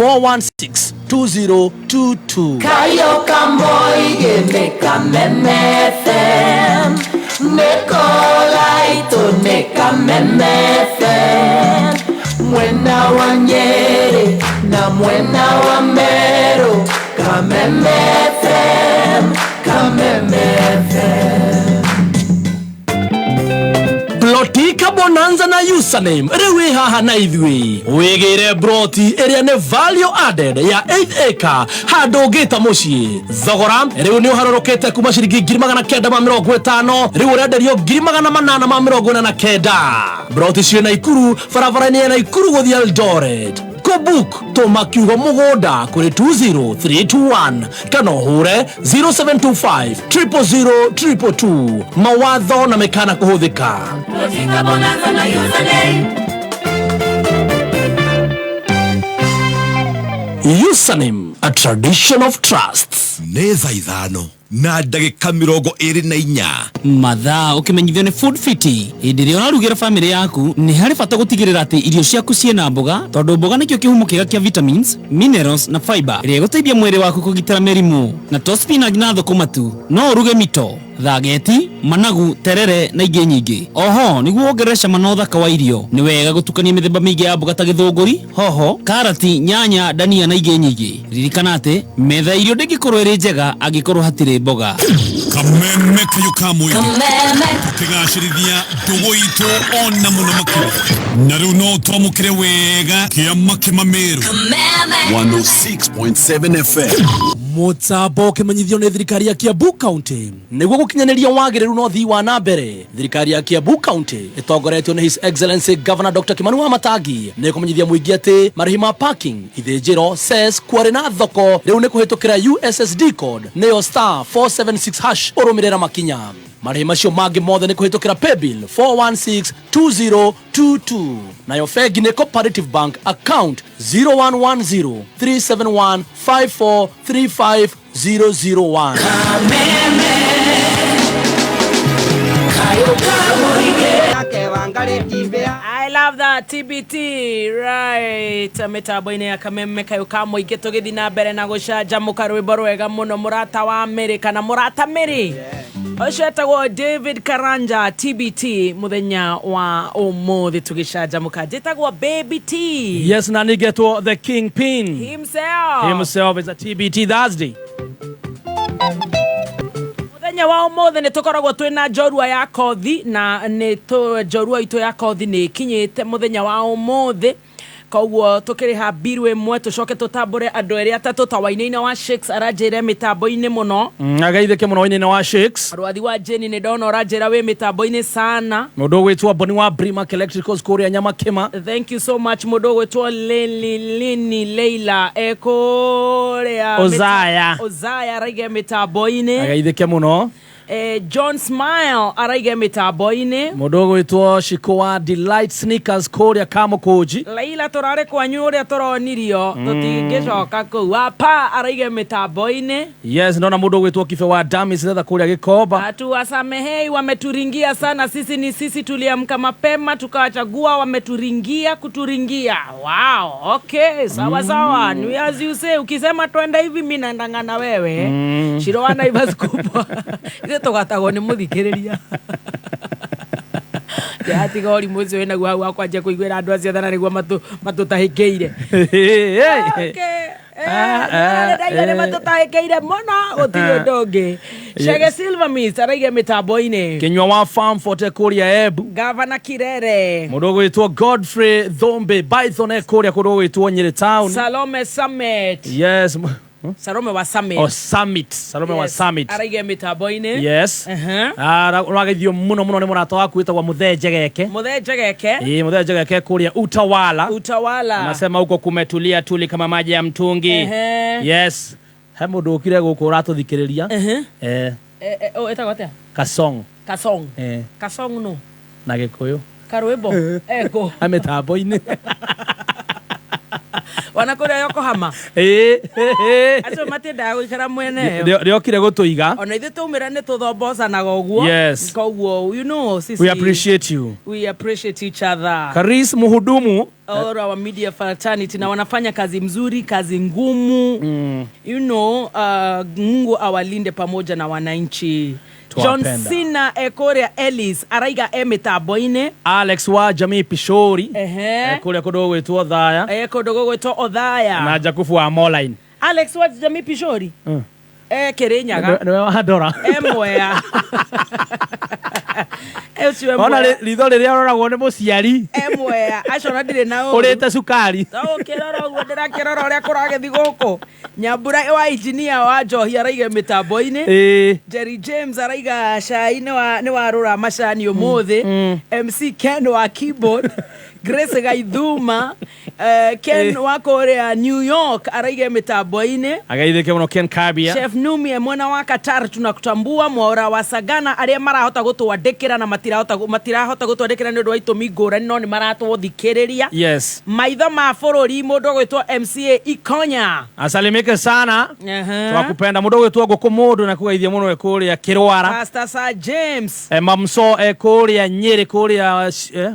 416-2022. Kayo kamoy gemeka memefem Nekola ito neka memefem Mwena wa Nyeri na mwena wa Meru Kamemefem Blotika bonanza na username rewe haha na ithui wigire broti area ne value added ya 8 acre hando gita mucii thogora riu ni uharorokete kuma ciringi 950 riu urenderio 849 broti cie Naikuru barabara-ini ya Naikuru guthii Eldoret book to makiugo mugoda kuri 20321 kana hure 0725 00022 mawatho na mekana kuhuthika. Blotika bonanza na username. Username, a tradition of trust. Neza ithano na ndagika 24 mathaa ukimenyithio ni food fiti hindi ria unarugira family yaku ni hari bata gutigirira ati irio ciaku ciena mboga tondu mboga nikio kihumo kiega kia vitamins minerals na fiber iria guteithia mwiri waku kugitira merimu na to spinach na thukuma tu no uruge mito thageti managu terere na ingi nyingi oho niguo ongerere cama na uthaka wa irio ni wega gutukania mithemba mingi ya mboga ta githunguri hoho karati nyanya dania na ingi nyingi ririkana ati metha irio ndingikorwo iri njega angikorwo hatire mboga kameme kayo kamwe tukigacirithia ndugu itu ona muno makuru na riu no twamukire wega kiama kimameru 106.7 FM Mutambo kimenyithio ni thirikari ya Kiambu County niguo gukinyaniria wagiriru no thii wa na mbere. Thirikari ya Kiambu County itongoretio ni His Excellency Governor Dr. Kimani Wamatangi ni kumenyithia muingi ati marihi ma parking ithinjiro cess kwari na thoko riu ni kuhitukira USSD code niyo *476# urumirira makinya. Marihi macio mangi mothe ni kuhitukira paybill 4162022 nayo bengi ni Cooperative Bank account 01103715435001. I love that TBT right mitambo-ini ya Kameme kayo kamuingi tugithi na mbere na gucanjamuka rwimbo rwega muno murata wa Amerika na murata Miri ucio etagwo David Karanja TBT muthenya wa umuthi tugicanjamuka njitagwo Baby T. Yes, na nigetwo the Kingpin himself is a TBT Thursday. Muthenya wa umuthi ni tukoragwo twina njorua ya kothi na ni njorua itu ya kothi ni kinyite muthenya wa umuthi koguo tukiriha biru imwe tucoke tutambure andu eri atatu tawaine-ini wa Shakes aranjire mitambo-ini muno agaithike muno waine-ini wa Shakes Rwathi wa Jenny ni ndona uranjira wi mitambo-ini sana mundu gwitwa Boni wa Brimac Electricals kuria Nyamakima. Thank you so much mundu gwitwa Lini Leila ekuria Ozaya raige mitambo-ini agaithike muno. John Smile araige mitambo-ini mundu gwitwa Shiko wa Delight Sneakers kuria Kamukunji. Leila turare kwanyu uria turonirio tutingicoka kuu apa araige mitambo-ini. Yes, ndona mundu gwitwa Kife wa Damis letha kuria Gikomba. Atuwasamehei wameturingia sana, sisi tuliamka mapema tukawachagua, wameturingia kuturingia. Wow, okay, sawa ni as you say, ukisema twende hivi mimi naendanga na wewe. Shirowana ibas kubwa ile tugatago ni muthikiriria ya tigori muzi wena gwa wakwaje kuigwira andu acio thana niguo matutahikiire. Okay. Matutahikiire muno utire ndonge. Shege Silver Mist araige mitambo-ini. Kinywa wa Farm Forte kuria Ebu. Gavana Kirere. Mundu gwitwa Godfrey Dhombe Python kuria kundu gwitwa Nyeri Town. Salome Summit. Yes. Salome wa Summit. Salome wa Summit. Araige mitambo-ini. Yes. Uragithio muno ni murata waku witagwa Muthenje Geke. Muthenje Geke kuria Utawala. Anasema huko kumetulia tuli kama maji ya mtungi. Yes. He mundu ukire guku uratuthikiriria. Etagwo atia? Kasong. Kasong no. Na Gikuyu. Karwimbo. Ego. Mitambo-ini. Wanakũrĩa Yokohama. Acio matindaga gũikara mwene. Rĩokire gũtũiga. Ona ithuĩ twaumĩra nĩ tũthombocanaga ũguo. Yes. Koguo, you know, sisi. We appreciate you. We appreciate each other. Karis Muhudumu. All our media fraternity na wanafanya kazi mzuri, kazi ngumu. You know, Mungu awalinde pamoja na wananchi. John Cena Ekoria Ellis araiga mitambo-ini. Alex wa Jamii Pishori kuria kundu gwitwo Thaya kundu gwitwo Othaya na Jakubu wa Moline. Alex wa Jamii Pishori Kirinyaga niwe wandora Mwea ona ritho riria roragwo ni muciari Mwea acona ndire na urite sukari ukirora uguo ndirakirora uria kuragethi guku. Nyambura wa engineer wa Njohi araiga mitambo-ini. Jerry James araiga cai ni warura macani umuthi. MC Ken wa keyboard. Grace Gaithuma Ken wa kuria New York araiga mitambo-ini. Agaithike muno Ken Kabia. Chef Numi mwana wa Qatar tunakutambua. Mwaura wa Sagana aria marahota gutwandikira na matirahota gutwandikira ni undu wa itumi ngurani no ni maratũthikĩrĩria. Yes. Maitho ma bũrũri mũndũ gwĩtwo MCA Ikonya. Asalimike sana. Twakupenda mũndũ gwĩtwo Ngũkũ mũndũ na kugeithia mũno kũrĩa Kĩrwara. Pastor Sir James. Mamso kũrĩa Nyeri kũrĩa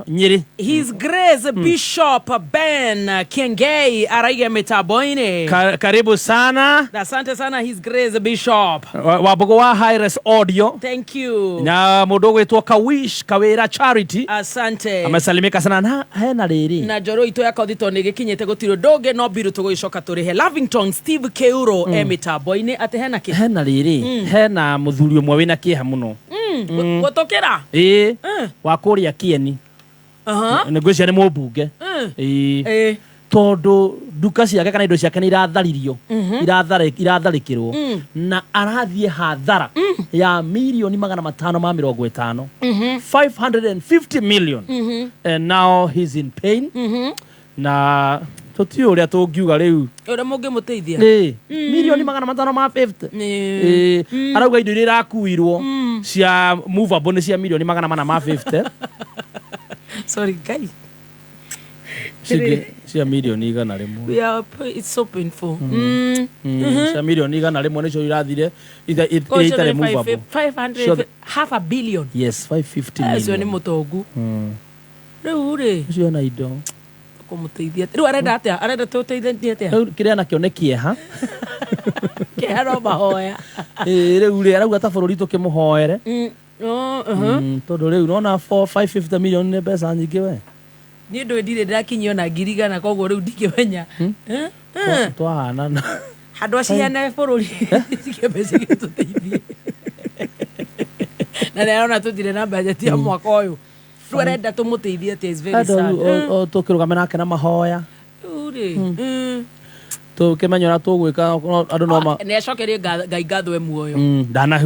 Nyeri. His Grace Bishop Ben Kengei araiga mitambo-ini. Karibu sana. Asante sana His Grace Bishop. Wabogo wa Hi-Res Audio. Thank you. Na mũndũ gwĩtwo Kawish Kawira Charity. Asante. Amesalimika sana na hena riri. Na njoro itu ya kodito ni gikinyete gutiro doge no biru tugoicoka turihe. Lavington Steve Keuro mitambo-ini ate hena ki. Hena riri. Hena muthuri umwe wina kiha muno. Gutokera? Wa kuria Kieni. Ngwĩcia nĩ mũmbunge. Tondu duka ciake kana indo ciake nĩ iratharirio iratharĩkĩrwo na arathiĩ hathara ya milioni 550 550 million and now he's in pain na tũtiũ ũrĩa tũngiuga rĩu ũrĩa mũngĩmũteithia milioni 550 arauga indo iria irakuirwo cia movable nĩ cia milioni 450. Sorry guys. Cia milioni igana rimwe. It's so painful. Cia milioni igana rimwe nicio irathire itare movable. 500 half a billion. Yes, 550 million. Cio ni mutongu. Riu ri. Cio na indo. Kumuteithia. Riu arenda tuteithie atia. Kiria nakio ne kieha. Kieha no mahoya. Riu ri arauga ta bururi tukimuhoere. Tondu riu nona 550 million ni pesa nyingi we. Ni ndo ndire ndakinyio na ngirigana koguo riu ndikimenya. Twahanana. Handu aciana bururi ndikimenya gituteithie. Na ndirona tutire na budget ya mwaka uyu. Riu arenda tumuteithie ati is very sad. Tukirugama nake na mahoya. Uri. Tukimenya tugwika andu no ma ne acokerie ngai ngatho muoyo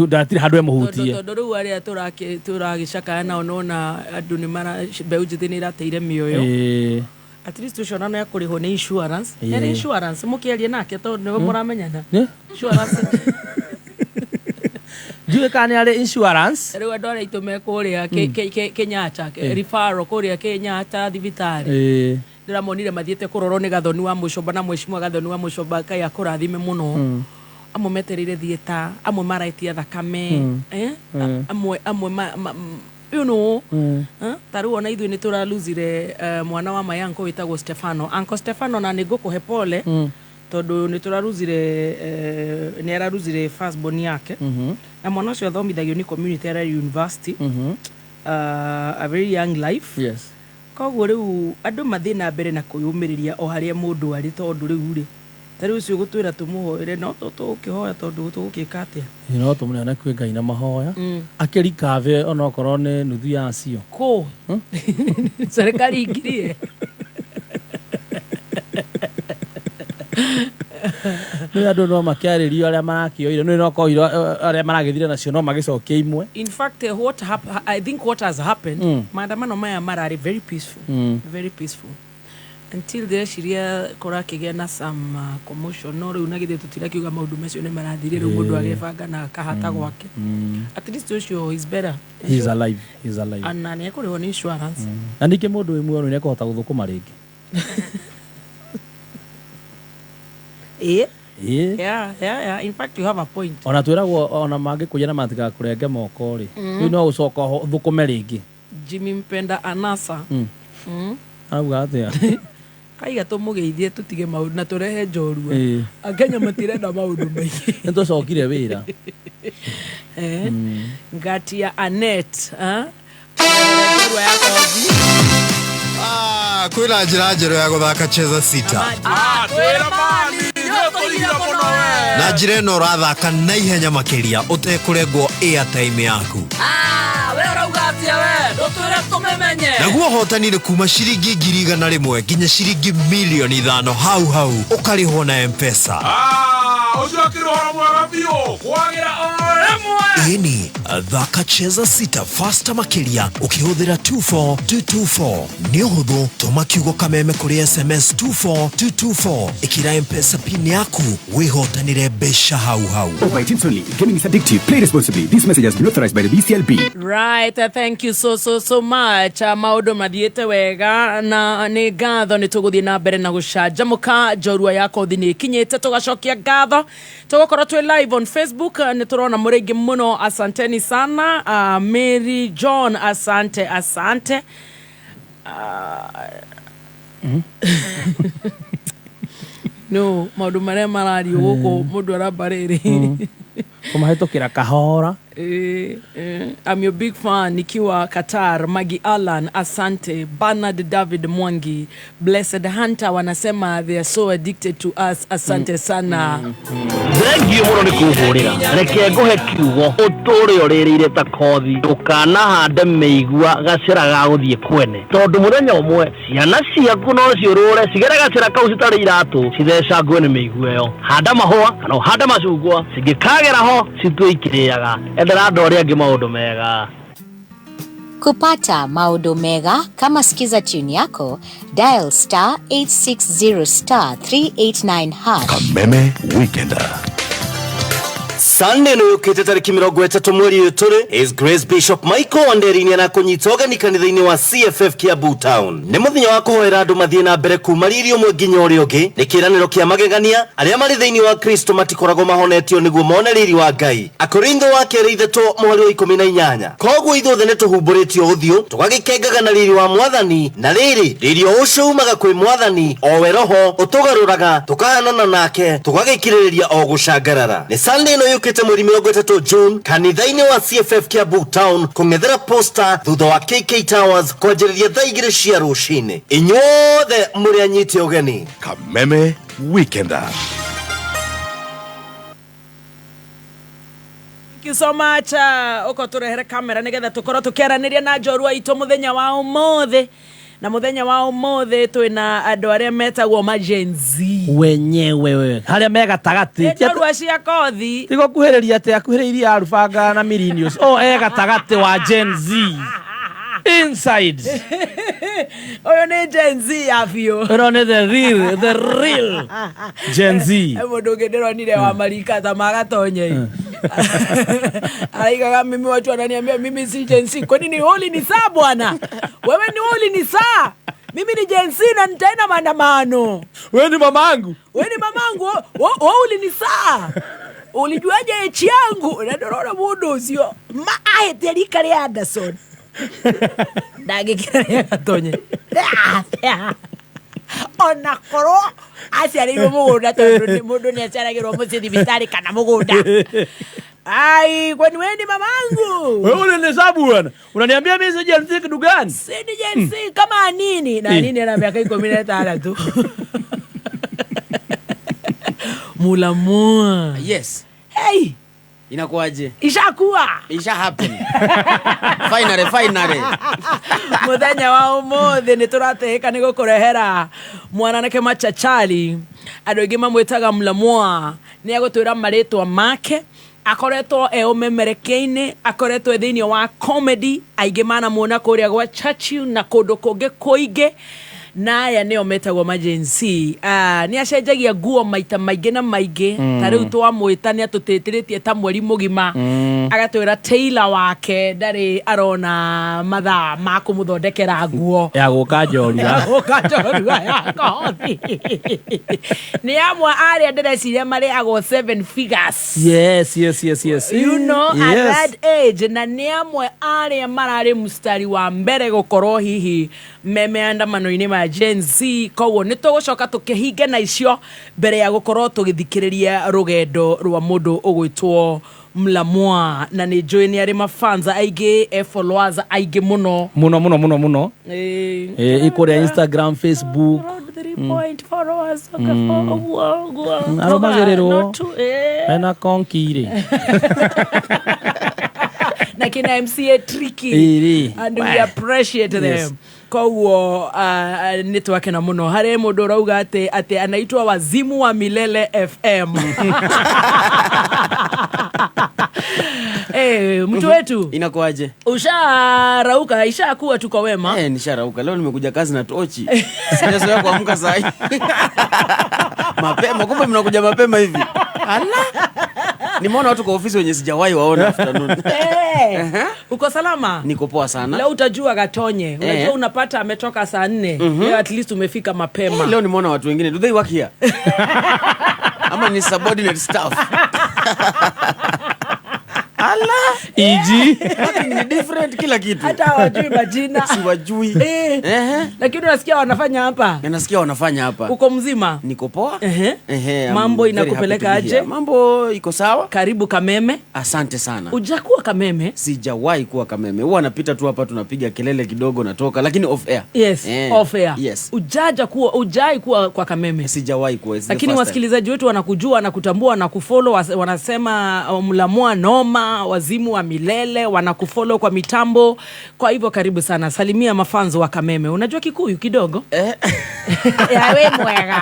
ndatire handu emuhutie tondu riu aria turagicakaya nao nona andu ni mara mbeu njithi ni irateire mioyo at least uciona no yakuriho ni insurance ene insurance mukiarie nake tondu ni muramenyana insurance Jue kani ale insurance riu andu aria itume kuria Kenyatta referral kuria Kenyatta thibitari ndiramonire mathiete kurorwo ni gathoni wa mucomba na mweshimwa gathoni wa mucomba kai akurathime muno amwe meterire thieta amwe maraitia thakame amwe you know taru ona ithu ni turaluzire mwana wa mayanko witagwo Stefano Uncle Stefano na ni ngukuhe pole tondu ni turaruzire ni araruzire first born yake na mwana ucio athomithagio ni community university a very young life. Yes. Koguo riu andu mathina mbere na kuyumiriria o haria mundu ari tondu riu ri tari ucio gutwira tumuhoere no tukihoya tondu tugukika atia no tumune na kwi ngai na mahoya akirikave ona okorwo ni nuthu yacio ko serikali ingirie no andu no makiaririo aria marakioire no nokoiro aria maragithire nacio no magicokia imwe. In fact I think what has happened maandamano maya marari very peaceful very peaceful until the shiria korakigia na some commotion no riu nagithe tutirakiuga maundu macio ni marathire riu mundu agefanga na kahata gwake at least ucio is better. He's alive and ni ekuriho ni insurance na nike mundu imwe no niekuhota guthukuma ringi Yeah. In fact, you have a point. Ona twiragwo ona mange kujana matika kurenge moko ri. Riu no ucoka thukume ringi. Jimmy Mpenda anasa. Auga atia. Kaiga tumugeithie tutige maundu na turehe njorua. Akenya matirenda maundu maingi. Nitucokire wira. Ngatia Anet, kwina njira njeru ya guthaka cheza sita. Na njira ino urathaka na ihenya makiria utekurengwo airtime yaku. Naguo hotani ni kuma ciringi 100,000 nginya ciringi 5,000,000 hau ukarihwo na M-Pesa. Ini thaka cheza sita fasta makiria ukihuthira 24224 ni uhuthu tuma kiugo kameme kuri SMS 24224 ikira M-Pesa pin yaku wihotanire besha hau. By Teams only. Gaming is addictive. Play responsibly. This message has been authorized by the BCLB. Right, thank you so much. Maudu mathiete wega na ni ngatho ni tuguthie na mbere na gucanjamuka njorua yako thini kinyite tugacokia ngatho tugukorwo twi live on Facebook ni turona muringi muno. Asanteni sana. Mary John, asante. No, maudu maria marari guku mundu arabariri. Kumahitukira kahora. I'm your big fan. Nikiwa Qatar, Maggie Allan, asante. Bernard David Mwangi, Blessed Hunter wanasema they are so addicted to us. Asante sana. Thank muno ni kuhurira. Reke nguhe kiugo uturi uririre ta kothi ukana hande meigua gacira ga guthie kwene. Tondu muthenya umwe ciana ciaku no ciurure cigera gacira kau citari iratu citheca ngwene meigua yo. Handa mahua kana handa macungwa cingikagera ho citwikiriaga. Endera ndori angi maundu mega. Kupata maudo mega kama sikiza tune yako, dial *860*389#. Kameme Weekender. Sunday no yukite tariki 30 mweri yuturi is Grace Bishop Michael Wanderini na kunyitoga ni kanitha-ini wa CFF Kiambu Town. Ni muthenya wa kuhoera andu mathie na mbere kuma riri umwe nginya uri ungi. Ni kiraniro kia magegania aria mari thiini wa Kristo matikorago mahonetio niguo mone riri wa Ngai. Akorintho wa keri ithatũ mweri wa 18. Koguo ithothe ni tuhumburitio uthio tugagikengaga na riri wa Mwathani na riri ucio umaga kwi Mwathani o we Roho utugaruraga tukahanana nake tugagikiririria o gucangarara. Ni Sunday no yukite mweri 30 June kanitha-ini wa CFF Kiambu Town kung'ethera posta thutha wa KK Towers kwanjĩrĩria thaa 2 cia rũcinĩ. Inyuothe mũrĩ anyite ũgeni. Kameme Weekender. Thank you so much. Uko turehere kamera nigetha tukorwo tukiaraniria na njorua itu muthenya wa umothe. Na muthenya wa umothe twina andu aria metagwo majenzi wenyewe haria mega tagati njorua cia kothi tigo kuhiriria ate akuhiririe arubanga na millennials ega tagati wa Gen Z inside oyo ni Gen Z afio oyo ni the real Gen Z mundu ngidironire wa marika ta magatonye aigaga mimi watu wananiambia mimi si Gen Z. Kwa nini holi ni saa bwana? Wewe ni holi ni saa. Mimi ni Gen Z na nitaenda maandamano. Wewe ni mamangu. Wewe holi ni saa. Ulijuaje echi yangu? Na ndorora mundu ucio ahete kare Anderson. Ndagikira gatonye. Ona koro aciarirwo mugunda tondu mundu ni aciaragirwo muciĩ thibitari kana mugunda. Ai, kwani wewe ni mamangu? Wewe unanihesabu bwana. Unaniambia mimi si Gen Z kitu gani? Si ni Gen Z kama nini? Na nini ana miaka 13 tu. Mulamua. Yes. Hey. Inakuaje? Ishakuwa. Isha happen. Finally. Muthenya wa umothe ni turateheka ni gukurehera mwananake machachali. Andu aingi mamwitaga Mulamua. Ni agutwira maritwa make. Akoretwo umemerekeine, akoretwo thiini wa comedy, aingi mana muona kuria gwa Churchill na kundu kungi kuingi. naya neo metagwo majensi ni acenjagia nguo maita maingĩ na maingĩ ta rĩu twamwĩta nĩ atũtĩtĩrĩtie ta mweri mũgima agatwĩra tailor wake ndarĩ arona mathaa ma kũmũthondekera nguo ya gũka njorua ya kothi nĩ amwe arĩa ndĩreciria marĩagwo 7 figures yes you know at that age na nĩ amwe arĩa mararĩ mstari wa mbere gũkorwo hihi memeandamano-inĩ ma Gen Z koguo nĩ tũgũcoka tũkĩhinge na icio mbere ya gũkorwo tũgĩthikĩrĩria rũgendo rwa mũndũ ũgwĩtwo Mlamwa na nĩ njũĩ nĩ arĩ mafanza aingĩ followers aingĩ mũno ikũrĩa Instagram, Facebook 3 followers arũmagĩrĩrwo ena konkiri na kina MCA tricky and we appreciate them koguo nĩ twakena mũno harĩ mũndũ ũrauga atĩ anaitwa Wazimu wa Milele FM mtu wetu inakuaje? Usharauka, ishakuwa tuko wema? Nisharauka. Leo nimekuja kazi na tochi. Sijazoea kuamka saa hii. Mapema, kumbe mnakuja mapema hivi. Ala. Nimeona watu kwa ofisi wenye sijawahi waona afternoon. Uko salama? Niko poa sana. Leo utajua Gatonye. Unajua unapata ametoka saa 4. Leo at least umefika mapema. Leo nimeona watu wengine. Do they work here? Ama ni subordinate staff? Ala iji ni different kila kitu. Hata hawajui majina. Siwajui. Lakini unasikia wanafanya hapa? Nasikia wanafanya hapa. Uko mzima? Niko poa. Mambo inakupeleka aje? Mambo iko sawa. Karibu Kameme. Asante sana. Ujakuwa Kameme? Sijawahi kuwa Kameme. Huwa napita tu hapa tunapiga kelele kidogo natoka, lakini off air. Yes, off air. Yes. Ujai kuwa kwa Kameme? Sijawahi kuwa. Lakini wasikilizaji wetu wanakujua na kutambua na kufollow, wanasema Mlamwa noma, Wazimu wa Milele, wanakufollow kwa mitambo. Kwa hivyo karibu sana. Salimia mafanzo wa Kameme. Unajua Kikuyu kidogo? Yawe mwega.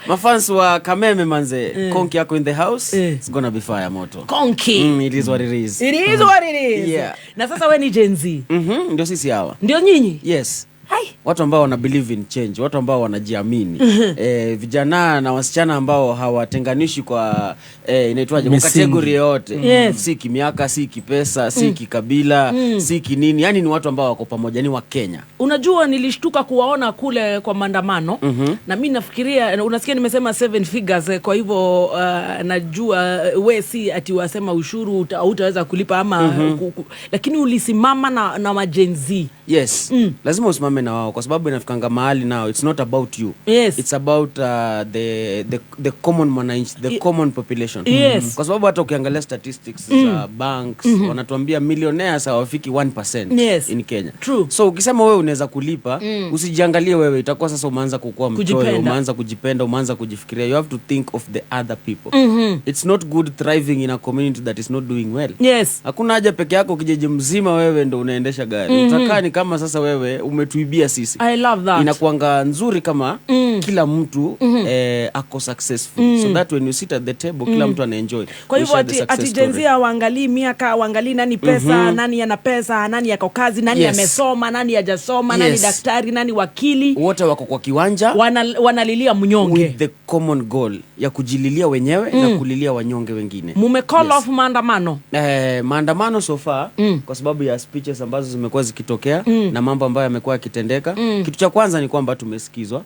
Mafans wa Kameme manze, Konki yako in the house. It's gonna be fire moto. Konki. It is what it is. It is what it is. Yeah. Na sasa we ni Gen Z. Ndio sisi hawa. Ndio nyinyi? Yes. Watu ambao wana believe in change, watu ambao wanajiamini. Vijana na wasichana ambao hawatenganishi kwa inaitwaje kwa category yote. Si kimiaka, si kipesa, si kikabila, si kinini. Yani ni watu ambao wako pamoja, ni wa Kenya. Unajua nilishtuka kuwaona kule kwa maandamano na mimi nafikiria unasikia nimesema 7 figures kwa hivyo najua we si ati wasema ushuru utaweza kulipa ama lakini ulisimama na ma Gen Z. Yes. Lazima usimame na wao kwa sababu inafikanga mahali now it's not about you. It's about the common mwananchi, the common population. Kwa sababu hata ukiangalia statistics za banks wanatuambia millionaires hawafiki 1% in Kenya. True. So ukisema wewe unaweza kulipa, usijiangalie wewe, itakuwa sasa umeanza kukua mchoyo, umeanza kujipenda, umeanza kujifikiria. You have to think of the other people. It's not good thriving in a community that is not doing well. Hakuna haja peke yako kijiji mzima wewe ndo unaendesha gari. Utakaa ni kama sasa wewe umetuibia sisi. I love that. Inakuanga nzuri kama kila mtu ako successful. So that when you sit at the table kila mtu anaenjoy. Kwa hivyo ati Gen Z waangalie miaka, waangalie nani pesa, nani ana pesa, nani yako kazi, nani amesoma, nani hajasoma, nani daktari, nani wakili. Wote wako kwa kiwanja wanalilia mnyonge. With the common goal ya kujililia wenyewe na kulilia wanyonge wengine. Mume call off maandamano. Maandamano so far kwa sababu ya speeches ambazo zimekuwa zikitokea na mambo ambayo yamekuwa yakitendeka. Kitu cha kwanza ni kwamba tumesikizwa.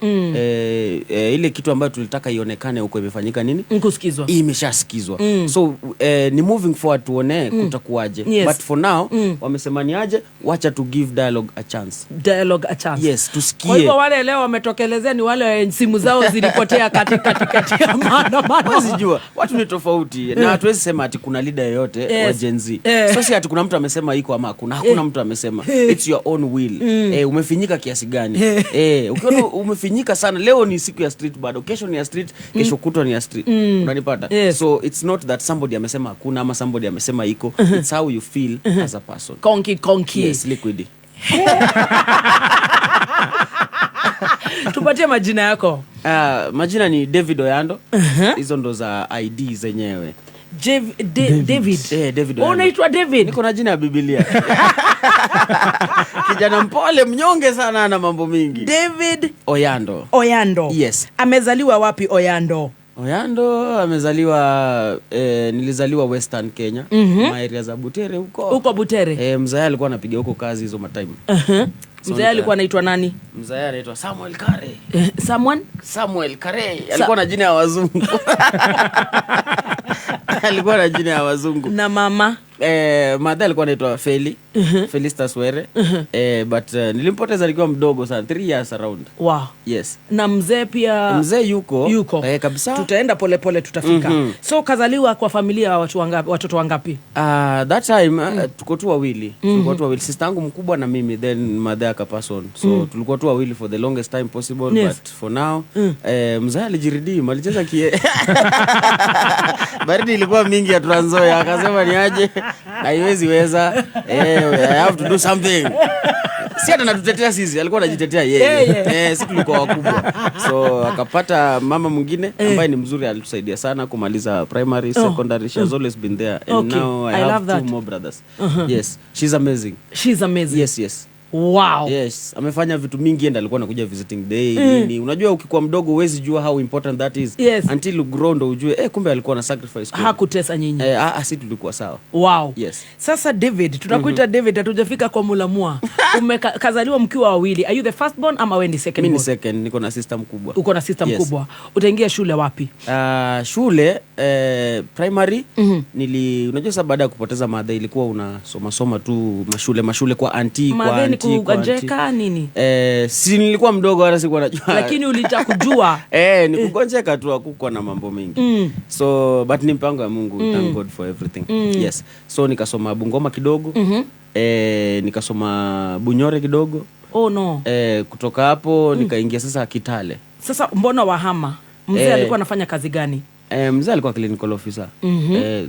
Ile kitu ambayo tulitaka ionekane huko imefanyika nini? Kusikizwa. Imeshasikizwa. So ni moving forward tuone kutakuwaje. But for now wamesema ni aje, wacha to give dialogue a chance. Dialogue a chance. Yes, tusikie. Kwa hivyo wale leo wametokelezea ni wale simu zao zilipotea katikati ya maandamano. Wasijua watu ni tofauti na hatuwezi sema ati kuna leader yote wa Gen Z. So si ati kuna mtu amesema iko ama hakuna mtu amesema. It's your own will. Umefinyika kiasi gani? Ukiona umefinyika sana, leo ni siku ya street bado, kesho ni ya street, kesho kutwa ni ya street. Unanipata? So it's not that somebody amesema hakuna ama somebody amesema iko. It's how you feel as a person. Konki. Yes, liquid. Tupatie majina yako. Majina ni David Oyando. Hizo ndo za ID zenyewe. David. David. Unaitwa David? Niko na jina ya Biblia. Kijana mpole, mnyonge sana, ana mambo mingi. David Oyando. Yes. Amezaliwa wapi Oyando? Oyando amezaliwa nilizaliwa Western Kenya, area za Butere huko Butere. Mzee alikuwa anapiga huko kazi hizo matime. Mzee alikuwa anaitwa nani? Mzee anaitwa Samuel Kare. Samuel Kare. Alikuwa na jina ya wazungu. Alikuwa na jina ya wazungu. Na mama? Mother alikuwa anaitwa Felistas Were. But nilimpoteza nikiwa mdogo sana, 3 years around. Wow. Yes. Na mzee pia? Mzee yuko. Kabisa. Tutaenda pole tutafika. So kazaliwa kwa familia watoto wangapi? That time tuko tu wawili. Sister yangu mkubwa na mimi, then mother akapass on. So tulikuwa tu wawili for the longest time possible. Yes. But for now mzee alijiridim, alicheza baridi ilikuwa mingi ya Trans Nzoia, akasema ni aje haiwezi weza, I have to do something. Si hata natutetea sisi, alikuwa anajitetea yeye. Sisi tulikuwa wakubwa. So akapata mama mwingine ambaye ni mzuri, alitusaidia sana kumaliza primary, secondary. She has always been there. And now I have 2 more brothers. Yes, she's amazing. Yes. Wow. Yes, amefanya vitu mingi, and alikuwa anakuja visiting day nini. Unajua ukikuwa mdogo huwezi jua how important that is until you grow ndo ujue kumbe alikuwa na sacrifice. Hakutesa nyinyi. Sisi tulikuwa sawa. Wow. Yes. Sasa David, tunakuita David, hatujafika kwa mulamua. Umekazaliwa mkiwa wawili. Are you the first born ama wewe ni second born? Mimi ni second, niko na sister mkubwa. Uko na sister mkubwa. Utaingia shule wapi? Shule primary unajua sasa baada ya kupoteza mother ilikuwa unasoma tu mashule kwa auntie, kwa auntie. Kugonjeka nini? Si nilikuwa mdogo wala sikuwa najua. Lakini ulitaka kujua. Ni kugonjeka tu, hakukuwa na mambo mengi. So but ni mpango wa Mungu. Thank God for everything. Yes. So nikasoma Bungoma kidogo. Nikasoma Bunyore kidogo. Oh no. Kutoka hapo nikaingia sasa Kitale. Sasa mbona wahama? Mzee alikuwa anafanya kazi gani? Mzee alikuwa clinical officer.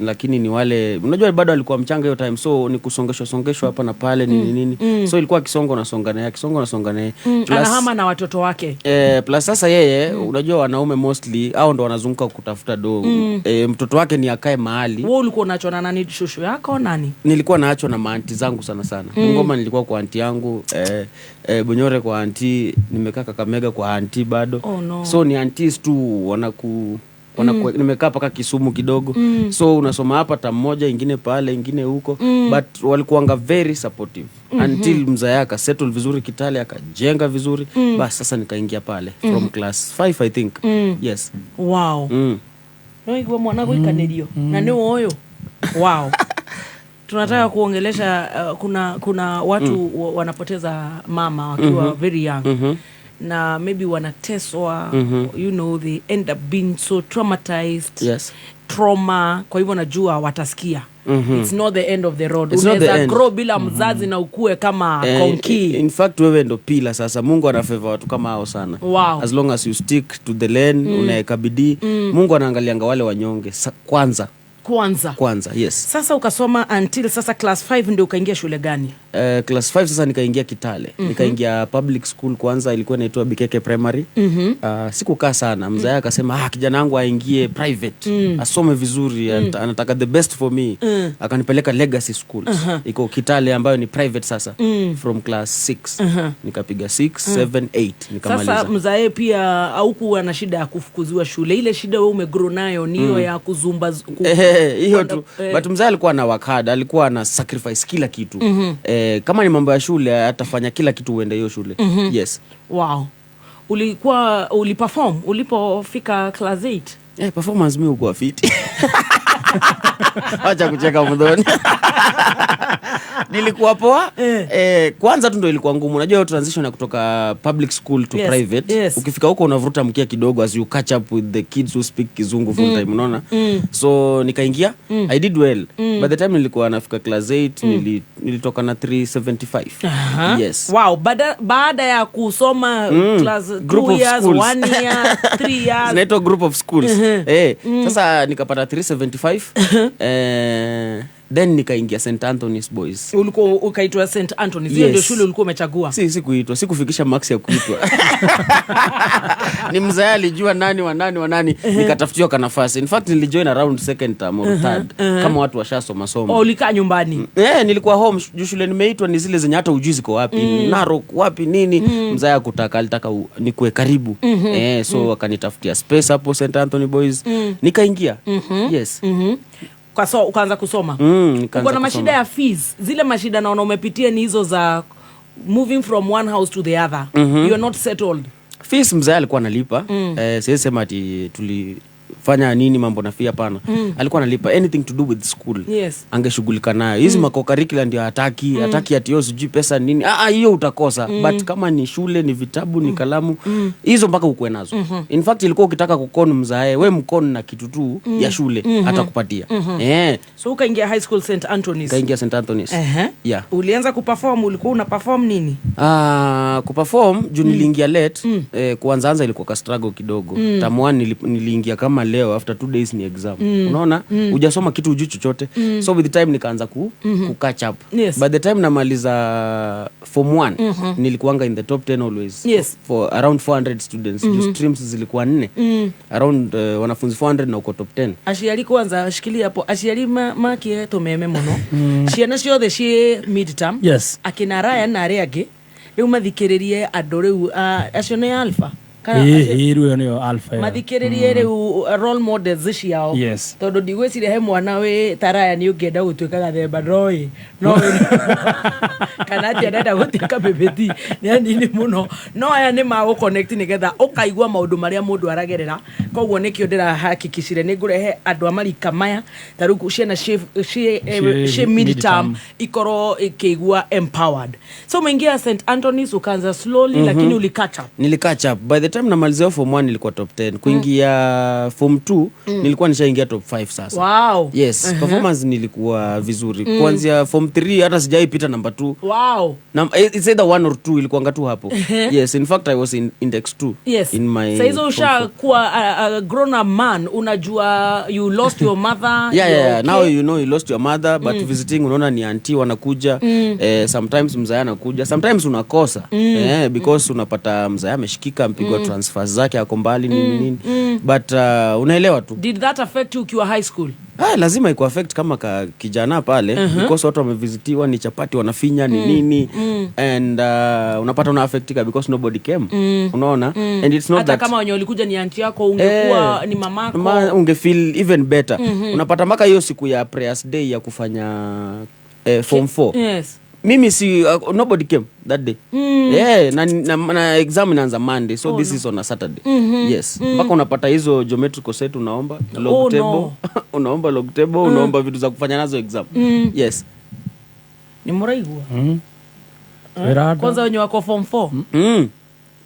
Lakini ni wale, unajua bado alikuwa mchanga hiyo time, so ni kusongeshwa hapa na pale nini. So ilikuwa kisongo na songa naye. Anahama na watoto wake. Plus sasa yeye unajua wanaume mostly hao ndo wanazunguka kutafuta do. Mtoto wake ni akae mahali. Wewe ulikuwa unaachwa na nani, shushu yako nani? Nilikuwa naachwa na maanti zangu sana. Ngoma nilikuwa kwa anti yangu, Bunyore kwa anti, nimekaa Kakamega kwa anti bado. Oh, no. So ni aunties tu nimekaa paka Kisumu kidogo. So unasoma hapa ta mmoja, ingine pale, ingine huko. But walikuanga very supportive until mzee akasettle vizuri Kitale, akajenga vizuri. Bas sasa nikaingia pale from class 5 I think. Yes. Wow. Wewe mwanangu ikanedio na ni oyo. Wow. Tunataka kuongelesha kuna watu wanapoteza mama wakiwa very young. Na maybe wanateswa, you know, they end up being so traumatized. Yes. Trauma, kwa hivyo najua watasikia. It's not the end of the road. Unaweza grow bila mzazi na ukue kama konki. In fact wewe ndo pila sasa. Mungu anafavor watu kama hao sana. Wow. As long as you stick to the lane, unaeka bidii, Mungu anaangalianga wale wanyonge kwanza. Yes. Sasa ukasoma until sasa class 5 ndio ukaingia shule gani? Class 5 sasa nikaingia Kitale. Nikaingia public school kwanza, ilikuwa inaitwa Bikeke Primary. Sikukaa sana. Mzee akasema kijana wangu aingie private. Asome vizuri, anataka the best for me. Akanipeleka Legacy School. Iko Kitale ambayo ni private sasa. From class 6. Nikapiga 6, 7, 8 nikamaliza. Sasa mzee pia haukuwa na shida ya kufukuziwa shule. Ile shida wewe umegrow nayo niyo ya kuzumba hiyo tu. But mzee alikuwa na wakada, alikuwa na sacrifice kila kitu. Kama ni mambo ya shule atafanya kila kitu uende hiyo shule. Yes. Wow. Uliperform ulipofika class 8? Performance mimi uko fit. Acha kucheka mdhoni. Nilikuwa poa. Kwanza tu ndo ilikuwa ngumu. Unajua transition ya kutoka public school to private. Yes. Ukifika huko unavuta mkia kidogo as you catch up with the kids who speak Kizungu full time, unaona? So nikaingia, I did well. By the time nilikuwa nafika class 8, nilitoka na 375. Yes. Wow, baada ya kusoma class 2 years, 1 year, 3 years. Zinaitwa group of schools. Sasa nikapata 375. then nikaingia St Anthony's Boys. Ulikuwa ukaitwa St Anthony's? Hiyo ndio shule ulikuwa umechagua? Si kuitwa, sikufikisha max ya kuitwa. Ni mzee alijua nani wa nani nikatafutiwa kana nafasi. In fact nilijoin around second term or third kama watu washasoma somo. Ulikaa nyumbani? Nilikuwa home. Shule nimeitwa ni zile zenye hata ujui ziko wapi, Narok wapi nini. Mzee akutaka alitaka nikuwe karibu. So akanitafutia space hapo St Anthony Boys. Nikaingia. Yes. Kwa ukaanza kusoma. Uko na mashida ya fees. Zile mashida naona umepitia ni hizo za moving from one house to the other. You are not settled. Fees mzee alikuwa analipa. Siwezi sema ati tulifanya nini mambo na fee, hapana. Alikuwa analipa anything to do with school. Yes. Angeshughulika nayo. Hizi co-curricular ndio hataki ati hiyo sijui pesa nini. Hiyo utakosa. But kama ni shule, ni vitabu, ni kalamu, hizo mpaka ukue nazo. In fact ilikuwa ukitaka kukon mzae, we mkon na kitu tu ya shule atakupatia. So ukaingia high school St Anthony's. Kaingia St Anthony's. Yeah. Ulianza kuperform, ulikuwa una perform nini? Kuperform juu niliingia late. Kuanza ilikuwa ka struggle kidogo. Term 1 niliingia kama leo after 2 days ni exam. Unaona? Hujasoma kitu hujui chochote. So with the time nikaanza ku catch up. Yes. By the time namaliza form 1 nilikuanga in the top 10 always. Yes. For around 400 students. Streams zilikuwa 4. Around wanafunzi 400 na uko top 10. Aciari kwanza shikilia hapo. Aciari maki tumeme muno. Ciana ciothe ci midterm. Yes. Akina Ryan na aria angi riu mathikiririe andu riu acio ni alpha. Hiru yo alpha. Mathikiririe riu role models ciao. Yes. Tondu ndigwicire he mwana we Taraya ni ungenda gutuika gathemba ndoi. No. Kana ati ndenda gutuika bebeti. Ni muno. No aya ni ma connect nigetha ukaigua maundu maria mundu aragerera. Koguo nikio ndira hakikishire ni ngurehe andu amarika maya. Taruku ciana she midterm ikoro ikigua empowered. So mwingia St Anthony's ukaanza slowly lakini ulikatch up. Nilikatch up. By the time namalizia form 1 nilikuwa top 10. Kuingia form 2 nilikuwa nishaingia top 5 sasa. Wow. Yes, performance nilikuwa vizuri. Kuanzia form 3 hata sijaipita number 2. Wow. It's either 1 or 2 ilikuwa ngatu hapo. Yes, in fact I was in index 2. Yes. In my Saizo usha kuwa a grown up man, unajua you lost your mother. Yeah. Now you know you lost your mother, but visiting unaona ni auntie wanakuja. Sometimes mzaya anakuja, sometimes unakosa. Because unapata mzaya ameshikika mpigwa transfers zake ako mbali nini. But unaelewa tu. Did that affect you ukiwa high school? Lazima iko affect kama kijana pale because watu wamevisitiwa ni chapati wanafinya ni nini and unapata una affectika because nobody came. Unaona? And it's not hata kama wenye ulikuja ni auntie yako ungekuwa ni mamako ungefeel even better. Unapata maka hiyo siku ya prayers day ya kufanya form 4. Yes. Mimi si nobody came that day. Na exam inaanza Monday, so this is on a Saturday. Yes. Mpaka unapata hizo geometrical set unaomba log table, unaomba log table, unaomba vitu za kufanya nazo exam. Yes. Ni muraigwa. Kwanza wenye wako form 4.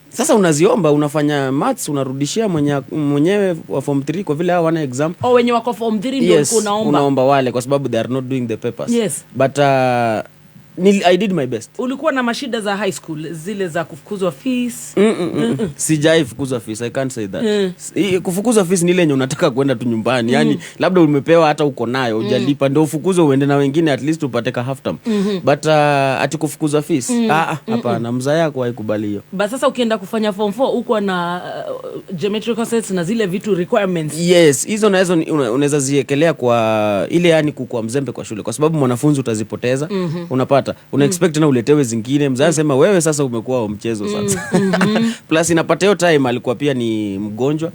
Sasa unaziomba, unafanya maths unarudishia mwenyewe wa form 3 kwa vile hao wana exam. Wenye wako form 3 ndio unaomba wale kwa sababu they are not doing the papers. Yes. But I did my best. Ulikuwa na mashida za high school zile za kufukuzwa fees? Sijai fukuzwa fees, I can't say that. Kufukuzwa fees ni ile yenye unataka kwenda tu nyumbani. Yani labda umepewa hata uko nayo hujalipa ndio ufukuzwe uende na wengine at least upate ka half term. But ati kufukuzwa fees hapana, mzaa yako haikubali hiyo. But sasa ukienda kufanya form 4 uko na geometrical sets na zile vitu requirements. Yes, hizo nazo unaweza ziekelea kwa ile yani kukua mzembe kwa shule kwa sababu mwanafunzi utazipoteza. Unapata una expect na uletewe zingine, mzazi sema wewe sasa umekuwa mchezo sasa. Plus inapata hiyo time alikuwa pia ni mgonjwa.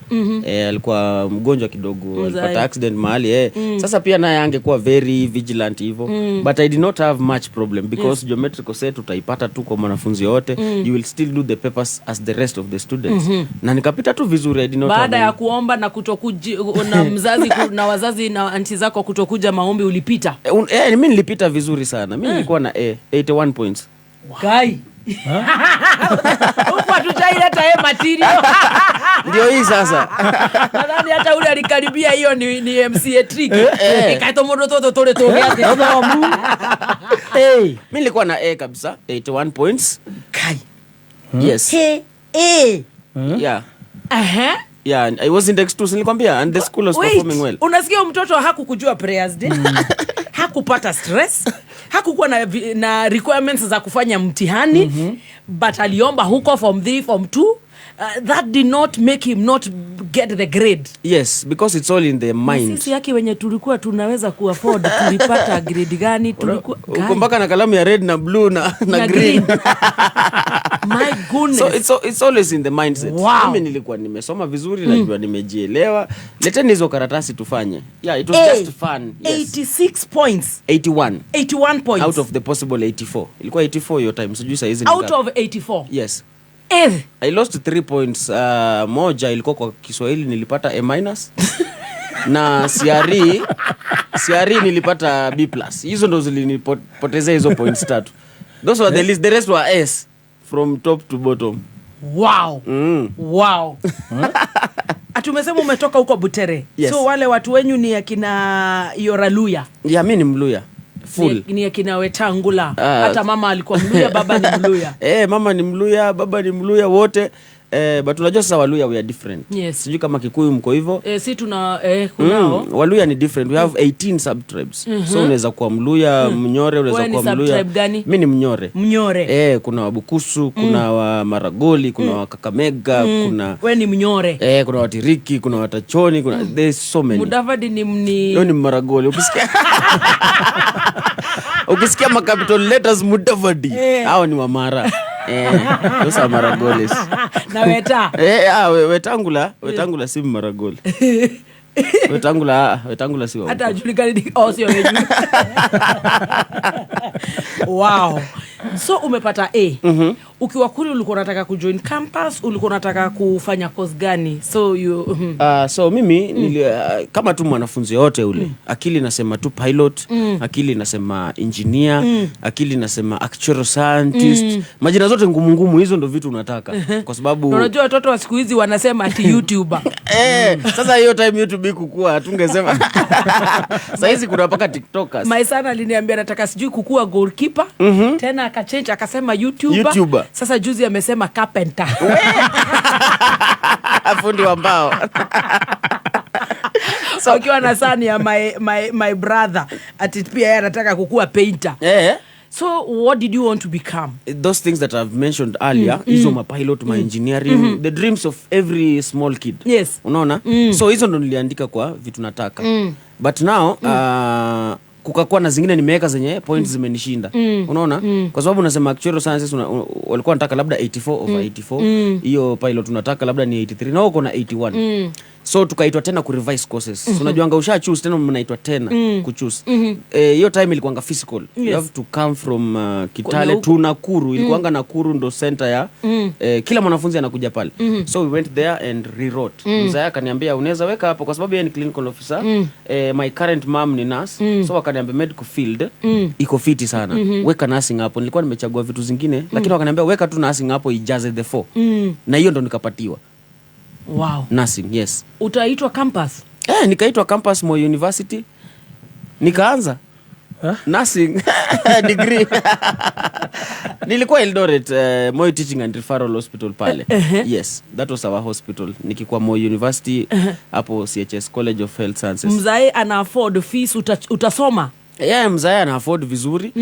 Alikuwa mgonjwa kidogo, alipata accident mahali. Sasa pia naye angekuwa very vigilant hivyo. But I did not have much problem because geometrical set utaipata tu kwa mwanafunzi yote. You will still do the papers as the rest of the students. Na nikapita tu vizuri. I did not baada ya kuomba na kutokuja na mzazi na wazazi na aunti zako kutokuja maombi ulipita? Mimi nilipita vizuri sana. Mimi nilikuwa na 81 points. Kai. Huko tujaileta material. Ndio hii sasa. Nadhani hata ule alikaribia hiyo ni MCA trick. Ikaito modo toto tole togeate. Mimi nilikuwa na A kabisa, 81 points. Kai. Yes. Yeah. Yeah, I was index 2 nilikwambia and the school was performing well. Unasikia mtoto hakukujua prayers day? hakupata stress, hakukuwa na requirements za kufanya mtihani, but aliomba huko form 3 form 2. That did not make him not get the grade. Yes, because it's all in the mind. Sisi yake wenye tulikuwa tunaweza kuafford tulipata grade gani? Tulikuwa mpaka na kalamu ya red na blue na green. My goodness. So it's always in the mindset. Wow. Mimi nilikuwa nimesoma vizuri, najua nimejielewa. Leteni hizo karatasi tufanye. Yeah, it was just fun. Yes. 86 points. 81 points. Out of the possible 84. Ilikuwa 84 your time. Sijui saa hizi ni out of 84. Yes. I lost 3 points. Moja ilikuwa kwa Kiswahili nilipata A-. Na CRE nilipata B+. Hizo ndo zilinipotezea hizo points 3. Those were the least. The rest were S from top to bottom. Wow. Wow. Atumesema umetoka huko Butere. Yes. So wale watu wenyu ni akina Yoraluya. Yeah, mimi ni Mluya. Full. Ni akina Wetangula. Hata mama alikuwa Mluya, baba ni Mluya. Mama ni Mluya, baba ni Mluya wote. But unajua sasa Waluya we are different. Yes. Sijui kama Kikuyu mko hivyo. Si tuna kunao. Waluya ni different. We have 18 sub-tribes. So unaweza kuwa Mluya, Mnyore, unaweza kuwa Mluya. Mimi ni Mnyore. Mnyore. Kuna Wabukusu, kuna wa Maragoli, kuna wa Kakamega, kuna wewe ni Mnyore. Kuna Watiriki, kuna Watachoni, kuna there's so many. Mudavadi ni Yo ni Maragoli. Ukisikia ma capital letters Mudavadi, hao ni Wamara. Those are Maragolis. Na Weta. Wetangula si Maragoli. Wetangula si wa. Hata ajulikani ni sio wenyewe. Wow. So umepata A. Ukiwa kule ulikuwa unataka kujoin campus, ulikuwa unataka kufanya course gani? So you so mimi kama tu mwanafunzi yote ule, akili nasema tu pilot, akili nasema engineer, akili nasema actual scientist. Majina zote ngumu hizo ndo vitu unataka. Kwa sababu unajua watoto wa siku hizi wanasema ati YouTuber. Sasa hiyo time YouTube kukua tungesema. Sasa hizi kuna paka TikTokers. Maisana aliniambia nataka sijui kukua goalkeeper, tena akachange akasema YouTuber. Sasa juzi amesema carpenter. Afundi wa mbao. So ukiwa na sani ya my brother ati pia yeye anataka kukua painter. So what did you want to become? Those things that I've mentioned earlier, hizo my pilot, my engineering, the dreams of every small kid. Yes. Unaona? So hizo ndo niliandika kwa vitu nataka. But now kukakuwa na zingine nimeweka zenye points zimenishinda. Unaona? Kwa sababu unasema actual sciences walikuwa nataka labda 84 over 84. Hiyo pilot unataka labda ni 83 na uko na 81. So tukaitwa tena ku revise courses. Unajuanga usha choose tena mnaitwa tena ku choose. Hiyo time ilikuanga physical. You have to come from Kitale to Nakuru. Ilikuanga Nakuru ndo center ya kila mwanafunzi anakuja pale. So we went there and rewrote. Mzaya akaniambia unaweza weka hapo kwa sababu yeye ni clinical officer. My current mom ni nurse. So wakaniambia medical field iko fiti sana. Weka nursing hapo. Nilikuwa nimechagua vitu zingine lakini wakaniambia weka tu nursing hapo ijaze the 4. Na hiyo ndo nikapatiwa. Wow. Nursing, yes. Utaitwa campus? Nikaitwa campus Moi University. Nikaanza nursing degree. Nilikuwa Eldoret, Moi Teaching and Referral Hospital pale. Yes, that was our hospital. Nikikuwa Moi University hapo CHS College of Health Sciences. Mzae ana afford fees, utasoma? Mzaya ana afford vizuri.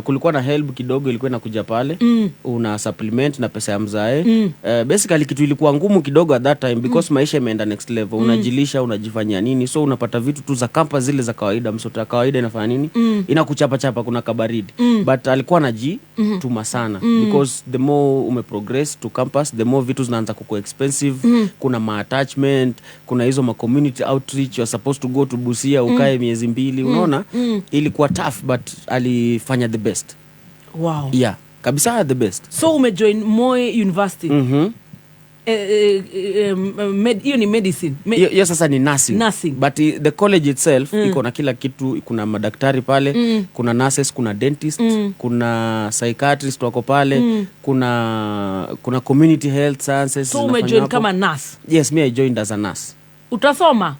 Kulikuwa na help kidogo ilikuwa inakuja pale. Una supplement na pesa ya mzae. Basically kitu ilikuwa ngumu kidogo at that time because maisha imeenda next level. Unajilisha, unajifanyia nini. So unapata vitu tu za campus zile za kawaida, msoto ya kawaida inafanya nini? Inakuchapa kuna kabaridi. But alikuwa anajituma sana because the more umeprogress to campus, the more vitu zinaanza kuwa expensive. Kuna ma-attachment, kuna hizo ma-community outreach, you're supposed to go to Busia ukae miezi 2, unaona? Ilikuwa tough but alifanya the best. Wow. Yeah, kabisa the best. So umejoin Moi University. Hiyo ni medicine. Hiyo sasa ni nursing. But the college itself iko na kila kitu. Kuna madaktari pale, kuna nurses, kuna dentist, kuna psychiatrist wako pale, kuna community health sciences. So umejoin kama nurse? Yes, me I joined as a nurse. Utasoma?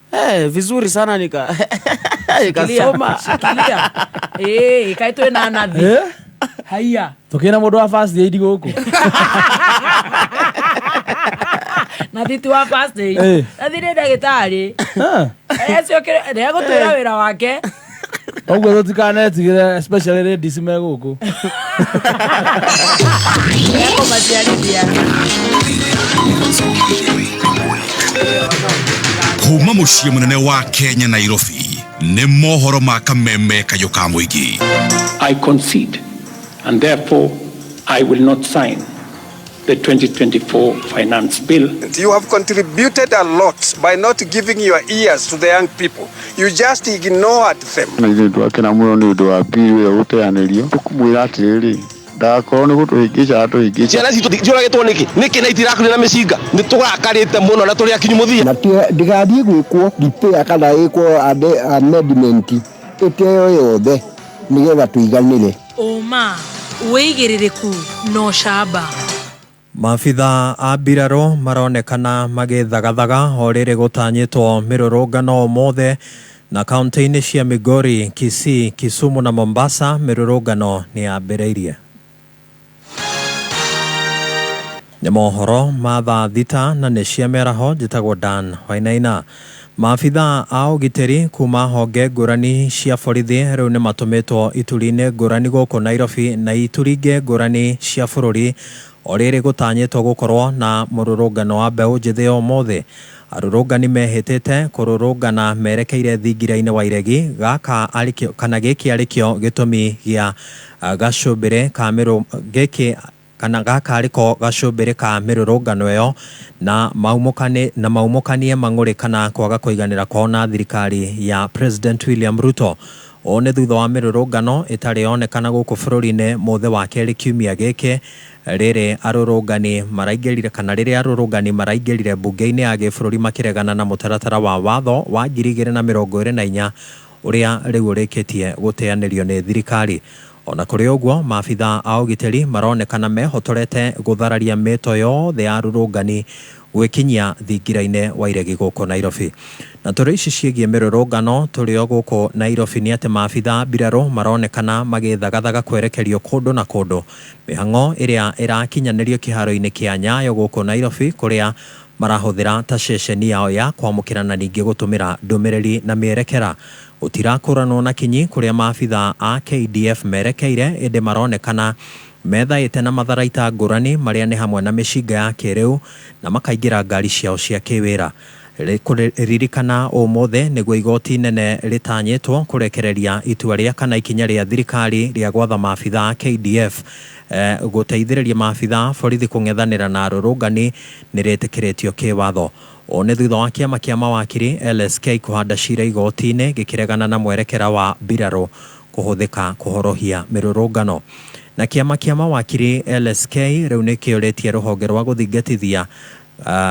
Vizuri sana nikasoma. Shikilia. Ikaitwe na anathi. Haya. Tukina modo wa first aid goko. Na thitu wa first aid. Athire ndagitari. Sio kile ndego twira wira wake. Oguo tutikanetigire especially ladies me guku. Yako majaribia. Kuma muciĩ munene wa Kenya Nairobi nĩ mohoro ma Kameme Kayuka Mũingĩ. I concede and therefore I will not sign the 2024 finance bill. You have contributed a lot by not giving your ears to the young people. You just ignored them. Kena muno ni undu wa bill ĩyo gũteanĩrio tukumwĩra atĩrĩrĩ ndakorwo nĩ gũtũhĩngĩca atũhĩngĩca ciana citũ cioragĩtwo nĩkĩ na itirakũrĩ na mĩcinga nĩ tũrakarĩte mũno na tũrĩ akinyu mũthia na ndigathiĩ gwĩkwo repair kana ĩkwo amendment ĩteo yothe nĩgetha tũiganĩre Oma wĩigĩrĩrĩku no shamba. Maabitha a mbirarũ maronekana magĩthagathaga o rĩrĩ gũtanyĩtwo mĩrũrũngano mothe na kaunti-inĩ cia Migori, Kisii, Kisumu na Mombasa mĩrũrũngano nĩ yambĩrĩirie. Nĩ mohoro ma thaa thita na nĩ cia mĩaraho njĩtagwo Dan Wainaina. Maabitha a ũgitĩri kuma honge ngũrani cia borithi rĩu nĩ matũmĩtwo ituri-inĩ ngũrani gũkũ Nairobi na ituri ingĩ ngũrani cia bũrũri o rĩrĩ gũtanyĩtwo gũkorwo na mũrũrũngano wa mbeũ njĩthĩ ũmũthĩ. Arũrũngani mehĩtĩte kũrũrũngana merekeire thingira-inĩ wa iregi gaka kana gĩkĩ arĩkĩo gĩtũmi gĩa gacũmbĩrĩ ka gĩkĩ kana gaka arĩko gacũmbĩrĩ ka mĩrũrũngano ĩyo na maumũkanie mang'ũrĩ kana kwaga kũiganĩra kwao na thirikari ya President William Ruto. O nĩ thutha wa mĩrũrũngano ĩtarĩ yonekana gũkũ bũrũri-inĩ mũthĩ wa kerĩ kiumia gĩkĩ rĩrĩ arũrũngani maraingĩrire kana rĩrĩ arũrũngani maraingĩrire mbunge-inĩ ya gĩbũrũri makĩregana na mũtaratara wa watho wa 2024 ũrĩa rĩu ũrĩkĩtie gũteanĩrio nĩ thirikari. Ona kũrĩ ũguo maabitha a ũgitĩri maronekana mehotorete gũthararia mĩto yothe ya arũrũngani gwĩkinyia thingira-inĩ wa iregi gũkũ Nairobi. Na tũrĩ ici ciĩgiĩ mĩrũrũngano tũrĩ o gũkũ Nairobi nĩ atĩ maabitha mbirarũ maronekana magĩthagathaga kwerekerio kũndũ na kũndũ. Mĩhang'o ĩrĩa ĩrakinyanĩrio kĩharo-inĩ kĩa Nyayo gũkũ Nairobi kũrĩa marahũthĩra ta ceceni yao ya kwamũkĩra na ningĩ gũtũmĩra ndũmĩrĩri na mĩerekera. Gũtirakũranwo na kinyi kũrĩa maabitha a KDF merekeire ĩndĩ maronekana methaĩte na matharaita ngũrani marĩa nĩ hamwe na mĩcinga ya kĩrĩu na makaingĩra ngari ciao cia kĩwĩra. Kũririkana ũmũthĩ nĩguo igoti nene rĩtanyĩtwo kũrekereria itua rĩa kana ikinya rĩa thirikari rĩa gwatha maabitha a KDF gũteithĩrĩria maabitha borithi kũng'ethanĩra na arũrũngani nĩ rĩtĩkĩrĩtio kĩwatho. O nĩ thutha wa kĩama kĩa mawakiri LSK kũhanda cira igoti-inĩ gĩkĩregana na mwerekera wa mbirarũ kũhũthĩka kũhorohia mĩrũrũngano. Na kĩama kĩa mawakiri LSK rĩu nĩ kĩũrĩtie rũhonge rwa gũthingatithia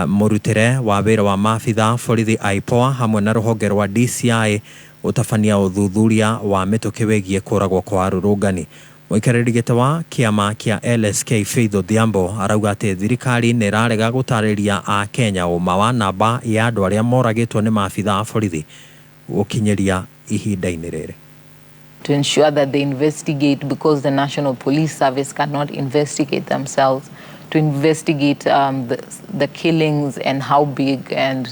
mũrutĩre wa wĩra wa maabitha borithi IPOA hamwe na rũhonge rwa DCI gũtabania ũthuthuria wa mĩtũkĩ wĩgiĩ kũragwo kwa arũrũngani. Mũikarĩri gĩtĩ wa kĩama kĩa LSK Faith Odhiambo arauga atĩ thirikari nĩ ĩrarega gũtarĩria a Kenya ũma wa namba ya andũ arĩa moragĩtwo nĩ maabitha a borithi gũkinyĩria ihinda-inĩ rĩrĩ. To ensure that they investigate, because the National Police Service cannot investigate themselves, to investigate the killings and how big and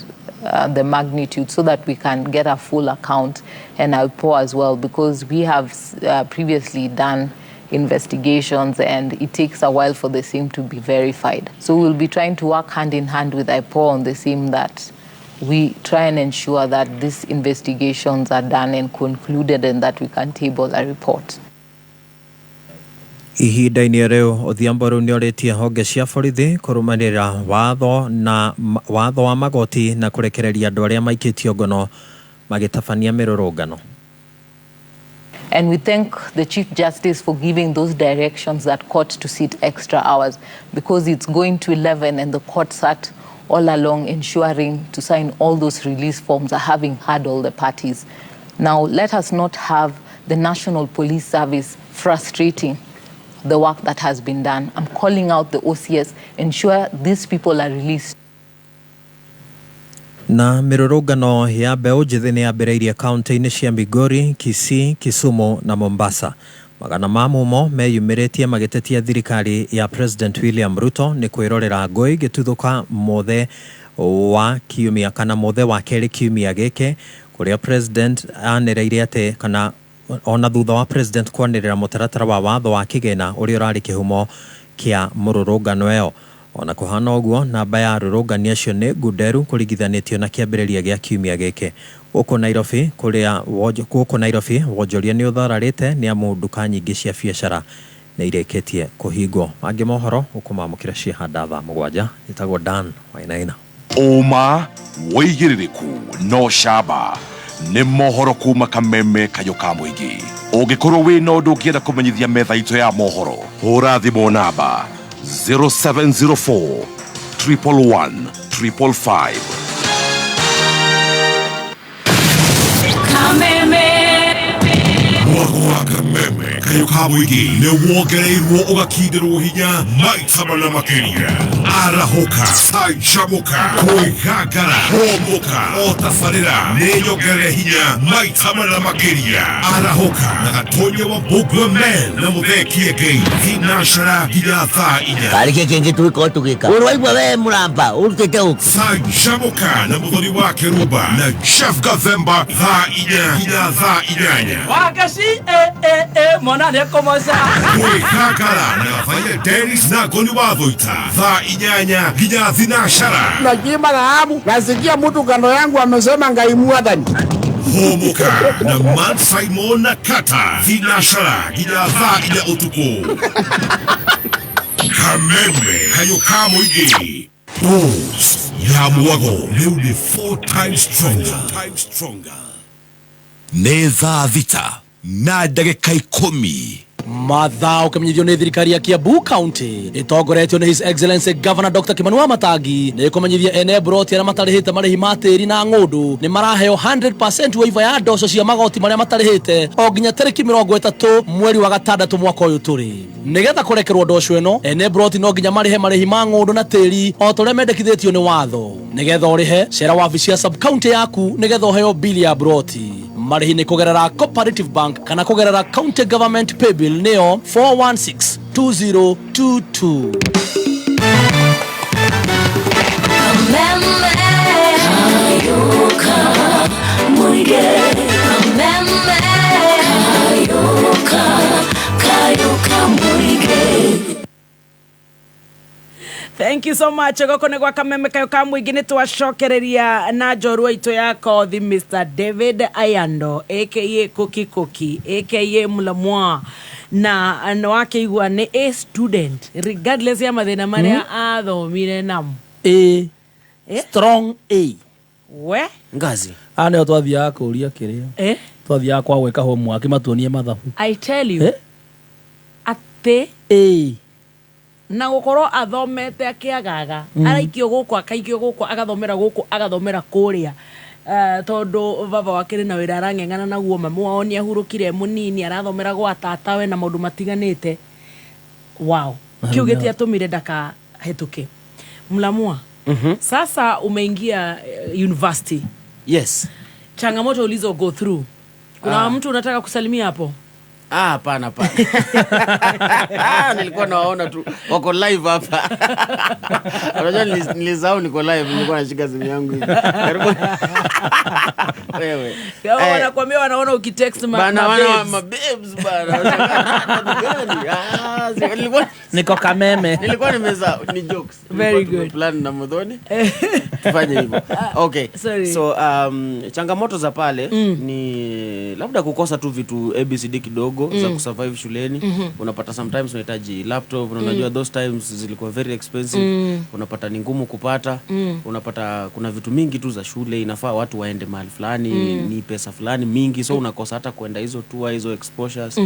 the magnitude, so that we can get a full account, and IPOA as well, because we have previously done investigations and it takes a while for the same to be verified. So we'll be trying to work hand in hand with IPOA on the same, that we try and ensure that these investigations are done and concluded and that we can table a report. Ihinda-inĩ rĩu Odhiambo rĩu nĩ orĩtie honge cia borithi kũrũmanĩrĩra watho wa magoti na kũrekereria andũ arĩa maikĩtio ngono magĩtabania mĩrũrũngano. And we thank the Chief Justice for giving those directions that court to sit extra hours, because it's going to 11 and the court sat all along ensuring to sign all those release forms, having heard all the parties. Now, let us not have the National Police Service frustrating the work that has been done. I'm calling out the OCS, ensure these people are released. Na mĩrũrũngano ya mbeũ njĩthĩ nĩ yambĩrĩirie kaunti-inĩ cia Migori, Kisii, Kisumu na Mombasa. Magana ma mumo meyumĩrĩtie magĩtetia thirikari ya President William Ruto nĩ kwĩrorera ngũĩ gĩtuthũka mothe wa kiumia kana mothe wa kerĩ kiumia gĩkĩ, kũrĩa President anĩrĩire atĩ kana ona thutha wa president kwanirira mutaratara wa watho wa kigena uri urari kihumo kia mururungano iyo. Ona kuhana uguo namba ya arurungani acio ni ngunderu kurigithanitio na kiambiriria gia kiumia giki. Guku Nairobi wonjoria ni uthararite ni amu nduka nyingi cia biacara ni ireketie kuhingwo. Mangi mohoro ukumamukira ciahanda thaa 7 itagwo Dan Wainaina. Uma woigiririku no shaba ni mohoro kuma Kameme Kayuka Muigi. Ungikorwo wina undu ungienda kumenyithia metha itu ya mohoro, hura thimu namba 0704 111 555. Kameme Kayuka Muigi ni wongereirwo ugakindirwo hinya maita mana makiria. Arahoka sanchamuka kuigagara homoka otafarira ni nyongere hinya maita mana makiria. Arahoka na gatonye wa Bugwa Men na muthekie gei hinashara hinya thaa inya. Karike kengi tuiko tugika urwaigwa we muramba urutete uku sanchamuka na muthoni wa Keruba na Chef Gavemba thaa inya hinya thaa inyanya. Wagashi mwana ne komosa kuikakara na gafanya Dennis na Goni wa Thoita thaa inyanya hinya thinashara. Najima na hamu nasikia mtu kando yangu amesema ngaimua dhani homoka na Man Simon na Kata thinashara hinya thaa inya utuku. Kameme Kayuka Muigi dose ya muago leo ni 4 times stronger. Neza Vita na ndagika 10 mathaa ukamenyithio ni thirikari ya Kiambu County itongoretio ni His Excellency Governor Dr. Kimani wa Matangi ni kumenyithia ene broti ara matarihite marihi matiri na ngundu ni maraheo 100% waiva ya ndoco cia magoti maria matarihite o nginya tariki 30 mweri wa gatandatu mwaka uyu turi. Nigetha kurekerwo ndoco eno ene broti no nginya marihi ma ngundu na tiri o tore mendekithitio ni watho. Nigetha urihe cera wabici ya sub county yaku nigetha uheo bili ya broti. Marihi ni kugerera Cooperative Bank kana kugerera County Government Paybill neo 4162022. Thank you so much. Goko ne gwa Kameme Kayuka Muigi ni twacokereria na njorua itu yako the Mr. David Ayando aka Koki aka Mulamwa na wake igwa ni a student regardless ya mathina maria athomire namo strong A we ngazi ane twathia kuria kiria twathia kwa gweka homework matuonie mathabu. I tell you ate na gukorwo athomete akiagaga araikio guku akaikio guku agathomera guku agathomera kuria tondu baba wake na wira arang'eng'ana naguo mamu wao ni ahurukire munini arathomera gwa tatawe na maundu matiganite. Wow, kiugetia tumire ndaka hetuke Mlamua. Sasa umeingia university. Yes. Changamoto ulizo go through. Kuna mtu unataka kusalimia hapo? Hapana. Nilikuwa nawaona tu wako live hapa. Unajua nilisahau niko live, nilikuwa nashika simu yangu hivi. Wewe. Yao wanakuambia wanaona ukitext babes bana. Niko Kameme. Nilikuwa nimeza ni jokes. Very good. Plan na Muthoni. Tufanye hivyo. Okay. So changamoto za pale ni labda kukosa tu vitu ABCD kidogo za kusurvive shuleni. Unapata sometimes unahitaji laptop, unajua those times zilikuwa very expensive. Unapata ni ngumu kupata. Unapata kuna vitu mingi tu za shule inafaa watu waende mahali fulani, ni pesa fulani mingi, so unakosa hata kwenda hizo tour, hizo exposures.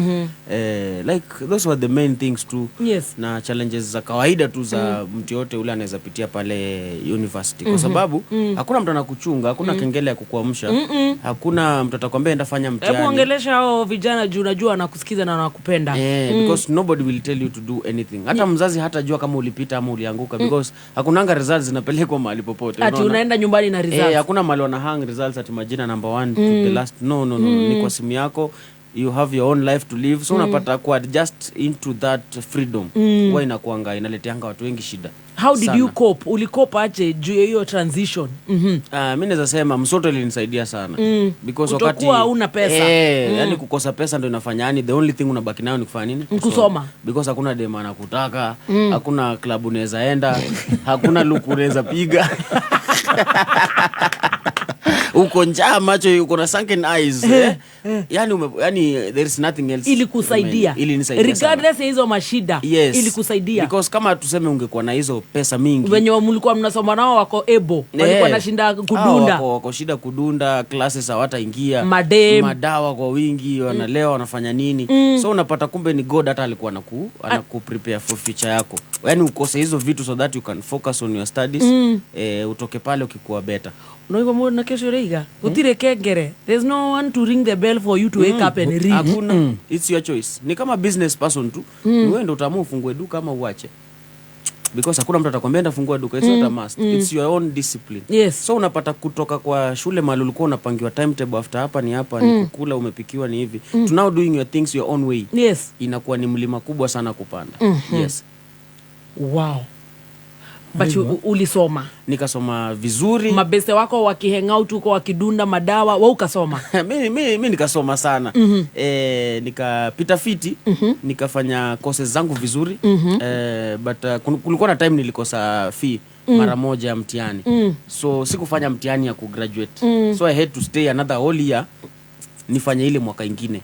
Like those were the main things too. Yes. Na challenges za kawaida tu za mtu yote ule anaweza pitia pale university kwa sababu hakuna mtu anakuchunga, hakuna kengele ya kukuamsha, hakuna mtu atakwambia enda fanya mtihani. Hebu ongelesha hao vijana juu unajua anakusikiza na anakupenda. Because nobody will tell you to do anything. Hata mzazi hatajua kama ulipita ama ulianguka because hakunanga results zinapelekwa mahali popote. Ati unaenda nyumbani na results. Hakuna mahali wana hang results ati majina number 1 to the last. No. Ni kwa simu yako. You have your own life to live. So unapata ku adjust into that freedom. Huwa inakuanga inaleteanga watu wengi shida. How did Sana. you cope? Ulikopa aje juu ya hiyo transition? Mimi naweza sema msoto ilinisaidia sana. Because wakati kutokuwa hauna pesa. Yani kukosa pesa ndio inafanya yani the only thing unabaki nayo ni kufanya nini? Kusoma. Because hakuna dema anakutaka, hakuna club unaweza enda, hakuna look unaweza piga. Uko njaa macho, uko na sunken eyes. Yani there is nothing else. Ilikusaidia. Regardless ya hizo mashida, ilikusaidia. Because kama tuseme ungekuwa na hizo pesa mingi. Wenye mlikuwa mnasoma nao wako ebo, walikuwa na shinda kudunda. Wako shida kudunda, classes hawataingia. Madawa kwa wingi, wanalewa, wanafanya nini. So unapata kumbe ni God hata alikuwa anakuprepare for future yako. Yani ukose hizo vitu so that you can focus on your studies. Utoke pale ukikuwa better. Noigo mo na kesho reiga. Utire kengere. There's no one to ring the bell for you to wake up and read. Hakuna. It's your choice. Ni kama business person tu. Wewe ndio utaamua ufungue duka ama uache. Because hakuna mtu atakwambia enda fungua duka. It's not a must. It's your own discipline. Yes. So unapata kutoka kwa shule mahali ulikuwa unapangiwa timetable after hapa ni hapa ni kukula umepikiwa ni hivi. To now doing your things your own way. Yes. Inakuwa ni mlima kubwa sana kupanda. Yes. Wow. But ulisoma. Nikasoma vizuri. Mabeste wako wakihang out huko wakidunda madawa, wewe ukasoma. Mimi nikasoma sana. Nikapita fiti, nikafanya courses zangu vizuri. But kulikuwa na time nilikosa fee mara moja ya mtihani. So sikufanya mtihani ya kugraduate. So I had to stay another whole year nifanye ile mwaka ingine.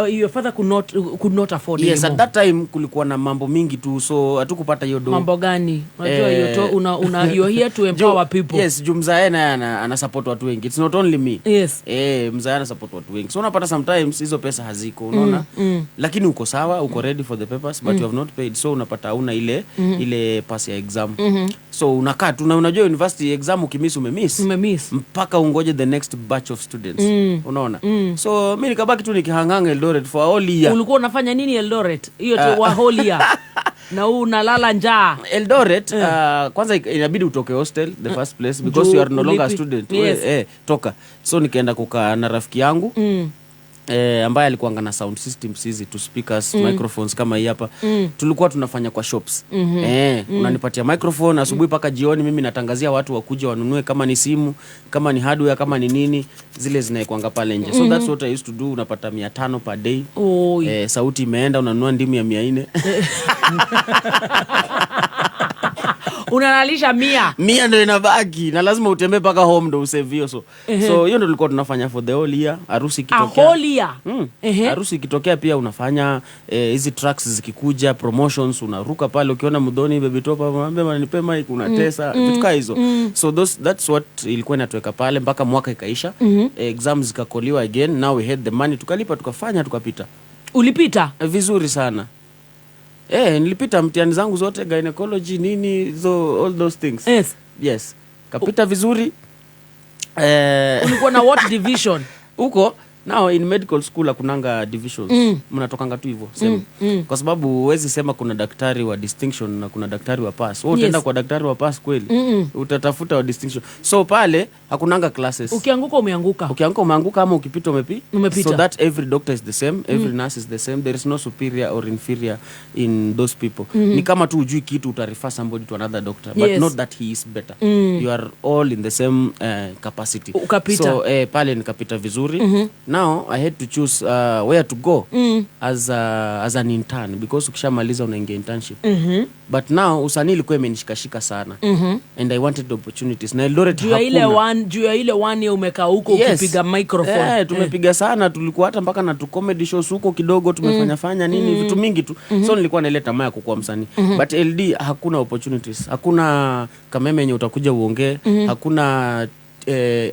Your father could not afford it. Yes, anymore. At that time kulikuwa na mambo mingi tu, so hatukupata hiyo do. Mambo gani? Unajua hiyo you're here to empower people. Yes, mzae na ana support watu wengi. It's not only me. Yes. Mzae ana support watu wengi. So unapata sometimes hizo pesa haziko, unaona? Lakini uko sawa, uko ready for the papers but you have not paid. So unapata hauna ile pass ya exam. So unakaa tu na unajua university exam ukimiss umemiss. Mpaka ungoje the next batch of students. Unaona? So mimi nikabaki tu nikihanganga Eldoret for a whole year. Ulikuwa unafanya nini Eldoret? Hiyo tu wa whole year. Na unalala njaa. Eldoret kwanza inabidi utoke hostel the first place because you are no longer a student. Yes. Toka. So nikaenda kukaa na rafiki yangu. Ambaye alikuwa na sound systems hizi to speakers, microphones kama hii hapa. Tulikuwa tunafanya kwa shops. Unanipatia microphone asubuhi paka jioni, mimi natangazia watu wakuja wanunue kama ni simu, kama ni hardware, kama ni nini, zile zinaekwanga pale nje. So that's what I used to do. Unapata 500 per day. Sauti imeenda unanunua ndimi ya 400. Unalalisha 100 ndio inabaki na lazima utembee paka home ndio usave hiyo. So hiyo ndio tulikuwa tunafanya for the whole year. Harusi kitokea. Whole year. Harusi kitokea pia unafanya hizi tracks zikikuja, promotions unaruka pale, ukiona Mudhoni baby top anambia manipe mic unatesa vitu kama hizo. So that's what ilikuwa inatuweka pale mpaka mwaka ikaisha. Exams zikakoliwa again, now we had the money, tukalipa tukafanya tukapita. Ulipita? Vizuri sana. Nilipita mtihani zangu zote, gynecology nini, all those things. Yes. Kapita vizuri. Ulikuwa na what division? Huko now in medical school hakunanga divisions. Mnatokanga tu hivyo sema. Kwa sababu huwezi sema kuna daktari wa distinction na kuna daktari wa pass. Wewe utaenda kwa daktari wa pass kweli? Utatafuta wa distinction. So pale hakunanga classes. Ukianguka umeanguka. Ukianguka umeanguka, ama ukipita umepita. So that every doctor is the same, every nurse is the same. There is no superior or inferior in those people. Ni kama tu ujui kitu utarefer somebody to another doctor, but not that he is better. You are all in the same capacity. Ukapita. So pale nikapita vizuri. Now I had to choose where to go as an intern because ukishamaliza unaingia internship. But now usanii ilikuwa imenishikashika sana. And I wanted the opportunities. Na Eldoret hakuna. Juu ya ile one year umekaa huko ukipiga microphone. Tumepiga sana, tulikuwa hata mpaka na tu comedy shows huko kidogo tumefanya nini vitu mingi tu. So nilikuwa naile tamaa ya kukuwa msanii. But LD hakuna opportunities. Hakuna kameme yenye utakuja uongee, hakuna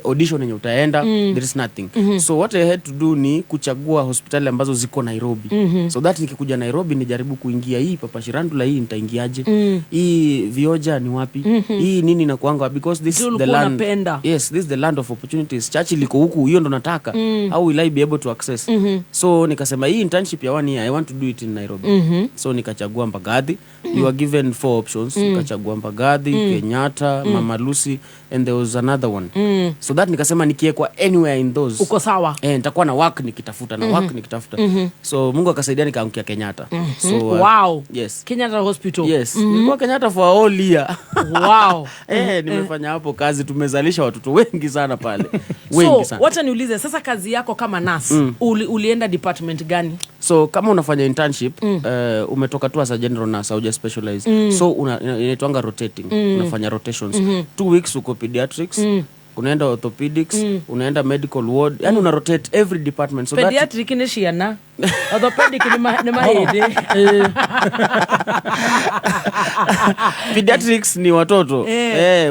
audition yenye utaenda, there is nothing. So what I had to do ni kuchagua hospitali ambazo ziko Nairobi. So that nikikuja Nairobi nijaribu kuingia hii Papa Shirandula, hii nitaingiaje? Hii Vioja ni wapi? Hii nini na kuanga, because this is the land. Yes, this is the land of opportunities. Church liko huku, hiyo ndo nataka. How will I be able to access? So nikasema hii internship ya 1 year I want to do it in Nairobi. So nikachagua Mbagathi. You were given 4 options. Nikachagua Mbagathi, Kenyatta, Mama Lucy, and there was another one. So that nikasema nikiekwa anywhere in those uko sawa, nitakuwa na work nikitafuta na work nikitafuta. So Mungu akasaidia nikaangukia Kenyatta. So wow, yes, Kenyatta Hospital. Yes, nilikuwa Kenyatta for a whole year. Wow. Nimefanya hapo kazi, tumezalisha watoto wengi sana pale. Wengi sana. Wacha niulize sasa, kazi yako kama nurse ulienda department gani? So kama unafanya internship umetoka tu as a general nurse au just specialize, so inaitwanga rotating. Unafanya rotations 2 weeks uko pediatrics, unaenda orthopedics, unaenda medical ward, yani una rotate every department. So pediatric ni shiana, orthopedic ni mahede. Pediatrics ni watoto.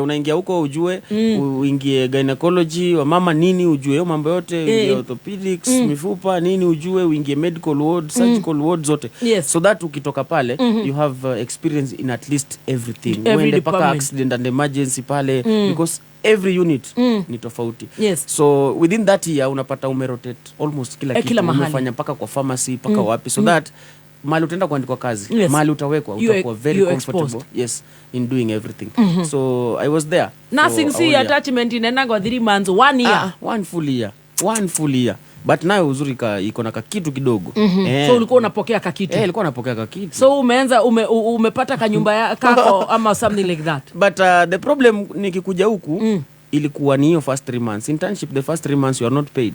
Unaingia huko ujue, uingie gynecology wa mama nini ujue hiyo mambo yote, uingie orthopedics, mifupa nini ujue, uingie medical ward, surgical ward zote. So that ukitoka pale you have experience in at least everything. Uende paka accident and emergency pale because every unit ni tofauti. So within that year unapata umerotate almost kila kitu. Umefanya paka kwa pharmacy paka wapi, so that mali utaenda kuandikwa kazi, mali utawekwa, utakuwa very comfortable in doing everything. So I was there. Nursing si attachment inaenda kwa 3 months, 1 year. 1 full year. But nayo uzuri iko na kitu kidogo. So ulikuwa unapokea kitu. Nilikuwa napokea kitu. So umeanza umepata kanyumba kako ama something like that. But the problem nikikuja huku ilikuwa ni hiyo first 3 months internship. The first 3 months you are not paid.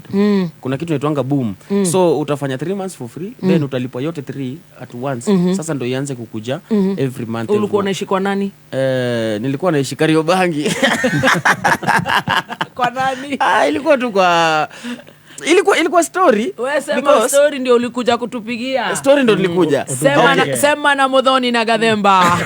Kuna kitu inaitwanga boom. So utafanya 3 months for free, then utalipwa yote 3 at once. Sasa ndio ianze kukuja every month. Ulikuwa unaishi kwa nani? Nilikuwa naishi Kariobangi. Kwa nani? Ilikuwa tu kwa ilikuwa story. Wewe sema story ndio ulikuja kutupigia. Story ndio nilikuja. Sema na Modhoni na Gathemba.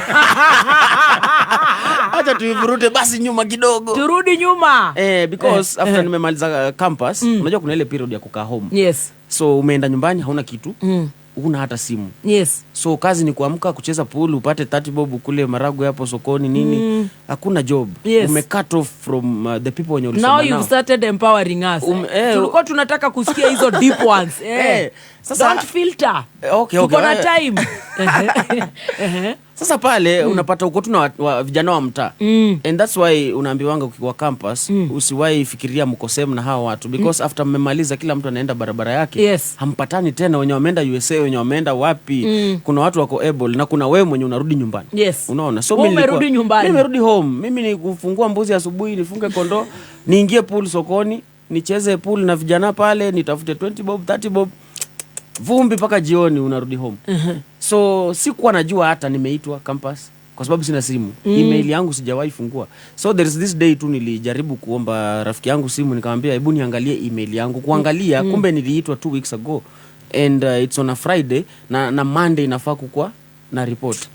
Acha tuivurute basi nyuma kidogo. Turudi nyuma. Because after nimemaliza campus, unajua kuna ile period ya kukaa home. So umeenda nyumbani hauna kitu. Huna hata simu. So kazi ni kuamka kucheza pool, upate 30 bob kule Marago hapo sokoni nini. Hakuna job. Umecut off from the people when you now you've started empowering us. Tulikuwa tunataka kusikia hizo deep ones. Sasa don't filter. Okay. Uko na time. Sasa pale unapata uko tu na vijana wa mtaa. And that's why unaambiwanga ukiwa campus usiwahi fikiria mko same na hawa watu because after mmemaliza kila mtu anaenda barabara yake. Hampatani tena, wenye wameenda USA, wenye wameenda wapi. Kuna watu wako able na kuna wewe mwenye unarudi nyumbani. Unaona? So mimi nimerudi nyumbani. Mimi nimerudi home. Mimi ni kufungua mbuzi asubuhi, nifunge kondoo, niingie pool sokoni, nicheze pool na vijana pale, nitafute 20 bob, 30 bob. Vumbi paka jioni unarudi home. So sikuwa najua hata nimeitwa campus kwa sababu sina simu. Email yangu sijawahi fungua. So there is this day tu nilijaribu kuomba rafiki yangu simu, nikamwambia hebu niangalie email yangu. Kuangalia kumbe niliitwa 2 weeks ago and it's on a Friday na Monday inafaa kukua na report.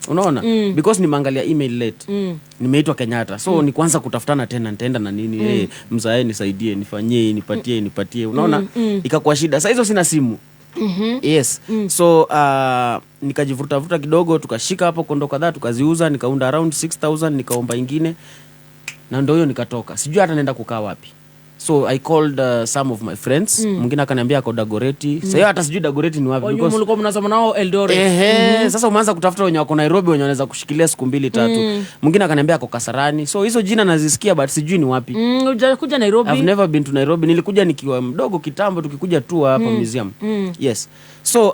Unaona? Because nimeangalia email late. Nimeitwa Kenyatta. So ni kwanza kutafutana tena nitaenda na nini. Mzae nisaidie, nifanyie, nipatie. Unaona? Ikakuwa shida. Sasa hizo sina simu. So nikajivuta kidogo, tukashika hapo kondo kadhaa, tukaziuza, nikaunda around 6,000, nikaomba ingine na ndio hiyo nikatoka. Sijui hata naenda kukaa wapi. So I called some of my friends. Mwingine akaniambia ako Dagoretti. Sasa hata sijui Dagoretti ni wapi because mlikuwa mnasoma nao Eldoret. Sasa umeanza kutafuta wenye wako Nairobi wenye wanaweza kushikilia siku 2-3. Mwingine akaniambia ako Kasarani. So hizo jina nazisikia but sijui ni wapi. Hujakuja Nairobi? I've never been to Nairobi. Nilikuja nikiwa mdogo kitambo tukikuja tu hapa museum. So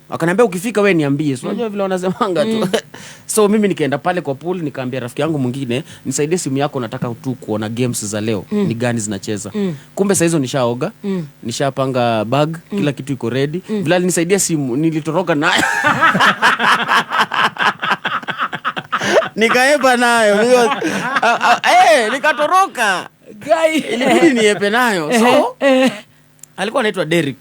akaniambia ukifika wewe niambie. So unajua vile wanasemanga tu. So mimi nikaenda pale kwa pool, nikaambia rafiki yangu mwingine nisaidie simu yako, nataka tu kuona games za leo ni gani zinacheza. Kumbe saa hizo nishaoga, nishapanga bag, kila kitu iko ready. Vile nisaidia simu nilitoroka nayo. Nikaepa nayo. Nikatoroka. Ilibidi niepe nayo. So alikuwa anaitwa Derek.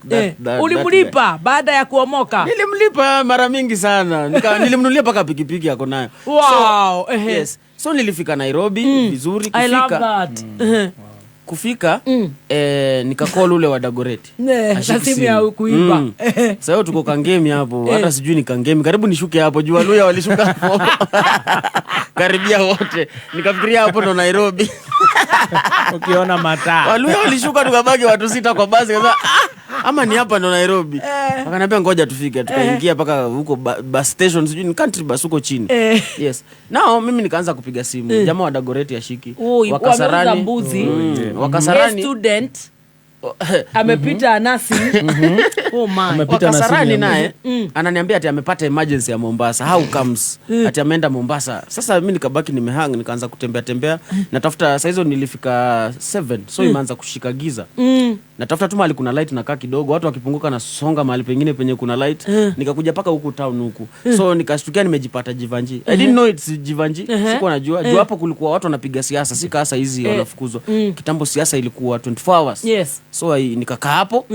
Ulimlipa baada ya kuomoka? Nilimlipa mara mingi sana. Nilimnunulia paka pikipiki yako nayo. Wow. So nilifika Nairobi vizuri kufika. I love that. Kufika nikacall ule wa Dagoretti. Simu ya kuiba. Sasa hiyo tuko kangemi hapo. Hata sijui ni kangemi. Karibu nishuke hapo. Jua Luya walishuka hapo. Karibia wote. Nikafikiria hapo ndo Nairobi. Ukiona mataa. Waluya walishuka tukabaki watu 6 kwa basi. ama ni hapa ndo Nairobi. Akaniambia ngoja tufike, tukaingia paka huko bus station, sijui ni country bus huko chini. Yes. Nao mimi nikaanza kupiga simu. Jamaa wa Dagoretti ashiki. Wakasarani. Wakasarani student amepita nasi. Oh my. Wakasarani naye ananiambia ati amepata emergency ya Mombasa. How comes? Ati ameenda Mombasa. Sasa mimi nikabaki nimehang, nikaanza kutembea natafuta. Sasa hizo nilifika 7, so imeanza kushika giza. Natafuta tu mahali kuna light nakaa kidogo, watu wakipunguka na songa mahali pengine penye kuna light. Nikakuja paka huku town huku. So nikashtukia nimejipata Jivanji. I didn't know it's Jivanji. Sikuwa najua. Juu hapo kulikuwa watu wanapiga siasa, si kasa hizi wanafukuzwa. Kitambo siasa ilikuwa 24 hours. Yes. So nikakaa hapo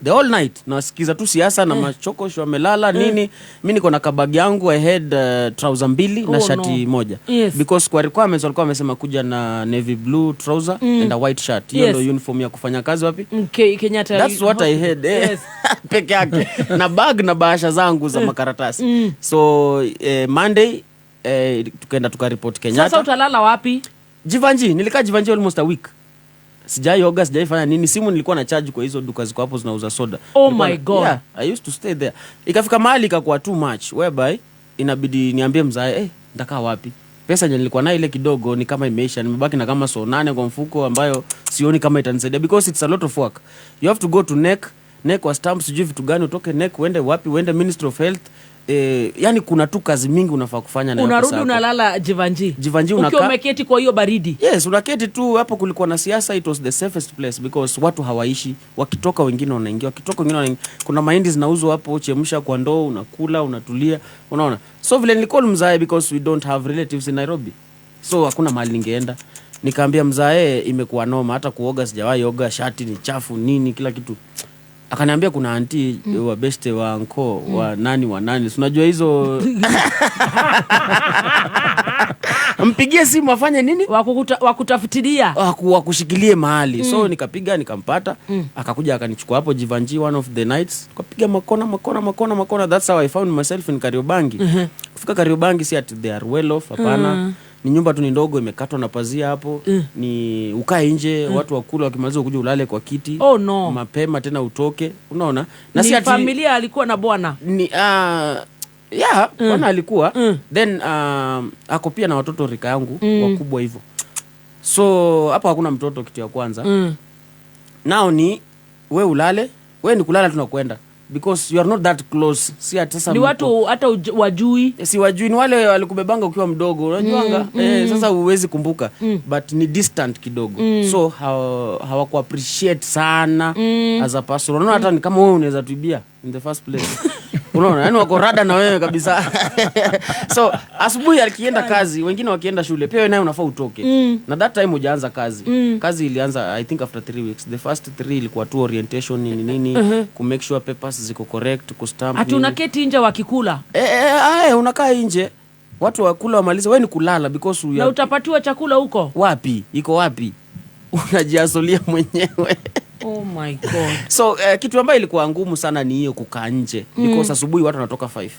the whole night nasikiza tu siasa na machokosho wamelala nini. Mimi niko na kabag yangu, I had trouser 2 na shati moja. Because kwa requirements walikuwa wamesema kuja na navy blue trouser and a white shirt. Hiyo ndio uniform ya kufanya kazi wapi? Kenyatta. That's what I had. Peke yake. Na bag na bahasha zangu za makaratasi. So Monday tukaenda tukaripoti Kenyatta. Sasa utalala wapi? Jivanji. Nilikaa Jivanji almost a week. Sijaioga, sijaifanya nini. Simu nilikuwa na charge kwa hizo duka ziko hapo zinauza soda. Oh my God. Yeah, I used to stay there. Ikafika mahali ikakuwa too much whereby inabidi niambie mzae, nitakaa wapi? Pesa yenye nilikuwa nayo ile kidogo ni kama imeisha. Nimebaki na kama 8 kwa mfuko ambayo sioni kama itanisaidia because it's a lot of work. You have to go to NEC wa stamp, sijui vitu gani utoke NEC uende wapi, uende Ministry of Health. Yani kuna tu kazi mingi unafaa kufanya na unarudi unalala Jivanji unakaa ukiwa umeketi kwa hiyo baridi. Yes, unaketi tu hapo. Kulikuwa na siasa, it was the safest place because watu hawaishi, wakitoka wengine wanaingia, wakitoka wengine wanaingia. Kuna mahindi zinauzwa hapo, chemsha kwa ndoo, unakula, unatulia, unaona. So vile nilicall mzae because we don't have relatives in Nairobi, so hakuna mahali ningeenda. Nikaambia mzae imekuwa noma, hata kuoga sijawahi oga, shati ni chafu nini kila kitu. Akaniambia kuna auntie wa beste wa anko wa nani unajua hizo mpigie simu afanye nini, wakutafutilia wakushikilie mahali. So nikapiga nikampata, akakuja akanichukua hapo Jivanji one of the nights, tukapiga makona. That's how I found myself in Kariobangi. Kufika Kariobangi si at they are well off, hapana. Ni nyumba tu ni ndogo, imekatwa na pazia hapo. Ni ukae nje, watu wakula, wakimaliza kuja ulale kwa kiti. Oh no. Mapema tena utoke, unaona. Na si familia alikuwa na bwana. Ni bwana alikuwa. Then ako pia na watoto rika yangu wakubwa hivyo. So hapo hakuna mtoto kitu ya kwanza. Nao ni we ulale, we ni kulala tunakwenda. Because you are not that close. Si hata sasa ni watu hata wajui. Si wajui, ni wale walikubebanga ukiwa mdogo, unajuanga. Sasa huwezi kumbuka. But ni distant kidogo. So hawaku appreciate sana as a person. Unaona hata ni kama wewe unaweza tuibia in the first place. Unaona, yani wako rada na wewe kabisa. So asubuhi alikienda kazi, wengine wakienda shule, pia wewe naye unafaa utoke. Na that time hujaanza kazi. Kazi ilianza I think after 3 weeks. The first 3 ilikuwa tu orientation nini ku make sure papers ziko correct, ku stamp. Hata unaketi nje wakikula. Unakaa nje. Watu wakula wamalize, wewe ni kulala because na utapatiwa chakula huko. Wapi? Iko wapi? Unajiasolia mwenyewe. Oh my God. So kitu ambayo ilikuwa ngumu sana ni hiyo kukaa nje because asubuhi watu wanatoka 5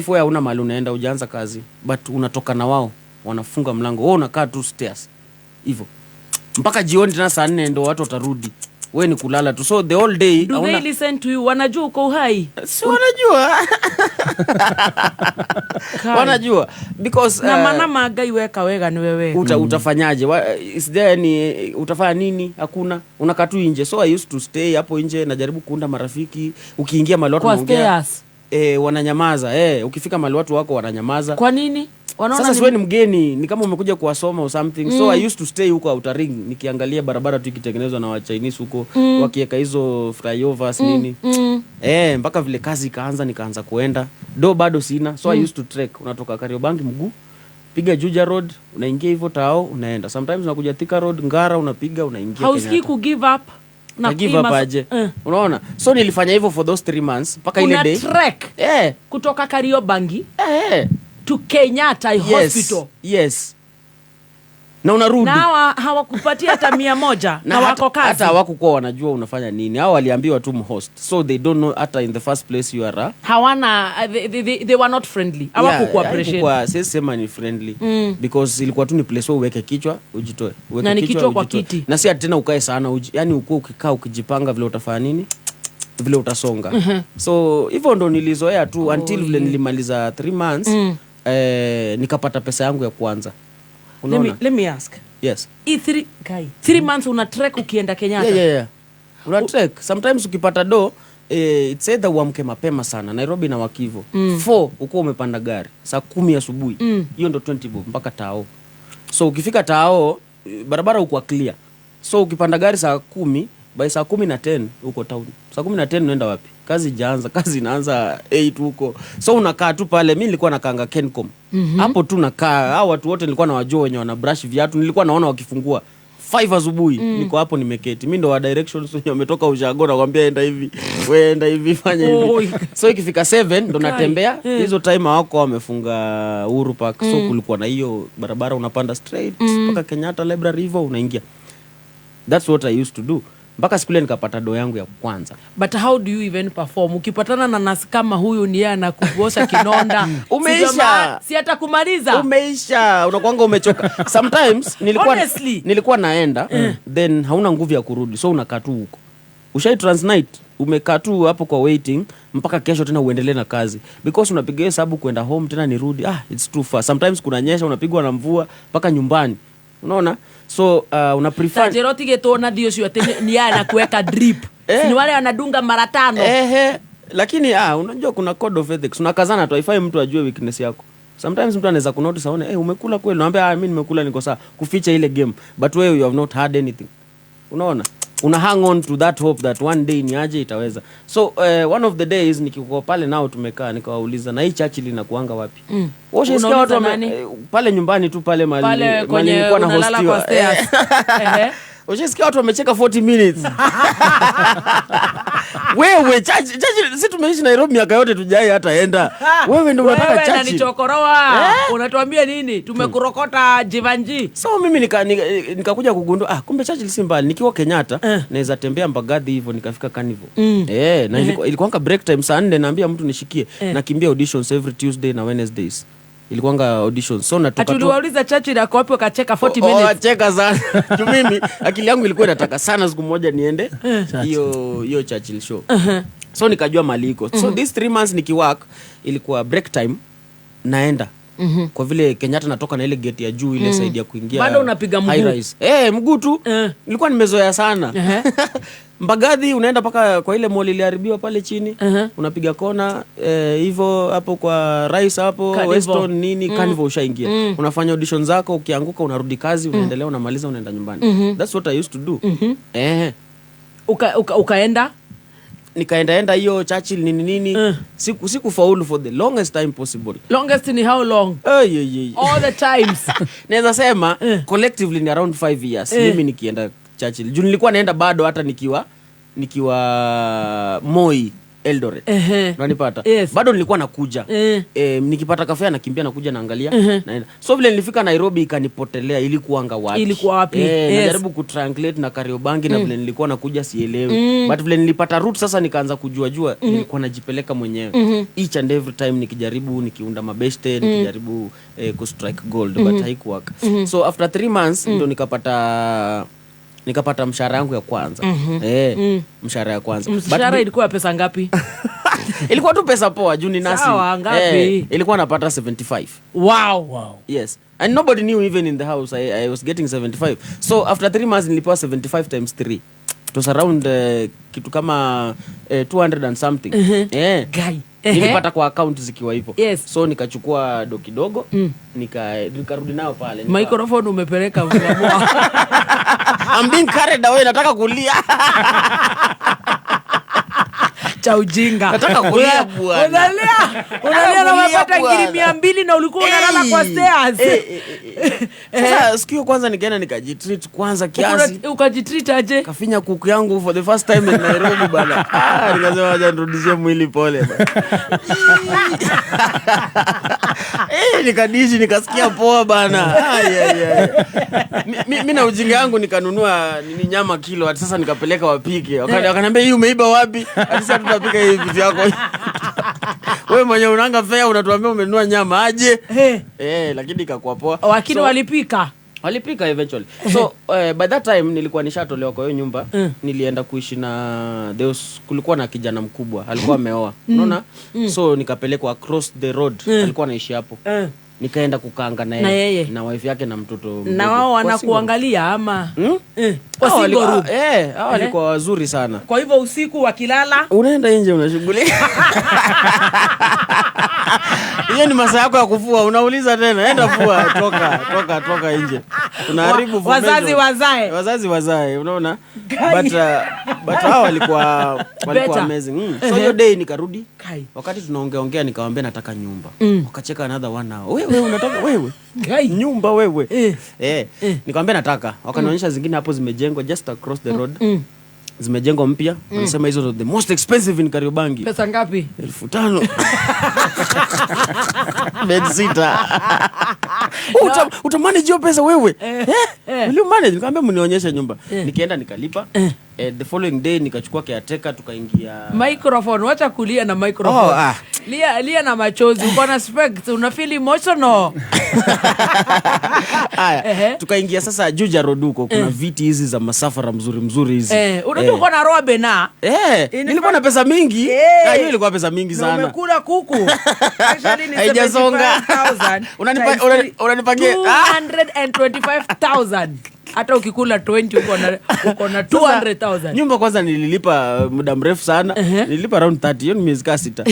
wewe una mahali unaenda, hujaanza kazi but unatoka na wao, wanafunga mlango, wewe unakaa tu stairs hivyo mpaka jioni tena saa 4 ndio watu watarudi, wewe ni kulala tu. So the whole day do they listen to you? Wanajua uko uhai? Si wanajua. Wanajua because na maana magai weka wega ni wewe. Utafanyaje? Is there any utafanya nini? Hakuna. Unakaa tu nje. So I used to stay hapo nje, najaribu kuunda marafiki. Ukiingia mahali watu wanaongea, wananyamaza. Ukifika mahali watu wako wananyamaza. Kwa nini? Wanaona sasa wewe ni mgeni, ni kama umekuja kuwasoma or something. So I used to stay huko outer ring, nikiangalia barabara tu ikitengenezwa na wa Chinese huko, wakiweka hizo flyovers nini. Mpaka vile kazi ikaanza, nikaanza kuenda. Bado sina. So I used to trek. Unatoka Kariobangi mguu, piga Juja Road, unaingia hivyo Tao, unaenda. Sometimes unakuja Thika Road, Ngara unapiga, unaingia Kenyatta. Hausikii ku give up? Na give up aje. Unaona? So nilifanya hivyo for those 3 months mpaka ile day. Trek. Kutoka Kariobangi. To Kenyatta Hospital. Yes. Na unarudi. Na hawakupatia hata 100 na wako kazi. Hata hawakuwa wanajua unafanya nini. Hao waliambiwa tu mhost. So they don't know hata in the first place you are. Hawana they were not friendly. Hawakuwa appreciate. Kwa sisi sema ni friendly because ilikuwa tu ni place wewe uweke kichwa ujitoe. Uweke kichwa kwa kiti. Na si tena ukae sana, yani uko ukikaa ukijipanga vile utafanya nini? vile utasonga. So hivyo ndo nilizoea tu until vile nilimaliza 3 months nikapata pesa yangu ya kwanza. Unaona? Let me ask. Yes. 3 months una trek ukienda Kenyatta? Yeah. Una trek. Sometimes ukipata do it's either uamke mapema sana Nairobi na Wakivo 4 uko umepanda gari saa 10 asubuhi. Hiyo ndo 20 bob mpaka Tao. So ukifika Tao barabara uko clear. So ukipanda gari saa 10 by saa 10:10 uko town. Saa 10:10 unaenda wapi? Kazi jaanza, kazi inaanza 8 huko. So unakaa tu pale. Mimi nilikuwa nakaanga Kencom. Hapo tu nakaa. Hao watu wote nilikuwa nawajua wenye wana brush viatu. Nilikuwa naona wakifungua 5 asubuhi. Niko hapo nimeketi. Mimi ndo wa directions wenye wametoka ushago na kwambia enda hivi. Wewe enda hivi, fanya hivi. So ikifika 7 ndo natembea. Hizo time wako wamefunga Uhuru Park. So kulikuwa na hiyo barabara unapanda straight mpaka Kenyatta Library hivyo unaingia. That's what I used to do. Mpaka siku ile nikapata do yangu ya kwanza. But how do you even perform? Ukipatana na nasi kama huyu ni yeye anakugosha kinonda. Umeisha. Si hata kumaliza. Umeisha. Unakuanga umechoka. Sometimes nilikuwa naenda then hauna nguvu ya kurudi. So unakaa tu huko. Ushai transnight, umekaa tu hapo kwa waiting mpaka kesho tena uendelee na kazi. Because unapiga hesabu kwenda home tena nirudi. It's too far. Sometimes kunanyesha, unapigwa na mvua mpaka nyumbani. Unaona? So una prefer Jeroti getona dio sio ni ana kuweka drip. Ni wale wanadunga mara 5. Lakini unajua kuna code of ethics. Unakazana tu haifai mtu ajue weakness yako. Sometimes mtu anaweza kunotice aone umekula kweli. Naambia mimi nimekula niko sawa. Kuficha ile game. But wewe you have not had anything. Unaona? Una hang on to that hope that one day ni aje itaweza. So one of the days nikikuwa pale nao tumekaa nikawauliza na hii Churchill inakuanga wapi? Ushasikia watu pale nyumbani tu pale mali nilikuwa na hostiwa. Ushasikia watu wamecheka 40 minutes. Wewe Churchill sisi tumeishi Nairobi miaka yote tujai hata enda. Wewe ndio unataka Churchill. Wewe unanichokoroa. Unatuambia nini? Tumekuokota Jivanji. So mimi nikakuja kugundua kumbe Churchill si mbali. Nikiwa Kenyatta naweza tembea Mbagathi hivyo nikafika Carnival. Na ilikuwa break time saa 4 naambia mtu nishikie. Nakimbia auditions every Tuesday na Wednesdays. Ilikuanga auditions. So natoka tu. Atuliwauliza Churchill ako wapi akacheka 40 minutes. Acheka sana. Tu mimi akili yangu ilikuwa inataka sana siku moja niende hiyo Churchill show. So nikajua maliko. So these 3 months nikiwork ilikuwa break time naenda. Kwa vile Kenyatta natoka na ile gate ya juu ile side ya kuingia. Bado unapiga mguu. Mguu tu. Nilikuwa nimezoea sana. Mbagathi unaenda paka kwa ile mall iliharibiwa pale chini. Unapiga kona hivyo hapo kwa Rais hapo Weston nini Carnival ushaingia. Unafanya audition zako, ukianguka unarudi kazi, unaendelea unamaliza unaenda nyumbani. That's what I used to do. Ukaenda nikaenda hiyo Churchill nini sikufaulu for the longest time possible. Longest ni how long? All the times. Naweza sema collectively ni around 5 years mimi nikienda Churchill. Juu nilikuwa naenda bado hata nikiwa Moi Eldoret. Unanipata? Yes. Bado nilikuwa nakuja. Nikipata kafe nakimbia nakuja naangalia naenda. So vile nilifika Nairobi ikanipotelea ilikuanga wapi? Najaribu kutriangulate na Kariobangi na vile nilikuwa nakuja sielewi. But vile nilipata route sasa nikaanza kujua nilikuwa najipeleka mwenyewe. Each and every time nikijaribu nikiunda mabeste nikijaribu kustrike gold but haikuwork. So after 3 months ndo nikapata mshahara yangu ya kwanza. Mshahara ya kwanza. Mshahara ilikuwa pesa ngapi? Ilikuwa tu pesa poa juu ni nasi. Sawa, ngapi? Ilikuwa napata 75. Wow. Yes. And nobody knew even in the house I was getting 75. So after 3 months nilipewa 75 times 3. It was around kitu kama 200 and something. Guy. Nilipata kwa account zikiwa hivyo. Yes. So nikachukua do kidogo nikarudi nao pale. Microphone umepeleka I'm being carried away, nataka kulia. Cha ujinga. Nataka kulia bwana. Unalia na unapata 200 na ulikuwa unalala kwa stairs. Sasa sikio kwanza nikaenda nikajitreat kwanza kiasi. Ukajitreat aje? Kafinya kuku yangu for the first time in Nairobi bana. Nikasema acha nirudishie mwili pole bana. Nikadishi nikasikia poa bana. Mimi na ujinga yangu nikanunua nyama kilo hata sasa nikapeleka wapike. Wakaniambia hii umeiba wapi? Hata sasa tutapika hii vitu yako. Wewe mwenye unanga fare unatuambia umenunua nyama aje? Lakini ikakuwa poa. Lakini walipika. Walipika eventually. So by that time nilikuwa nishatolewa kwa hiyo nyumba. Nilienda kuishi na kulikuwa na kijana mkubwa alikuwa ameoa. Unaona? So nikapelekwa across the road. Alikuwa anaishi hapo. Nikaenda kukaanga na yeye na wife yake na mtoto. Na wao wanakuangalia ama kwa single room. Hao walikuwa wazuri sana. Kwa hivyo usiku wakilala unaenda nje unashughulika. Hiyo ni masaa yako ya kufua, unauliza tena enda fua, toka nje. Tunaharibu wazazi wazae, unaona? But hao walikuwa amazing. So hiyo day nikarudi. Wakati tunaongea nikamwambia nataka nyumba. Wakacheka another 1 hour. Wewe unataka wewe? Nyumba wewe. Nikamwambia nataka. Wakanionyesha zingine hapo zimejengwa just across the road. Zimejengwa mpya. Walisema hizo the most expensive in Kariobangi. Pesa ngapi? 5,000. Bed sitter. Utamani hiyo pesa wewe? Will you manage? Nikamwambia mnionyeshe nyumba. Nikaenda nikalipa. The following day nikachukua caretaker tukaingia. Microphone, wacha kulia na microphone. Lia na machozi. Uko na specs, una feel emotional. Tukaingia sasa Juja Road huko. Kuna viti hizi za masafara mzuri hizi. Unatoka na robe na. Nilikuwa na pesa mingi. Hiyo ilikuwa pesa mingi sana. Umekula kuku. Actually ni 75,000. Unanipangia 225,000. Hata ukikula 20 uko na 200,000. Nyumba kwanza nililipa muda mrefu sana. Nililipa around 30, hiyo ni miezi 6.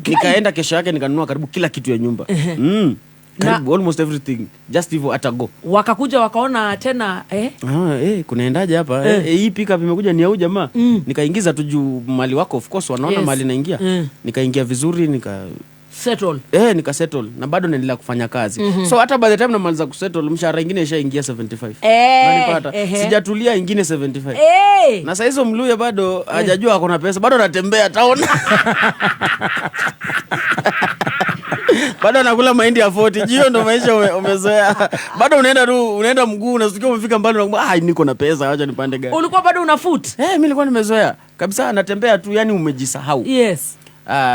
Nikaenda kesho yake nikanunua karibu kila kitu ya nyumba. Karibu almost everything. Just hivyo atago. Wakakuja wakaona tena kunaendaje hapa? Hii pickup imekuja ni ya huyu jamaa. Nikaingiza tu juu mali wako of course wanaona mali naingia. Nikaingia vizuri settle. Nika settle na bado naendelea kufanya kazi. So hata by the time namaliza kusettle mshahara ingine ishaingia 75. Unanipata? Sijatulia ingine 75. Na sasa hizo Mluya bado hajajua ako na pesa, bado anatembea town. Bado anakula mahindi ya 40. Jio ndo maisha umezoea. Bado unaenda mguu unasikia umefika mbali na niko na pesa acha nipande gari. Ulikuwa bado una foot? Mimi nilikuwa nimezoea. Kabisa anatembea tu yani umejisahau. Yes.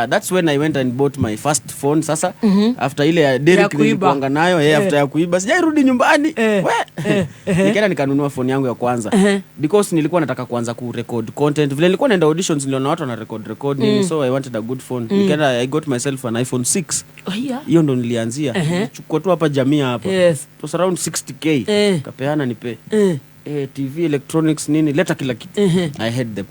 That's when I went and bought my first phone sasa. After ile Derek nilikuanga nayo after ya kuiba sijairudi nyumbani. Nikaenda nikanunua phone yangu ya kwanza because nilikuwa nataka kuanza ku record content. Vile nilikuwa naenda auditions niliona watu wana record nini, so I wanted a good phone. Nikaenda I got myself an iPhone 6. Hiyo ndo nilianzia. Chukua tu hapa jamii hapa. It was around 60k. Kapeana nipe. TV, electronics, nini, leta kila kitu. I had them.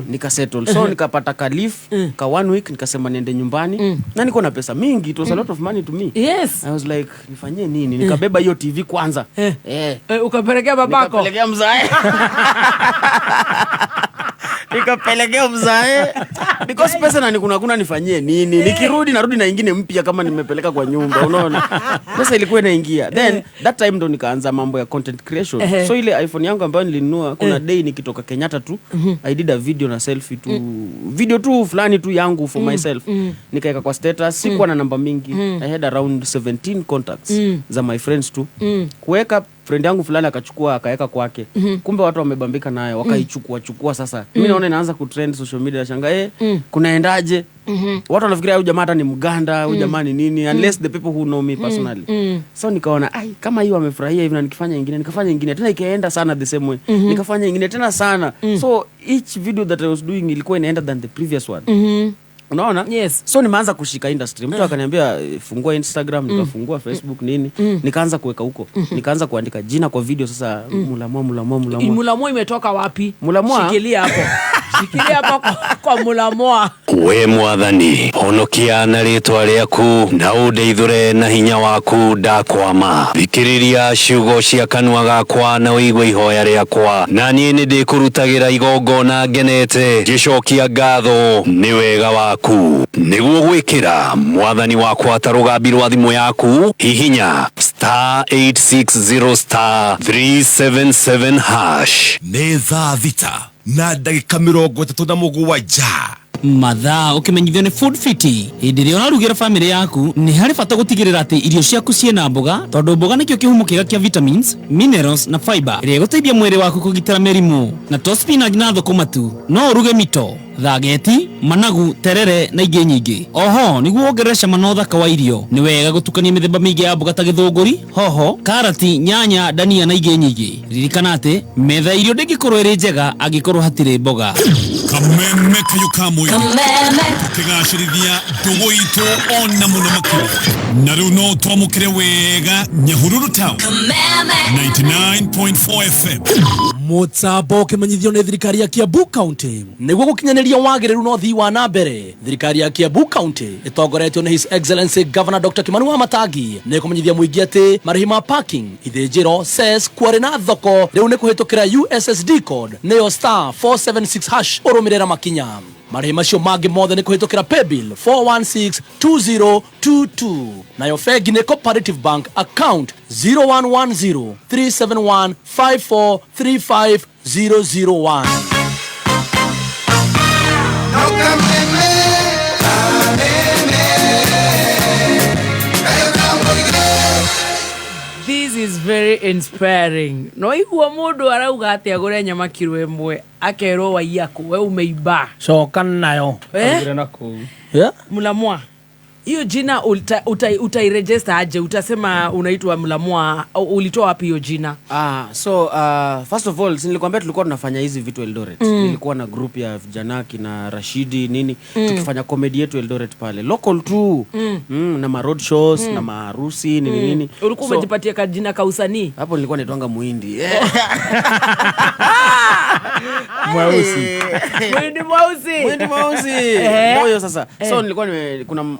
Nikasettle. So nikapata kalif, ka 1 week, nikasema niende nyumbani. Na niko na pesa mingi, it was a lot of money to me. Yes. I was like, nifanyie nini? Nikabeba hiyo TV kwanza. Ukapelekea babako? Nikapelekea mzae. Nikapelekea mzae. Because pesa na kuna nifanyie nini? Nikirudi narudi na ingine mpya kama nimepeleka kwa nyumba, unaona? Pesa ilikuwa inaingia. Then that time ndo nikaanza mambo ya content creation. So ile iPhone yangu ambayo nilinunua kuna day nikitoka Kenyatta tu, I did a video na selfie tu. Video tu fulani tu yangu for myself. Nikaeka kwa status, sikuwa na namba mingi. I had around 17 contacts za my friends tu. Kuweka friend yangu fulani akachukua akaeka kwake. Kumbe watu wamebambika nayo, wakaichukua sasa. Mimi naona inaanza kutrend social media, nashangaa kunaendaje? Watu wanafikiria huyu jamaa hata ni Mganda, huyu jamaa ni nini, unless the people who know me personally. So nikaona kama hiyo amefurahia hivi na nikifanya nyingine tena ikaenda sana the same way. Nikafanya nyingine tena sana. So each video that I was doing ilikuwa inaenda than the previous one. Unaona? Yes. So nimeanza kushika industry. Mtu akaniambia fungua Instagram, nikafungua Facebook nini. Nikaanza kuweka huko. Nikaanza kuandika jina kwa video sasa Mulamwa. Mulamwa imetoka wapi? Mulamwa. Shikilia hapo. Shikilia hapo kwa Mulamwa. We mwathani, honokia na ritwa riaku na undeithure na hinya waku ndakwama. Thikiriria ciugo cia kanua gakwa na uigue ihoya riakwa. Na niĩ nĩ ndĩkũrutagira igongona ngenete ngicokia ngatho nĩ wega waku. Nĩguo gwĩkĩra mwathani wakwa ta rũgambi rwa thimũ yaku hihinya *860*377#. Nĩ thaa thita na ndagĩka 37 mathaa ukimenyithio ni Food Fiti. Hindi ria unarugira family yaku ni hari bata gutigirira ati irio ciaku ciena mboga, tondu mboga nikio kihumo kiega kia vitamins, minerals na fiber iria guteithia mwiri waku kugitira merimu. Na to spinach na thukuma tu, no uruge mito, thageti, managu, terere na ingĩ nyingĩ. Oho, nĩguo wongerere cama na ũthaka wa irio, nĩ wega gũtukania mĩthemba mĩingĩ ya mboga ta gĩthũngũri, hoho, karati, nyanya, dania na ingĩ nyingĩ. Ririkana atĩ metha irio ndĩngĩkorwo ĩrĩ njega angĩkorwo hatirĩ mboga. Kameme kayo kamwe tukigacirithia ndugu itu ona muno makĩria na rĩu no twamũkĩre wega Nyahururu Town 99.4 FM. Mũtambo ũkĩmenyithio nĩ thirikari ya Kiambu County nĩguo gũkinyanĩria wagĩrĩru na ũthii wa na mbere. Thirikari ya Kiambu County ĩtongoretio nĩ His Excellency Governor Dr. Kimani Wamatangi nĩ kũmenyithia mũingĩ atĩ marĩhi ma parking, ithĩnjĩro, cess, kwarĩ na thoko rĩu nĩ kũhĩtũkĩra USSD code nĩyo *476# ũrũmĩrĩra makinya. Marĩhi macio mangĩ mothe nĩ kũhĩtũkĩra paybill 4162022 nayo bengi nĩ Cooperative Bank account 01103715435001. This is very inspiring. No igua mundu arauga ati agure nyama kilo ĩmwe akerwo waiyaku we umeiba. Coka nayo. Mulamwa. Hiyo jina utairegister aje? Utasema unaitwa Mulamwa, ulitoa wapi hiyo jina? So first of all, nilikwambia tulikuwa tunafanya hizi vitu Eldoret. Nilikuwa na group ya vijana kina Rashidi nini, tukifanya comedy yetu Eldoret pale. Local tu. Na ma road shows, na maharusi nini. Ulikuwa umejipatia kajina ka usanii? Hapo nilikuwa naitwanga Muhindi. Mweusi. Moyo sasa. So nilikuwa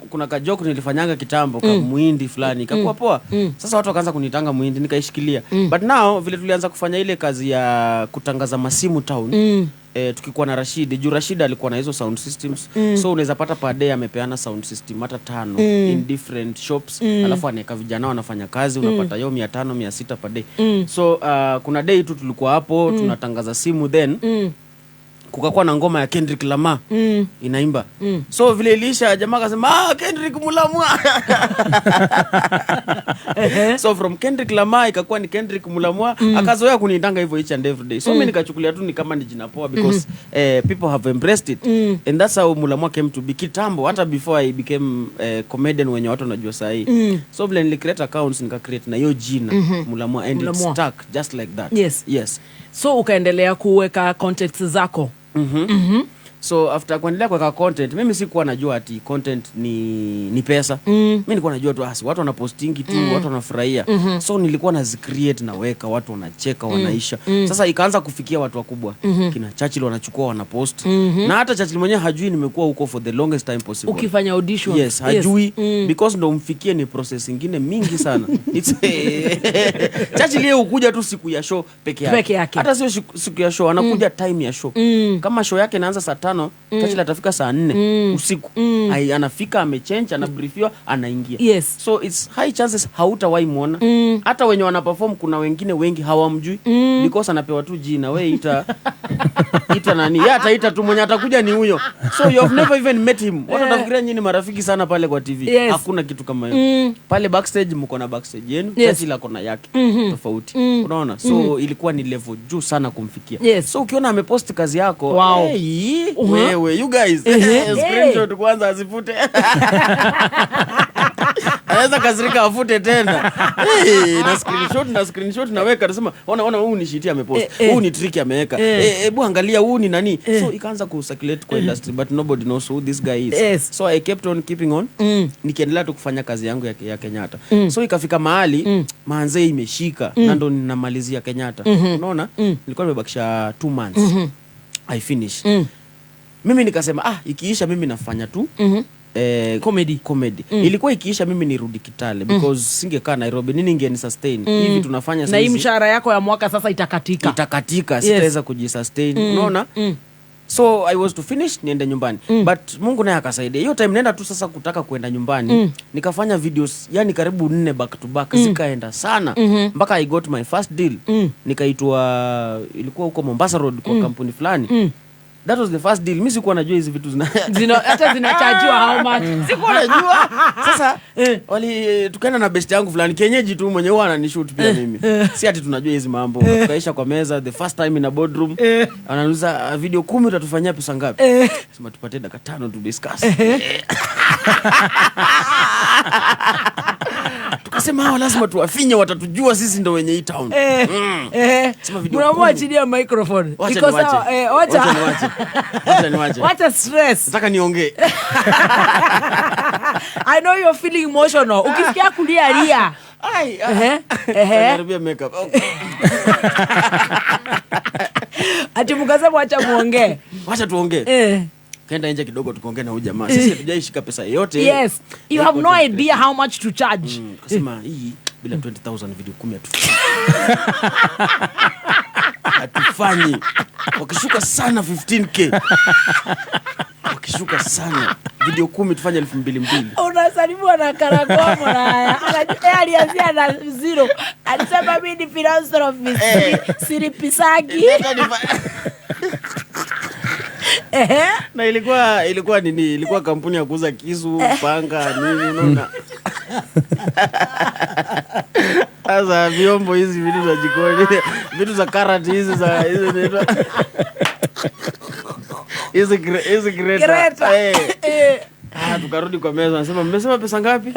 kuna joke nilifanyanga kitambo kama Muhindi fulani ikakuwa poa. Sasa watu wakaanza kunitanga Muhindi nikaishikilia. But now vile tulianza kufanya ile kazi ya kutangaza masimu town. Tukikuwa na Rashid, juu Rashid alikuwa na hizo sound systems. So unaweza pata per day amepeana sound system hata 5 in different shops. Alafu anaweka vijana wanafanya kazi, unapata hiyo 500 600 per day. So kuna day tu tulikuwa hapo tunatangaza simu, then kukakuwa na ngoma ya Kendrick Lamar inaimba. So vile ilisha jamaa akasema Kendrick Mulamwa. So from Kendrick Lamar ikakuwa ni Kendrick Mulamwa. Akazoea kunitanga hivyo each and every day. So mimi nikachukulia tu ni kama ni jina poa because people have embraced it. And that's how Mulamwa came to be kitambo, hata before I became comedian wenye watu wanajua sahi. So vile nilicreate accounts nika create na hiyo jina Mulamwa and it stuck just like that. Yes. So ukaendelea kuweka content zako. So after kuendelea kuweka content, mimi sikuwa najua ati content ni pesa. Mimi nilikuwa najua tu watu wanapostingi tu, watu wanafurahia. So nilikuwa nazicreate na weka, watu wanacheka, wanaisha. Sasa ikaanza kufikia watu wakubwa. Kina Churchill wanachukua wanapost. Na hata Churchill mwenyewe hajui nimekuwa huko for the longest time possible. Ukifanya audition. Yes, hajui because ndo umfikie ni process nyingine mingi sana. Churchill yeye ukuja tu siku ya show peke yake. Hata sio siku ya show, anakuja time ya show. Kama show yake inaanza saa 5, Churchill atafika saa 4 usiku. Anafika amechange, anabriefiwa, anaingia. So it's high chances hautawahi muona. Hata wenye wana perform kuna wengine wengi hawamjui because anapewa tu jina, wewe ita nani? Yeye ataita tu mwenye atakuja ni huyo. So you have never even met him. Watu watafikiria nyinyi marafiki sana pale kwa TV. Hakuna kitu kama hiyo. Pale backstage mko na backstage yenu, Churchill ako na yake tofauti. Unaona? So ilikuwa ni level juu sana kumfikia. So ukiona amepost kazi yako, wewe you guys screenshot kwanza asifute. Anaweza kasirika afute tena. Na screenshot naweka anasema ona huu ni shit amepost. Huu ni trick ameweka. Hebu angalia huu ni nani. So ikaanza kucirculate kwa industry but nobody knows who this guy is. So I kept on keeping on. Nikiendelea tu kufanya kazi yangu ya Kenyatta. So ikafika mahali manze imeshika na ndo ninamalizia Kenyatta. Unaona? Nilikuwa nimebakisha 2 months. I finish. Mimi nikasema ikiisha mimi nafanya tu comedy. Ilikuwa ikiisha mimi nirudi Kitale because singekaa Nairobi, nini ingeni sustain hivi tunafanya sasa. Na hii mshahara yako ya mwaka sasa itakatika. Sitaweza kujisustain. Unaona? So I was to finish niende nyumbani. But Mungu naye akasaidia. Hiyo time nenda tu sasa kutaka kwenda nyumbani. Nikafanya videos yani karibu 4 back to back zikaenda sana. Mpaka I got my first deal. Nikaitwa ilikuwa huko Mombasa Road kwa kampuni fulani. That was the first deal. Mimi sikuwa najua hizi vitu hata zinachajua how much. Sikuwa najua. Sasa tukaenda na best yangu fulani kienyeji tu mwenye huwa ananishoot pia mimi. Si ati tunajua hizi mambo. Tukaisha kwa meza the first time in a boardroom. Anauliza video 10 utatufanyia pesa ngapi? Sema tupate dakika 5 to discuss. Tukasema hao lazima tuwafinye, watatujua sisi ndo wenye hii town. Sema video. Unaamua chini ya microphone. Iko sawa. Wacha stress. Nataka niongee. I know you're feeling emotional. Ukisikia kulia lia. Naribia makeup. Ati mkasema wacha muongee. Wacha tuongee. Kaenda nje kidogo tukaongea na huyu jamaa. Sisi hatujaishika pesa yote. Yes. You have no idea how much to charge. Kasema hii bila 20,000 video 10 hatufanyi. Wakishuka sana 15k. Wakishuka sana video 10 tufanye 2,200. Unasalimiwa na Karagomo na haya. Alianzia na 0. Alisema mimi ni philanthropist. Siripisagi. Na ilikuwa nini? Ilikuwa kampuni ya kuuza kisu, panga, nini unaona. Sasa vyombo hizi vitu za jikoni, vitu za karate hizi za hizi greta. Tukarudi kwa meza, anasema mmesema pesa ngapi?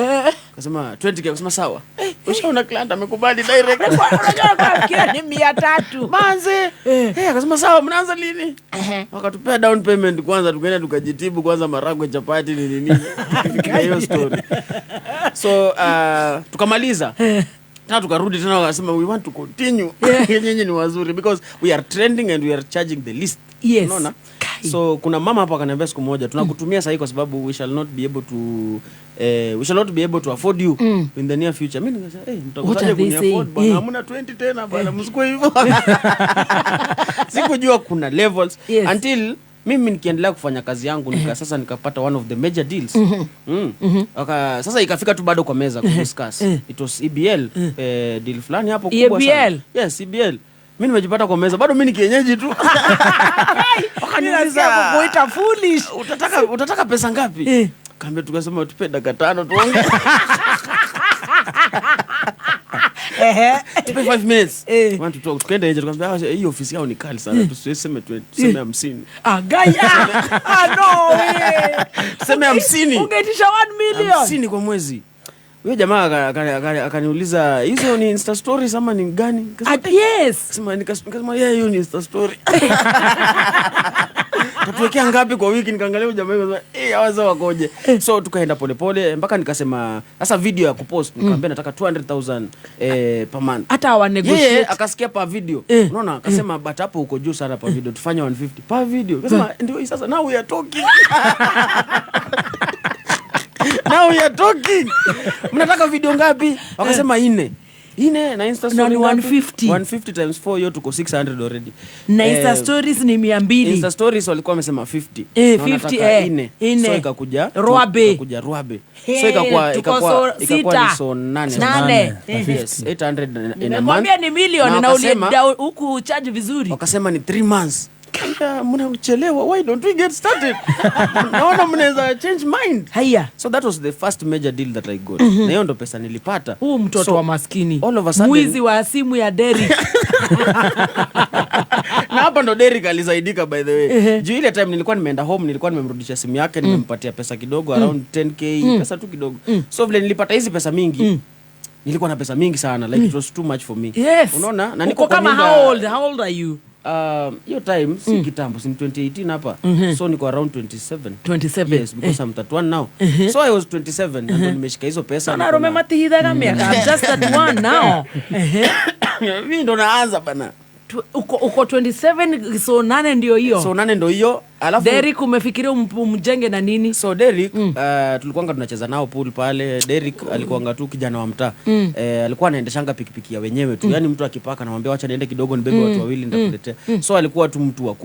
Akasema 20k. Akasema sawa. Ushaona client amekubali direct. Unajua kila ni 300. Manze. Akasema sawa, mnaanza lini? Wakatupea down payment kwanza, tukaenda tukajitibu kwanza maragwe chapati nini. Tukifikia hiyo story. So tukamaliza. Tena tukarudi tena wakasema we want to continue. Nyinyi ni wazuri because we are trending and we are charging the least. Yes. Unaona? So kuna mama hapa akaniambia siku moja tunakutumia sahi kwa sababu we shall not be able to afford you in the near future. Mimi nikasema mtakosaje kuniafford bwana, hamna 20 tena bwana, msiko hivyo. Sikujua kuna levels until mimi nikiendelea kufanya kazi yangu sasa nikapata one of the major deals. Sasa ikafika tu bado kwa meza kudiscuss. It was EBL deal fulani hapo kubwa sana. Yes, EBL. Mimi nimejipata kwa meza bado mimi ni kienyeji tu. Wakaniuliza kukuita foolish. Utataka pesa ngapi? Kaambia tukasema tupe dakika 5 tuongee. Tupe 5 minutes. Want to talk. Tukaenda nje tukamwambia hii ofisi yao ni kali sana. Tuseme 20, tuseme 50. Gaya. No way. Tuseme 50. Ungeitisha 1 million. 50 kwa mwezi. Huyo jamaa akaniuliza hizo ni Insta stories ama ni gani? Yes. Nikasema hiyo ni Insta story. Tatuwekea ngapi kwa wiki? Nikaangalia huyo jamaa akasema hawaza wakoje. So tukaenda polepole mpaka nikasema sasa video ya kupost nikamwambia nataka 200,000 per month. Hata wa negotiate. Akasikia per video. Unaona akasema but hapo uko juu sana per video. Tufanye 150 per video. Akasema ndio sasa now we are talking. Now we are talking. Mnataka video ngapi? Wakasema 4 na Insta story 150 times 4 hiyo tuko 600 already. Na Insta stories ni 200. Insta stories walikuwa wamesema 50. 50 so ikakuja Ruabe. So ikakuwa ni so 8. Yes, 800 in a month. Mwambia ni milioni na ulienda huku charge vizuri. Wakasema ni 3 months. Mnachelewa, why don't we get started? Naona mnaweza change mind. Haya. So that was the first major deal that I got. Na hiyo ndo pesa nilipata. Huu mtoto wa maskini. All of a sudden mwizi wa simu ya Derrick. Na hapa ndo Derrick alisaidika by the way. Juu ile time nilikuwa nimeenda home, nilikuwa nimemrudisha simu yake, nimempatia pesa kidogo around 10k, pesa tu kidogo. So vile nilipata hizi pesa mingi, nilikuwa na pesa mingi sana, like it was too much for me. Yes. Unaona? Na niko kama how old are you? Hiyo time si kitambo, si 2018 hapa. So niko around 27. Yes, because I'm 31 now. So I was 27 na ndo nimeshika hizo pesa. Na remember tihidha miaka. I'm just at 1 now. Mimi ndo naanza bana. Uko 27, so 8 ndio hiyo. So 8 ndio hiyo. Alafu Derrick umefikiria umjenge na nini? So Derrick tulikuwanga tunacheza nao pool pale. Derrick alikuwanga tu kijana wa mtaa. Alikuwa anaendeshanga pikipiki ya wenyewe tu. Yaani mtu akipaka anamwambia acha niende kidogo nibebe watu wawili nitakuletea. So alikuwa tu mtu wa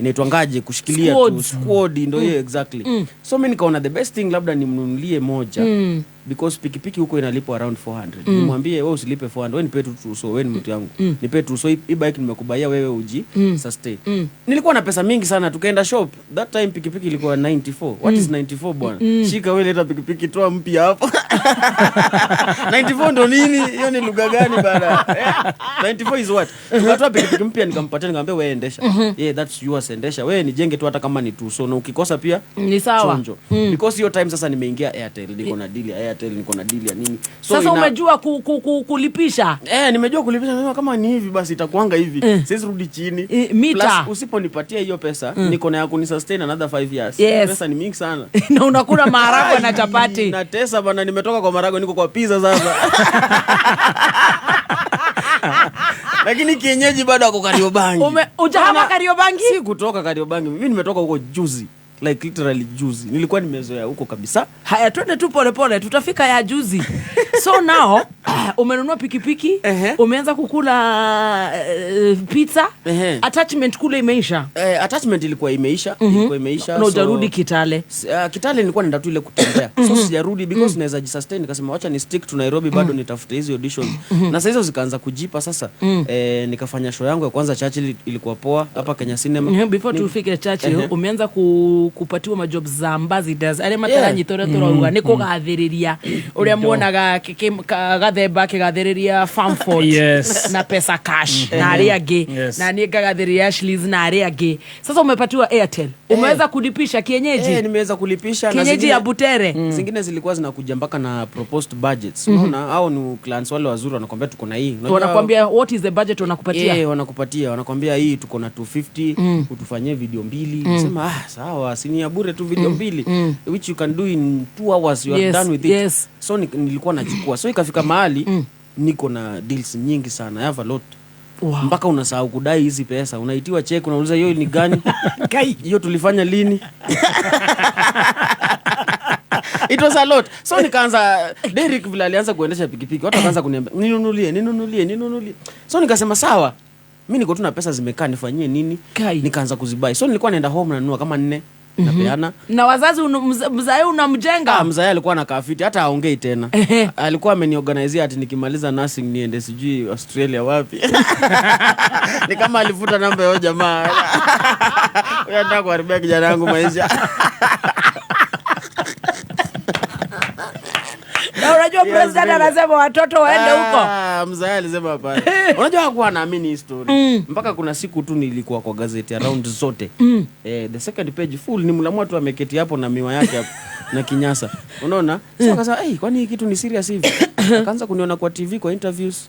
inaitwa ngaje kushikilia tu squad ndio hiyo exactly. So mimi nikaona the best thing labda nimnunulie moja. because pikipiki huko inalipwa around 400. Nimwambie wewe usilipe 400, wewe nipe tu so wewe ni mtu yangu. Nipe tu so hii bike nimekubaia wewe uji sustain. Nilikuwa na pesa mingi sana, tukaenda shop. That time pikipiki ilikuwa 94. What is 94 bwana? Shika wewe leta pikipiki toa mpya hapo. 94 ndo nini? Hiyo ni lugha gani bana? 94 is what? Tukatoa pikipiki mpya nikampatia nikamwambia wewe endesha. Yeah, that's yours, endesha. Wewe nijenge tu hata kama ni tu so na ukikosa pia ni sawa. Because hiyo time sasa nimeingia Airtel, niko na deal ya Airtel, niko na deal ya nini. So sasa umejua kulipisha? Nimejua kulipisha. Mimi kama ni hivi basi itakuanga hivi. Sisi rudi chini. Plus usiponipatia hiyo pesa niko na ya kunisustain another 5 years. Pesa ni mingi sana. Na unakula maharagwe na chapati. Na tesa bana, nimetoka kwa maharagwe niko kwa pizza sasa. Lakini kienyeji bado ako Kariobangi. Ujahama Kariobangi? Si kutoka Kariobangi. Mimi nimetoka huko juzi. Like literally juzi. Nilikuwa nimezoea huko kabisa. Haya twende tu pole pole tutafika ya juzi. So now umenunua pikipiki, umeanza kukula pizza, attachment kule imeisha. Attachment ilikuwa imeisha, Na ujarudi Kitale. Kitale nilikuwa naenda tu ile kutembea. So sijarudi because naweza jisustain, nikasema acha ni stick to Nairobi bado nitafute hizo auditions. Na sasa hizo zikaanza kujipa sasa. Nikafanya show yangu ya kwanza Churchill, ilikuwa poa hapa Kenya Cinema. Before tufike Churchill umeanza kupatiwa majobs za ambassadors ale mataranyi toraga niko gathiriria uria muonaga gathemba kigathiriria farm fort na pesa cash na ari angi na ni gathiriria Ashleys na ari angi. Sasa umepatiwa Airtel, umeweza kulipisha kienyeji? Nimeweza kulipisha kienyeji na zingine, ya Butere zingine zilikuwa zinakuja mpaka na proposed budgets. Unaona hao ni clients wale wazuri, wanakuambia tuko na hii, wanakuambia what is the budget, wanakupatia wanakuambia hii tuko na 250 utufanyie video 2. Nasema sawa, sini ya bure tu video 2 which you can do in 2 hours, you are done with it. So nilikuwa nachukua, so ikafika mahali niko na deals nyingi sana, I have a lot. Mpaka unasahau kudai hizi pesa, unaitiwa check, unauliza hiyo ni gani? Hiyo tulifanya lini? It was a lot. So nikaanza Derek vile alianza kuendesha pikipiki, watu wakaanza kuniambia ninunulie. So nikasema sawa, mimi niko tu na pesa zimekaa, nifanyie nini? Nikaanza kuzibai. So nilikuwa naenda home nanunua kama 4 napeana. Na wazazi mzae unamjenga? Mzae alikuwa anakaa fiti, hata haongei tena. Alikuwa ameniorganize ati nikimaliza nursing niende sijui Australia wapi. Ni kama alifuta namba ya jamaa. Wewe unataka kuharibia kijana wangu maisha. Na unajua president anasema watoto waende huko. Mzae alisema hapana. Unajua hakuwa anaamini story. Mpaka kuna siku tu nilikuwa kwa gazeti around zote. The second page full ni mlamwa tu ameketi hapo na miwa yake hapo na kinyasa. Unaona? Sasa akasema kwani hii kitu ni serious hivi? Akaanza kuniona kwa TV kwa interviews.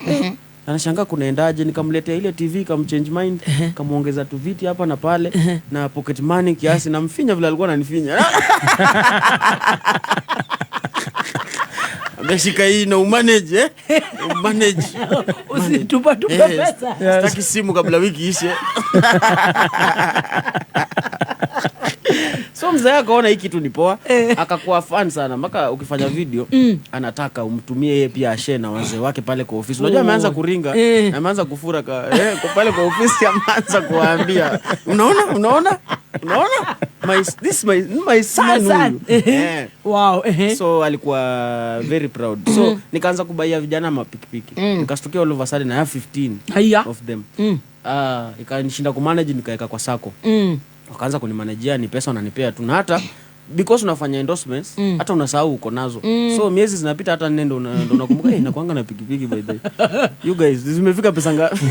Anashangaa kunaendaje, nikamletea ile TV kamchange mind, kamuongeza tu viti hapa na pale na pocket money kiasi na mfinya vile alikuwa ananifinya. Ameshika hii na umanage umanage. Usitupa pesa. Sitaki simu kabla wiki ishe. So mzee akaona hii kitu ni poa, akakuwa fan sana. Mpaka ukifanya video anataka umtumie yeye pia share na wazee wake pale kwa ofisi. Unajua ameanza kuringa, ameanza kufura kwa pale kwa ofisi, ameanza kuambia unaona my son. Wow. So alikuwa very proud. So nikaanza kubaia vijana mapikipiki. Nikastukia all of a sudden na 15 of them. Ikanishinda kumanage, nikaeka kwa sako. Wakaanza kunimanajia, ni pesa wananipea tu, na hata because unafanya endorsements hata unasahau uko nazo. So miezi zinapita hata 4 ndo unakumbuka nakuanga na pikipiki by the way. You guys zimefika pesa ngapi?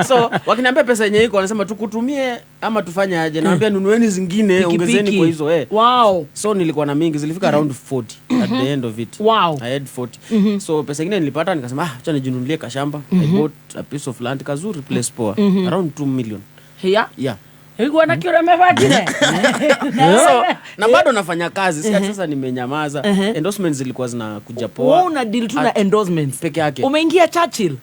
So wakiniambia pesa yenyewe iko, wanasema tukutumie ama tufanye aje? Naambia nunueni zingine, ongezeni kwa hizo. Wow. So nilikuwa na mingi, zilifika around 40 at the end of it. Wow. I had 40. So pesa nyingine nilipata, nikasema acha nijinunulie kashamba. I bought a piece of land kazuri place poa, around 2 million. Yeah. Hikuwa na kiura mefakine. So, na bado nafanya kazi. Sasa nimenyamaza. Endorsements zilikuwa zinakuja poa. Wewe una deal tu na endorsements peke yake. Umeingia Churchill?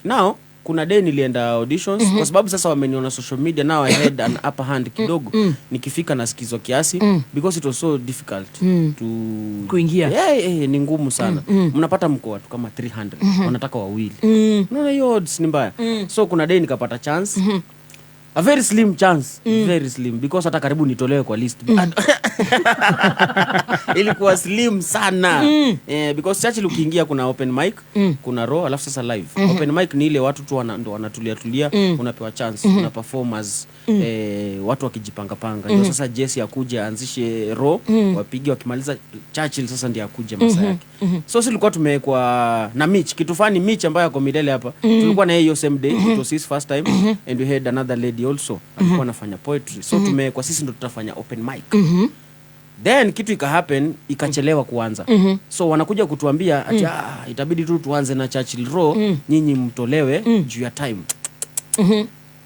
Now kuna day nilienda auditions kwa sababu sasa wameniona social media, now I had an upper hand kidogo. Nikifika na sikizo kiasi because it was so difficult to kuingia. Ni ngumu sana. Mnapata mko watu kama 300 wanataka wawili. Unaona hiyo odds ni mbaya. So kuna day nikapata chance. A very slim chance. Very slim. Because hata karibu nitolewe kwa list. Ilikuwa slim sana. Because Churchill ukiingia kuna open mic, kuna raw, alafu sasa live. Open mic ni ile watu tu ndo wanatulia, unapewa chance, una performers, watu wakijipanga. Ndio sasa Jesse akuje aanzishe raw, wapige wakimaliza Churchill sasa ndiye akuje masaa yake. So sisi tulikuwa tumekuwa na Mitch, kitu fani Mitch ambaye ako Milele hapa. Tulikuwa na hiyo same day, it was his first time and we had another lady also alikuwa anafanya poetry. So tumekuwa sisi ndo tutafanya open mic. Then kitu happen ikachelewa kuanza. So wanakuja kutuambia ati itabidi tu tuanze na Churchill Raw, nyinyi mtolewe juu ya time.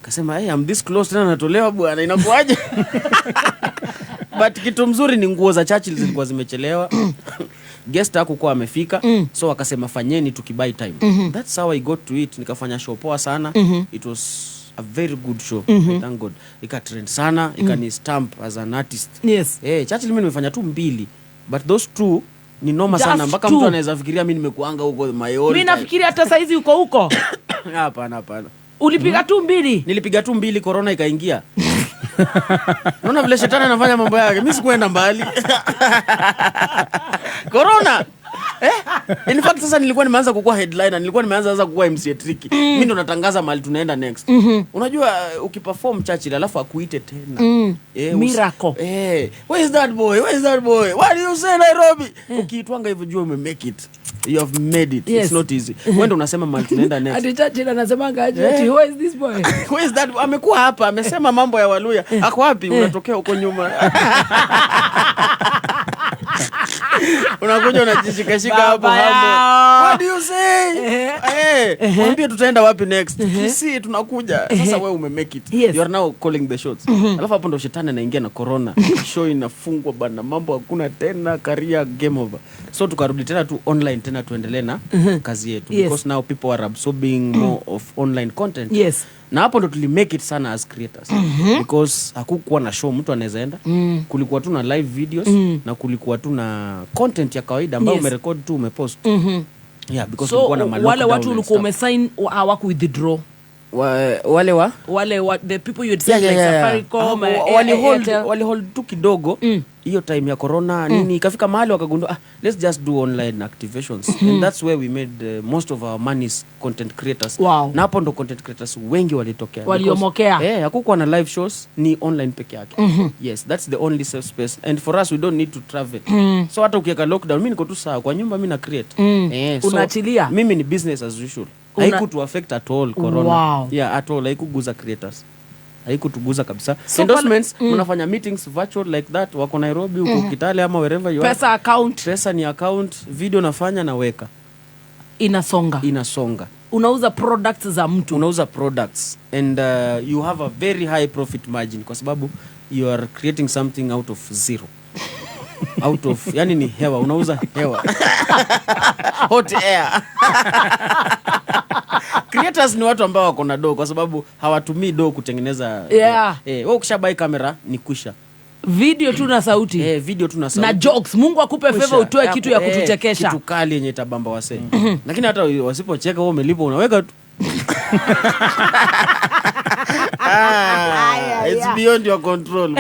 Kasema I'm this close tena natolewa bwana, inakuaje? But kitu mzuri ni nguo za Churchill zilikuwa zimechelewa. Guest hakuwa amefika, so wakasema fanyeni tukibuy time. That's how I got to it. Nikafanya show poa sana. It was a very good show. Thank God. Ika-trend sana, ikani stamp as an artist. Yes. Churchill mimi nimefanya tu 2, but those 2 ni noma sana mpaka mtu anaweza fikiria mimi nimekuanga huko my own. Mimi nafikiria hata saizi uko huko. Hapana. Ulipiga tu 2? Nilipiga tu 2, corona ikaingia. Unaona vile shetani anafanya mambo yake. Mimi sikuenda mbali. Corona. In fact sasa nilikuwa nimeanza kukua headliner, nilikuwa nimeanza sasa kukua MC Tricky. Mimi ndo natangaza mahali tunaenda next. Unajua ukiperform Churchill alafu akuite tena. Miracle. Where is that boy? What do you say Nairobi? Ukiitwanga hivyo jua ume make it. You have made it. It's not easy. Wewe ndo unasema mahali tunaenda next. Ati Churchill anasemanga aje, who is this boy? Where is that? Amekuwa hapa, amesema mambo ya Waluya. Ako wapi? Unatokea huko nyuma. Unakuja unajishika hapo hapo. What do you say? Mwambie tutaenda wapi next? Sisi tunakuja. Sasa wewe ume make it. You are now calling the shots. Alafu hapo ndo shetani anaingia na corona. Show inafungwa bana, mambo hakuna tena, career game over. So tukarudi tena tu online tena tuendelee na kazi yetu. Because now people are absorbing more of online content. Yes. Na hapo ndo tulimake it sana as creators. Because hakukuwa na show mtu anaweza enda. Kulikuwa tu na live videos na kulikuwa tu na content ya kawaida ambayo umerecord tu umepost. Yeah, because so, kulikuwa na malockdown. Wale watu ulikuwa umesign hawaku withdraw. Wale the people you had said like Safaricom, wali hold tu kidogo hiyo time ya corona nini ikafika mahali wakagundua let's just do online activations and that's where we made most of our money content creators. Na hapo ndo content creators wengi walitokea. Waliomokea. Hakukuwa na live shows, ni online peke yake. Yes, that's the only safe space and for us we don't need to travel. So hata ukiweka lockdown mimi niko tu sawa kwa nyumba mimi na create. So unaachilia. Mimi ni business as usual. Haikutu affect at all corona. Yeah, at all haikuguza creators. Haikutuguza kabisa. So endorsements unafanya meetings virtual like that, wako Nairobi uko Kitale ama wherever you are. Pesa ni account, video nafanya na weka. Inasonga. Unauza products za mtu. Unauza products and you have a very high profit margin kwa sababu you are creating something out of zero. Out of yani ni hewa, unauza hewa. Hot air. Creators ni watu ambao wako na do kwa sababu hawatumii do kutengeneza. Wewe ukishabai kamera ni kusha. Video tu na sauti. Video tu na sauti. Na jokes. Mungu akupe favor utoe kitu ya kutuchekesha. Kitu kali yenye tabamba wase. Lakini hata wasipocheka wewe umelipa unaweka tu. It's beyond your control.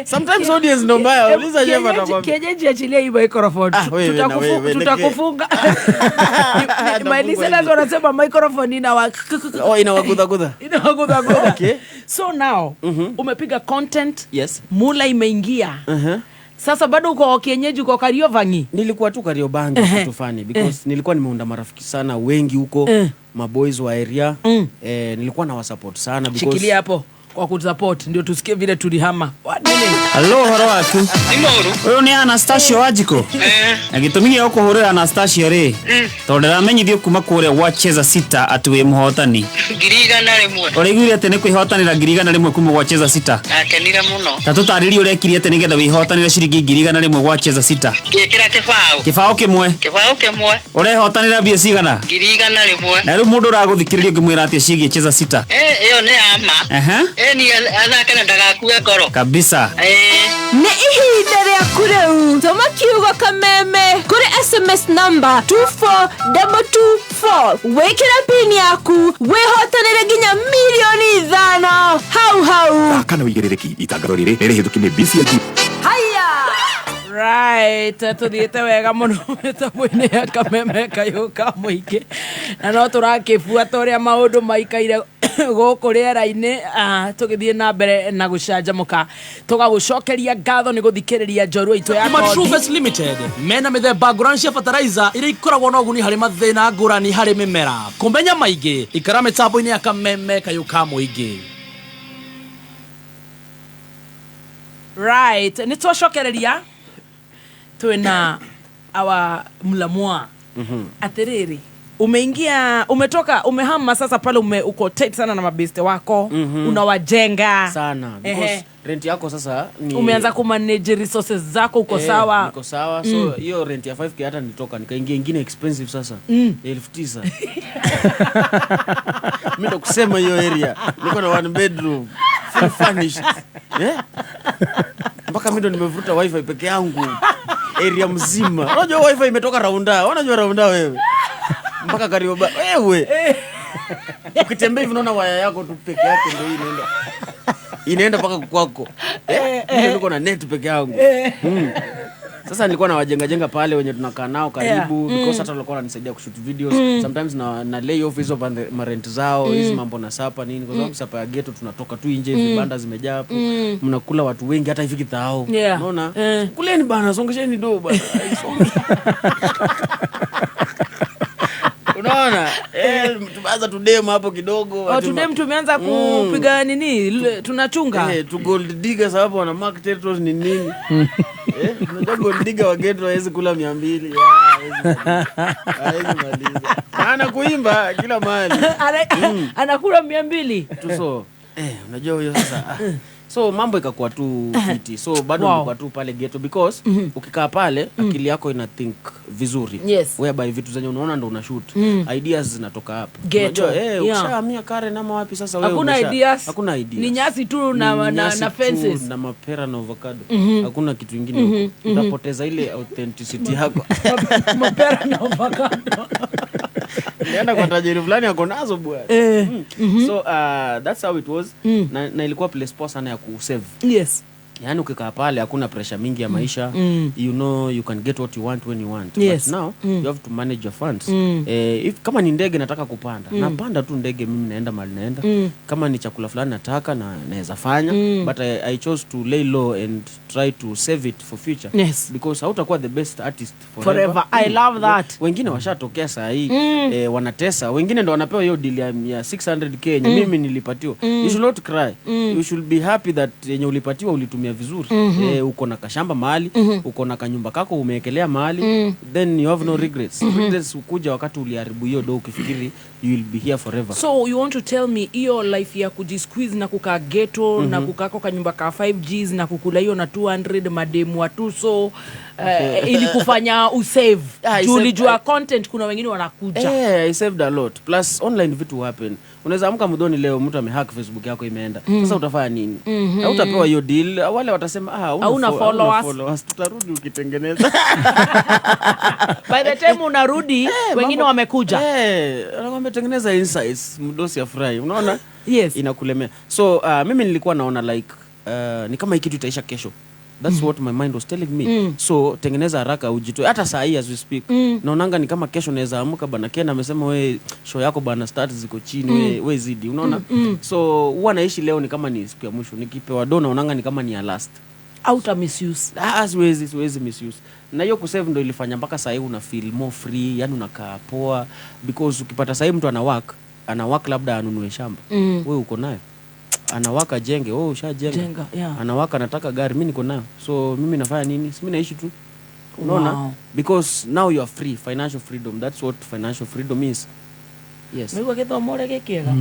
Sometimes audience no mbaya. Uliza Jeva atakwambia. Kejeji achilia hii microphone. Tutakufunga. My listeners wanasema microphone inawagudha. Okay. So now umepiga content. Yes. Mula imeingia. Sasa bado uko kienyeji uko Kariobangi? Nilikuwa tu Kariobangi kitu fani because nilikuwa nimeunda marafiki sana wengi huko, maboys wa area. Nilikuwa na wasupport sana because shikilia hapo kwa kusupport ndio tusikie vile tulihama. Hello horo watu. Wewe ni Anastasio Wajiko? Agitumiye uko hore Anastasio ri. Tondera menyithio kuma kure wacheza sita atuwe muhotani. Girigana rimwe. Oregire ate ne kwihotanira girigana rimwe kuma wacheza sita. Akenira muno. Tatu tariri urekiri ate nigetha wihotanira ciringi girigana rimwe wacheza sita. Gekira kibao. Kibao kimwe. Urehotanira bia cigana? Girigana rimwe. Na riu mundu uraguthikiriria ngimwira ati ciigi cheza sita. Iyo ni ama. Ni anakana ndagakuwe ngoro. Kabisa. Ni ihinda rĩa kureu tuma kiugo kameme kuri SMS number 24225 4 wekera pin yaku wehotanire ginya milioni 5 hau kana wigiriki itangatho riri rihithukire BCLB. haya right tuthiite wega muno metaboine ya kameme kayuka muingi na no turakibuata uria maundu maikaire goku riera-ini tugithie na mbere na gucanjamuka tugagucokeria ngatho ni guthikiriria njorua itu ya Matruves Limited mena mithemba ngurani cia fertilizer iria ikoragwo na uguni hari mathina ngurani hari mimera kumenya maingi ikara mitambo-ini ya kameme kayuka muingi. right ni twacokereria twina awa mlamwa atiriri umetoka umehama sasa pale uko tight sana na mabeste wako unawajenga sana because rent yako sasa ni umeanza kumanage resources zako uko sawa niko sawa so hiyo rent ya 5k hata nitoka nikaingia ingine expensive sasa 1900 mimi ndo kusema hiyo area niko na 1 bedroom full furnished mpaka mimi ndo nimevuta wifi peke yangu area mzima. Unajua wifi imetoka Raunda. Unajua Raunda wewe? Mpaka Karioba. Wewe. Ukitembea hivi unaona waya yako tu peke yake ndio inaenda. Inaenda mpaka kwako. Mimi niko na net peke yangu. Sasa nilikuwa na wajenga pale wenye tunakaa nao karibu because hata walikuwa wananisaidia kushoot videos sometimes na lay off hizo rent zao hizo mambo na sapa nini kwa sababu sapa ya ghetto tunatoka tu nje vibanda zimejaa hapo mnakula watu wengi hata hivi kitao unaona kuleni bana songesheni do bana unaona tumeanza tudemo hapo kidogo tudem tumeanza kupiga nini tunachunga tu gold digger sababu wana mark territories ni nini unajua gold digger wa ghetto hawezi kula 200 hawezi maliza ana kuimba kila mahali anakula 200 tu so unajua huyo sasa so mambo ikakuwa tu fiti so bado nilikuwa tu pale ghetto because ukikaa pale akili yako ina think vizuri whereby vitu zenye unaona ndo una shoot ideas zinatoka hapo unajua ukishahamia Karen ama wapi sasa wewe hakuna ideas ni nyasi tu na fences na mapera na avocado hakuna kitu kingine utapoteza ile authenticity yako mapera na avocado nenda kwa tajiri fulani yako nazo bwana so that's how it was na ilikuwa place poa sana ya kusave yani ukikaa pale hakuna pressure mingi ya maisha you know you can get what you want when you want but now you have to manage your funds if kama ni ndege nataka kupanda napanda tu ndege mimi naenda mahali naenda kama ni chakula fulani nataka na naweza fanya but I chose to lay low and try to save it for future because hautakuwa the best artist forever. I love that. Wengine washatokea saa hii wanatesa wengine ndo wanapewa hiyo deal ya 600k mimi nilipatiwa you should not cry you should be happy that yenye ulipatiwa ulitumia vizuri uko na kashamba mahali uko na kanyumba kako umeekelea mahali then you have no regrets regrets ukuja wakati uliharibu hiyo do ukifikiri you will be here forever. So you want to tell me hiyo life ya kujisqueeze na kukaa ghetto na kukako kanyumba ka 5Gs na kukula hiyo na 200 mademu watu so ili kufanya usave tulijua content kuna wengine wanakuja I saved a lot plus online vitu happen unaweza amka mdoni leo mtu amehack Facebook yako imeenda sasa utafanya nini utapewa hiyo deal wale watasema una followers tutarudi ukitengeneza by the time unarudi wengine wamekuja wametengeneza insights mdosi ya fry unaona inakulemea so mimi nilikuwa naona like ni kama hii kitu itaisha kesho. That's what my mind was telling me. So tengeneza haraka ujitoe hata saa hii as we speak. Naonanga ni kama kesho naweza amka bana Ken amesema we show yako bana start ziko chini we zidi unaona. So huwa naishi leo ni kama ni siku ya mwisho nikipewa do naonanga ni kama ni ya last. Out of misuse. Siwezi misuse. Na hiyo kusave ndo ilifanya mpaka saa hii una feel more free, yani unakaa poa because ukipata saa hii mtu ana work labda anunue shamba. Wewe uko nayo. Anawaka jenge, ushajenga. Anawaka nataka gari, mimi niko nayo. So mimi nafanya nini? Mimi naishi tu. Unaona? Because now you are free, financial freedom. That's what financial freedom is. Yes. Mimi kwa more kekega.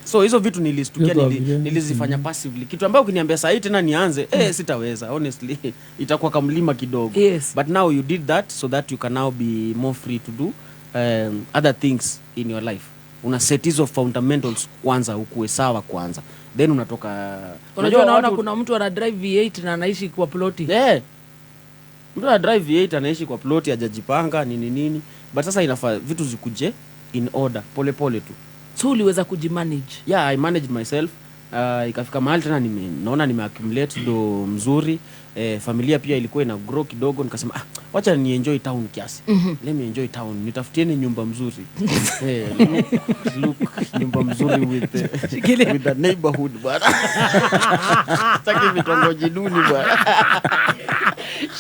So hizo vitu nilistukia nilizifanya passively. Kitu ambayo ukiniambia saa hii tena nianze, sitaweza. Honestly, itakuwa kama mlima kidogo. But now you did that so that you can now be more free to do other things in your life. Una set hizo fundamentals kwanza ukuwe sawa kwanza then unatoka unajua naona kuna mtu ana drive V8 na anaishi kwa ploti mtu ana drive V8 anaishi kwa ploti hajajipanga nini but sasa inafaa vitu zikuje in order pole pole tu. So uliweza kujimanage? Yeah, I managed myself. Ikafika mahali tena naona nimeaccumulate do mzuri. Familia pia ilikuwa ina grow kidogo, nikasema wacha ni enjoy town kiasi. Let me enjoy town. Nitafutieni nyumba mzuri. Look nyumba mzuri with the neighborhood bwana. Sitaki vitongoji duni bwana.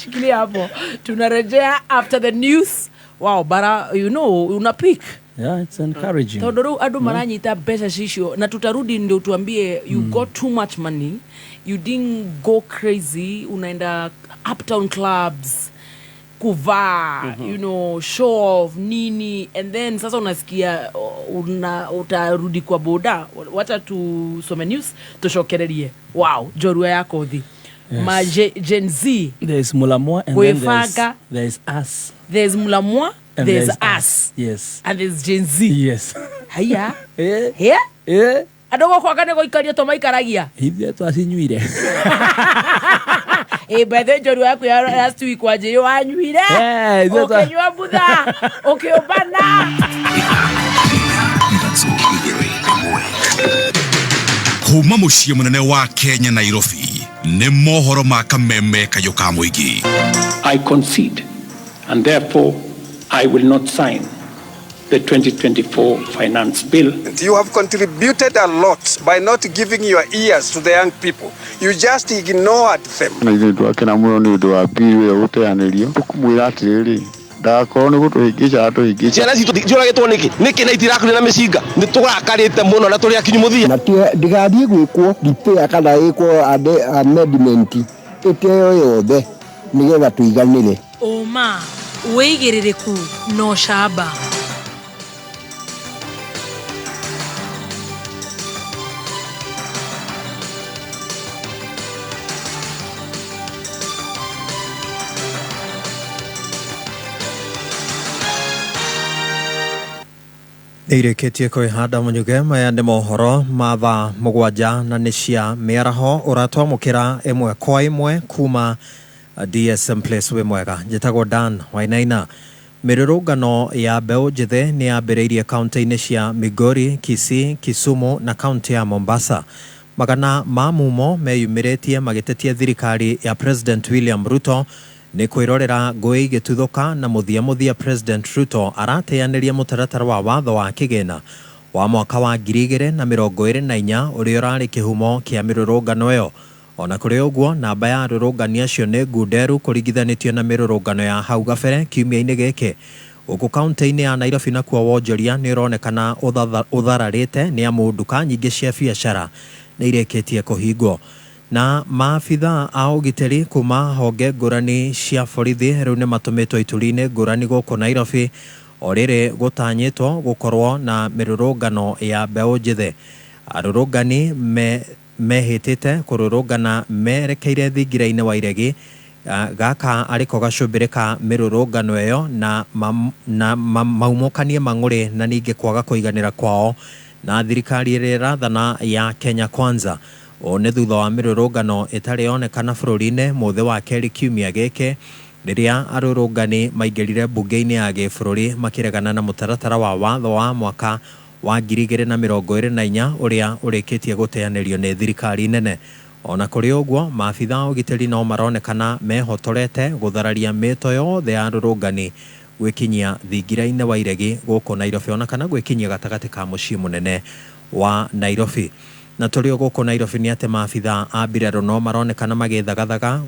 Shikilia hapo. Tunarejea after the news. Wow, bara you know una pick. Yeah, it's encouraging. Todoro adu maranyita pesa shisho na tutarudi ndio tuambie you got too much money, you didn't go crazy, unaenda uptown clubs kuvaa, you know, show off nini, and then sasa unasikia utarudi kwa boda. Wacha tusome news tushokererie. Wow, jorua yako thi. Yes. Ma Gen Z. There's Mulamwa and then there's us. There's Mulamwa, there's us. Yes. And there's Gen Z. Yes. Haya. Yeah. Adogo kwa kane goikaria to maikaragia. Hivi tu asinyuire. Bethe joru yako ya last week waje yo anyuire. Okay, you abudha. Okay, obana. Kuma muciĩ munene wa Kenya Nairobi nĩ mohoro ma kameme kayo ka mũingĩ. I concede and therefore I will not sign the 2024 finance bill. You have contributed a lot by not giving your ears to the young people. You just ignored them. Na ithuĩ twakena mũno nĩ ũndũ wa bill ĩyo gũteanĩrio. Tũkũmwĩra atĩrĩrĩ, ndakorwo nĩ gũtũhĩngĩca atũhĩngĩca. Ciana citũ cioragĩtwo nĩkĩ na itirakũrĩ na mĩcinga nĩ tũrakarĩte mũno na tũrĩ akinyu mũthia. Na ndigathiĩ gwĩkwo repair kana ĩkwo amendment ĩteyo yothe nĩgetha tũiganĩre. Oma wĩigĩrĩrĩku no shaba. Nĩirĩkĩtie kwĩhanda mũnyuge maya nĩ mohoro ma thaa mũgwanja na nĩ cia mĩaraho ũratwamũkĩra ĩmwe kwa ĩmwe kuma DSM Place wĩ mwega. Njĩtagwo Dan Wainaina. Mĩrũrũngano ya mbeũ njĩthĩ nĩ yambĩrĩirie kaunti-inĩ cia Migori, Kisii, Kisumu na kaunti ya Mombasa. Magana ma mumo meyumĩrĩtie magĩtetia thirikari ya President William Ruto nĩ kwĩrorera ngũĩ igĩtuthũka na mũthia President Ruto arateanĩria mũtaratara wa watho wa kĩgĩna wa mwaka wa 2024 ũrĩa ũrarĩ kĩhumo kĩa mĩrũrũngano ĩyo. Ona kũrĩ ũguo namba ya arũrũngani acio nĩ ngunderu kũringithanĩtio na mĩrũrũngano ya hau gabere kiumia-inĩ gĩkĩ. Gũkũ kaunti-inĩ ya Nairobi nakuo wonjoria nĩ ũronekana ũthararĩte nĩ amu nduka nyingĩ cia biacara nĩ irĩkĩtie kũhingwo. Na maabitha a ũgitĩri kuma honge ngũrani cia borithi rĩu nĩ matũmĩtwo ituri-inĩ ngũrani gũkũ Nairobi o rĩrĩ gũtanyĩtwo gũkorwo na mĩrũrũngano ya mbeũ njĩthĩ. Arũrũngani mehĩtĩte kũrũrũngana merekeire thingira-inĩ wa iregi gaka arĩko gacumbĩrĩ ka mĩrũrũngano ĩyo na maumũkanie mang'ũrĩ na ningĩ kwaga kũiganĩra kwao na thirikari ĩrĩa ĩrathana ya Kenya Kwanza. O nĩ thutha wa mĩrũrũngano ĩtarĩ yonekana bũrũri-inĩ mũthĩ wa kerĩ kiumia gĩkĩ rĩrĩa arũrũngani maingĩrire mbunge-inĩ ya gĩbũrũri makĩregana na mũtaratara wa watho wa mwaka wa 2024 ũrĩa ũrĩkĩtie gũteanĩrio nĩ thirikari nene. Ona kũrĩ ũguo maabitha ũgitĩri no maronekana mehotorete gũthararia mĩto yothe ya arũrũngani gwĩkinyia thingira-inĩ wa iregi gũkũ Nairobi ona kana gwĩkinyia gatagatĩ ka mũciĩ mũnene wa Nairobi. Na tũrĩ gũkũ Nairobi nĩ atĩ maabitha a mbirarũ no maronekana magĩthagathaga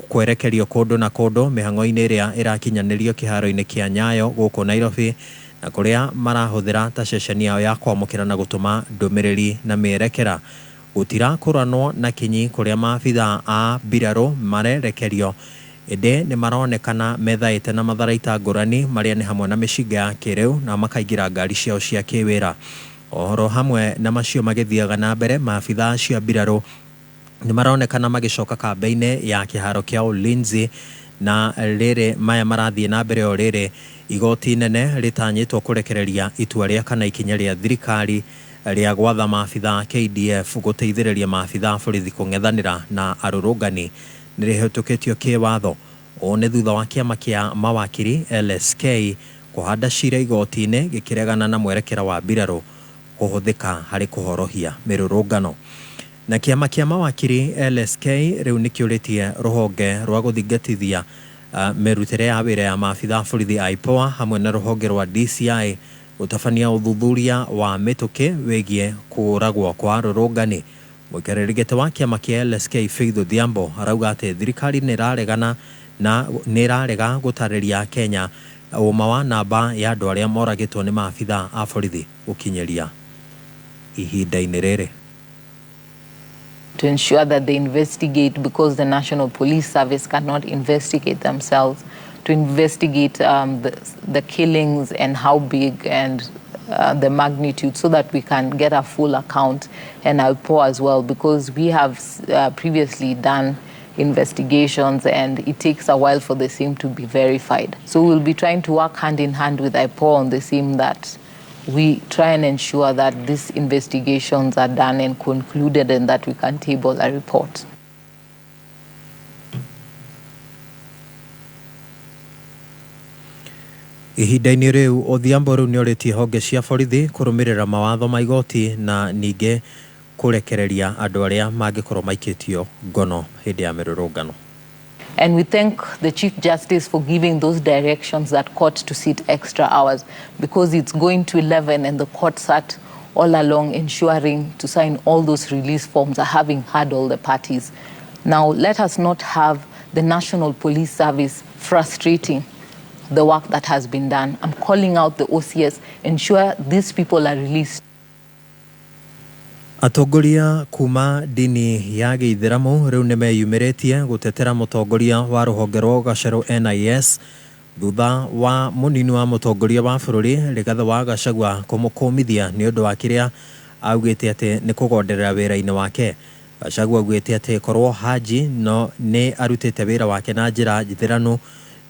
kwerekerio kũndũ na kũndũ mĩhang'o-inĩ ĩrĩa ĩrakinyanĩrio kĩharo-inĩ kĩa Nyayo gũkũ Nairobi na kũrĩa marahũthĩra ta ceceni yao ya kwamũkĩra na gũtũma ndũmĩrĩri na mĩerekera. Gũtirakũranwo na kinyi kũrĩa maabitha a mbirarũ marerekerio ĩndĩ nĩ maronekana methaĩte na matharaita ngũrani marĩa nĩ hamwe na mĩcinga ya kĩrĩu na makaingĩra ngari ciao cia kĩwĩra. Ohoro hamwe na macio magĩthiaga na mbere maabitha acio mbirarũ nĩ maronekana magĩcoka kambĩ-inĩ ya kĩharo kĩa Ulinzi na rĩrĩ maya marathiĩ na mbere o rĩrĩ igoti nene rĩtanyĩtwo kũrekereria itua rĩa kana ikinya rĩa thirikari rĩa gwatha maabitha KDF gũteithĩrĩria maabitha borithi kũng'ethanĩra na arũrũngani nĩ rĩhĩtũkĩtio kĩwatho. O nĩ thutha wa kĩama kĩa mawakiri LSK kuhanda cira igoti-inĩ gĩkĩregana na mwerekera wa mbirarũ kũhũthĩka harĩ kũhorohia mĩrũrũngano. Na kĩama kĩa mawakiri LSK rĩu nĩkĩũrĩtie rũhonge rwa gũthingatithia mĩrutĩre ya wĩra ya maabitha borithi a IPOA hamwe na rũhonge rwa DCI gũtabania ũthuthuria wa mĩtũkĩ wĩgiĩ kũragwo kwa arũrũngani. Mũikarĩri gĩtĩ wa kĩama kĩa LSK Faith Odhiambo arauga atĩ thirikari nĩrarega gũtarĩria Kenya ũma wa namba ya andũ arĩa moragĩtwo nĩ maabitha a borithi gũkinyĩria ihinda-inĩ rĩrĩ. To ensure that they investigate, because the National Police Service cannot investigate themselves, to investigate the killings and how big and the magnitude, so that we can get a full account, and IPOA as well, because we have previously done investigations and it takes a while for the same to be verified. So we'll be trying to work hand in hand with IPOA on the same, that we try and ensure that these investigations are done and concluded and that we can table a report. Ihinda-inĩ rĩu Odhiambo rĩu nĩorĩtie honge cia borithi kũrũmĩrĩra mawatho ma igoti na ningĩ kũrekereria andũ arĩa mangĩkorwo maikĩtio ngono hĩndĩ ya mĩrũrũngano. And we thank the Chief Justice for giving those directions that court to sit extra hours, because it's going to 11 and the court sat all along ensuring to sign all those release forms, having heard all the parties. Now, let us not have the National Police Service frustrating the work that has been done. I'm calling out the OCS, ensure these people are released. Atongoria kuma dini ya Gĩithĩramu rĩu nĩmeyumĩrĩtie gũtetera mũtongoria wa rũhonge rwa ũgacerũ NIS thutha wa mũnini wa mũtongoria wa bũrũri Rigathĩ wa Gachagua kũmũkũmithia nĩ ũndũ wa kĩrĩa augĩte atĩ nĩ kũgonderera wĩra-inĩ wake. Gachagua augĩte atĩ korwo Haji no nĩ arutĩte wĩra wake na njĩra njithĩranu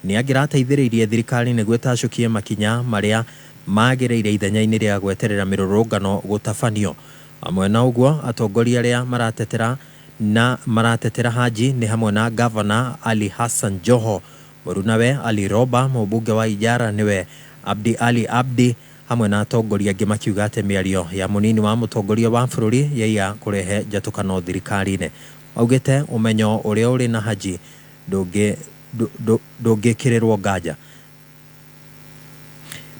nĩ angĩrateithĩrĩirie thirikari nĩguo ĩtacũkie makinya marĩa magĩrĩire ithenya-inĩ rĩa gweterera mĩrũrũngano gũtabanio. Amwe na ũguo atongoria arĩa maratetera Haji nĩ hamwe na Governor Ali Hassan Joho, mũrunawe Ali Roba, mũmbunge wa Ijara nĩwe Abdi Ali Abdi, hamwe na atongoria angĩ makiuga atĩ mĩario ya mũnini wa mũtongoria wa bũrũri yaiya kũrehe njatũkano thirikari-inĩ. Augĩte ũmenyo ũrĩa ũrĩ na Haji ndũngĩkĩrĩrwo nganja.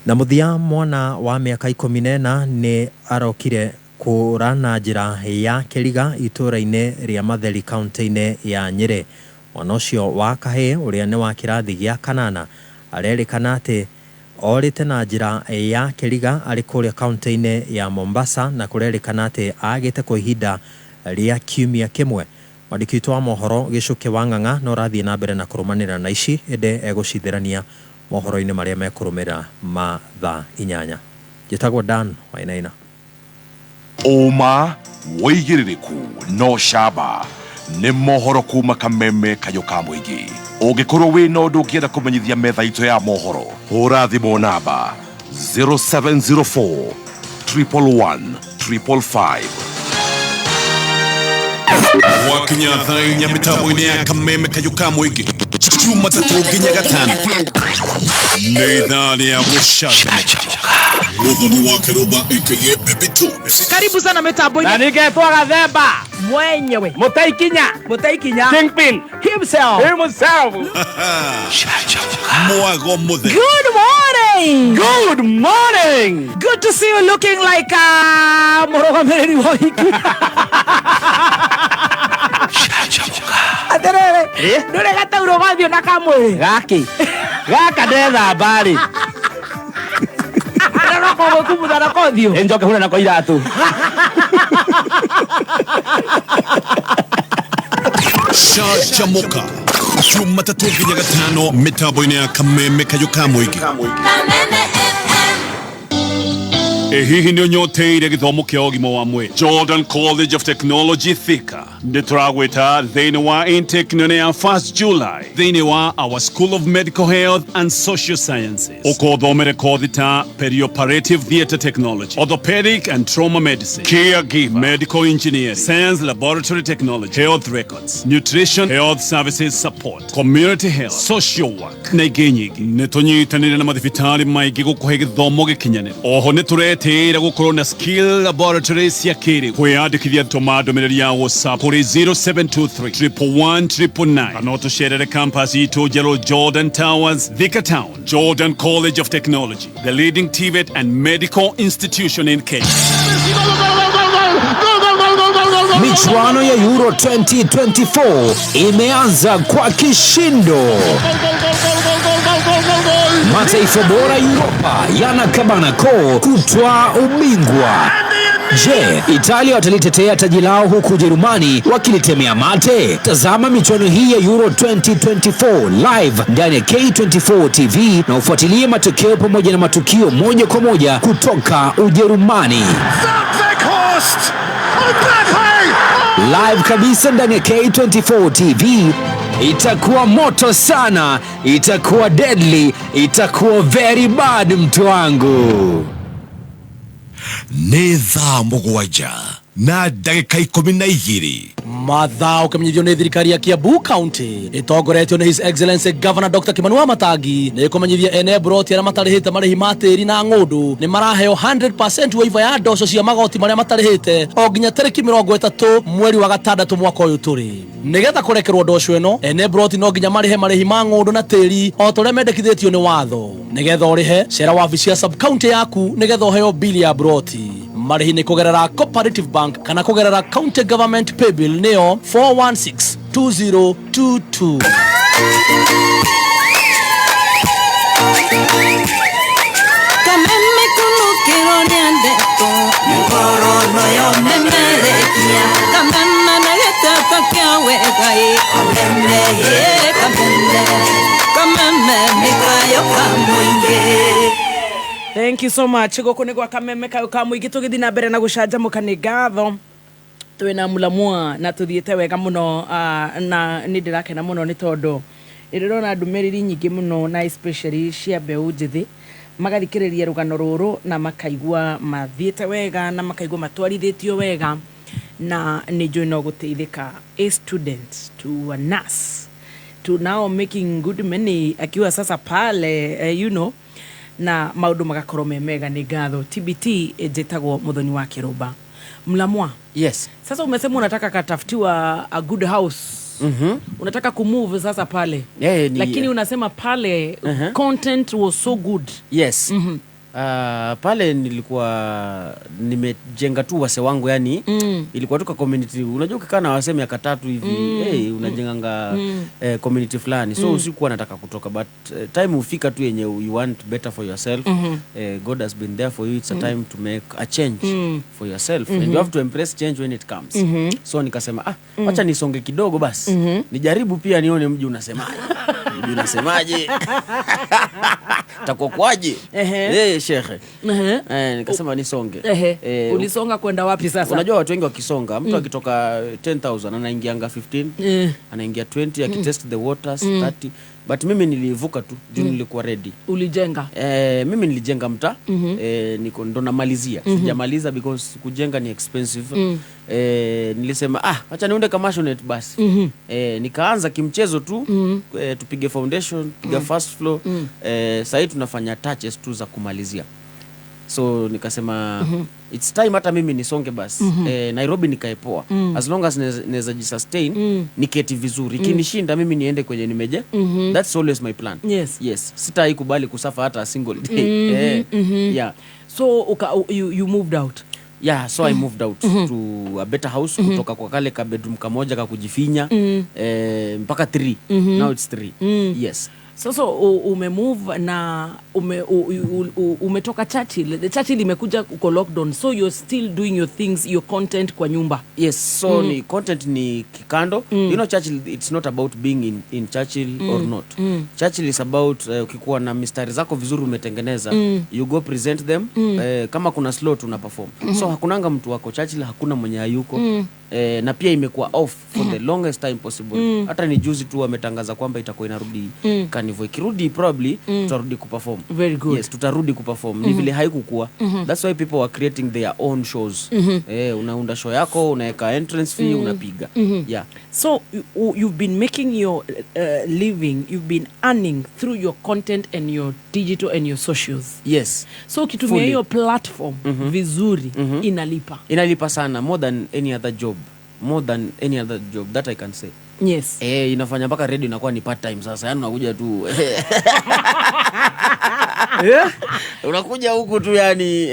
Na mũthia mwana wa mĩaka 14 nĩ arokire kũra na njĩra ya kĩriga itũra-inĩ rĩa Matheri kaunti-inĩ ya Nyĩrĩ. Mwana ũcio wa kahĩĩ ũrĩa nĩ wa kĩrathi gĩa kanana arerĩkana atĩ orĩte na njĩra ya kĩriga arĩ kũrĩa kaunti-inĩ ya Mombasa, na kũrerĩkana atĩ agĩte kwa ihinda rĩa kiumia kĩmwe. Mwandĩki witũ wa mohoro Gĩcũke wa Ng'ang'a no rathiĩ na mbere na kũrũmanĩra na ici ĩndĩ egũcithĩrania mohoro-inĩ marĩa mekũrũmĩra ma thaa 8. Njĩtagwo Dan Wainaina. Oma wĩigĩrĩrĩku no camba nĩ mohoro kuma Kameme Kayũ ka Mũingĩ. Ũngĩkorwo wĩna ũndũ ũngĩenda kũmenyithia metha itũ ya mohoro, hũra thimũ namba 0704 111 555. Wakinya thaa 4 mĩtambo-inĩ ya Kameme Kayũ ka Mũingĩ, Jumatatu nginya Gatano, nĩ thaa rĩa gũcanjamũka. Mũthoni wa Kĩrũmba aka Baby Tunes. Karibu sana mitambo-inĩ. Na ningetwa Gathemba mwenyewe Mũtaikinya Kingpin himself. Mwago mũtheri. Good morning. Good to see you looking like mũrũgamĩrĩri wa hiki. Aterere ndũrĩ gatauro gathio na kamwĩrĩ gaka ndethamba rĩ ndaroko gũkumutha na kothio njoke hũra nako iratũ. Canjamũka Jumatatu nginya Gatano mĩtambo-inĩ ya Kameme Kayũ ka Mũingĩ. hihi nĩ ũnyoteire gĩthomo kĩa ũgima wa mwĩrĩ. Jordan College of Technology Thika nĩ tũragwĩta thĩinĩ wa intake nene ya 1st July thĩinĩ wa our School of Medical Health and Social Sciences. Ũkothomere kothi ta perioperative theatre technology, orthopedic and trauma medicine, caregiver, medical engineering, science laboratory technology, health records, nutrition, health services support, community health, social work na ingĩ nyingĩ. Nĩ tũnyitanĩire na mathibitarĩ maingĩ gũkũhe gĩthomo gĩkinyanĩru. Oho nĩ tũretĩĩra gũkorwo na skill laboratories cia kĩrĩu. Kwĩyandĩkithia tũma ndũmĩrĩri ya WhatsApp kũrĩ 0723 111 999 kana ũtũcerere campus itũ njerũ Jordan Towers, Thika Town. Jordan College of Technology, the leading TVET and medical institution in Kenya. Michuano ya Euro 2024 imeanza kwa kishindo. Mataifa bora Europa yanakabana koo kutwaa ubingwa. Je, Italia watalitetea taji lao huku Ujerumani wakilitemea mate? Tazama michuano hii ya Euro 2024 live ndani ya K24 TV na ufuatilie matokeo pamoja na matukio moja kwa moja kutoka Ujerumani. Live kabisa ndani ya K24 TV. Itakuwa moto sana, itakuwa deadly, itakuwa very bad mtu wangu. Nĩ thaa mũgwanja na ndagĩka 12. Mathao kamenyithio nĩ thirikari ya Kiambu County ĩtongoretio nĩ His Excellency Governor Dr. Kimani wa Matangi nĩ kũmenyithia ene broti arĩa matarĩhĩte marĩhi ma tĩri na ng'ũndũ nĩ maraheo 100% waiver ya ndoco cia magoti marĩa matarĩhĩte o nginya tarĩki 30 mweri wa gatandatũ mwaka ũyũ tũrĩ. Nĩgetha kũrekerwo ndoco ĩno ene broti no nginya marĩhe marĩhi ma ng'ũndũ na tĩri o torĩa mendekithĩtio nĩ watho. Nĩgetha ũrĩhe cera wabici ya sub county yaku nĩgetha ũheo bili ya broti. Marĩhi nĩ kũgerera Cooperative Bank kana kũgerera County Government Paybill nĩyo 4162022. Thank you so much. Gũkũ nĩ gwa Kameme kayo ka mũingĩ tũgĩthiĩ na mbere na gũcanjamũka nĩ ngatho. Twĩna Mũlamwa na tũthiĩte wega mũno na nĩ ndĩrakena mũno nĩ tondũ ndĩrona ndũmĩrĩri nyingĩ mũno na especially cia mbeũ njĩthĩ magathikĩrĩria rũgano rũrũ na makaigua mathiĩte wega na makaigua matwarithĩtio wega na nĩ njũĩ no gũteithĩka a student to a nurse to now making good money akiwa sasa pale you know na maundu magakorwo mega nĩ ngatho. TBT njĩtagwo Muthoni wa Kĩrũmba. Mlamwa, yes, sasa umesema unataka katafutiwa a good house. Unataka kumove sasa pale. Lakini unasema pale content was so good. Yes. Pale nilikuwa nimejenga tu wase wangu yani ilikuwa tuka community. Unajua ukikaa na wase miaka 3 hivi unajenganga community fulani. So usikuwa nataka kutoka but time ufika tu yenye you want better for yourself. God has been there for you. It's a time to make a change for yourself and you have to embrace change when it comes. So nikasema acha nisonge kidogo basi. Nijaribu pia nione mji unasemaje. Mji unasemaje? Takokwaje? Shekhe. Nikasema nisonge. Ulisonga kwenda wapi sasa? Unajua watu wengi wakisonga, mtu akitoka 10,000 anaingianga 15, anaingia 20, akitest the waters 30. But mimi nilivuka tu, juu nilikuwa ready. Ulijenga? Mimi nilijenga mtaa, niko ndo namalizia. Sijamaliza because kujenga ni expensive. Nilisema acha niunde commercial basi. Nikaanza kimchezo tu, tupige foundation, piga first floor. Sasa tunafanya touches tu za kumalizia. So nikasema it's time hata mimi nisonge basi. Nairobi nikaepoa. As long as naweza jisustain, niketi vizuri. Kinishinda mimi niende kwenye nimeje. That's always my plan. Yes. Sitaikubali kusafa hata a single day. Yeah. So you moved out. Yeah, so I moved out to a better house. Kutoka kwa kale ka bedroom kamoja ka kujifinya mpaka 3. Now it's 3. Yes. Sasa umemove na umetoka Churchill. The Churchill imekuja uko lockdown, so you're still doing your things, your content kwa nyumba. Yes, so ni content ni kikando. You know, Churchill, it's not about being in Churchill or not. Churchill is about ukikuwa na mistari zako vizuri umetengeneza, you go present them. Kama kuna slot una perform. So hakunanga mtu wako Churchill, hakuna mwenye hayuko. Na pia imekuwa off for the longest time possible. Hata ni juzi tu wametangaza kwamba itakuwa inarudi Carnival. Ikirudi probably tutarudi kuperform. Very good. Yes, tutarudi kuperform. Ni vile haikukua. That's why people are creating their own shows. Unaunda show yako, unaweka entrance fee, unapiga. Yeah. So you've been making your living, you've been earning through your content and your digital and your socials. Yes. So ukitumia hiyo platform vizuri inalipa. Inalipa sana, more than any other job. More than any other job that I can say. Yes. Inafanya mpaka radio inakuwa ni part time sasa. Yaani unakuja tu unakuja huku tu yani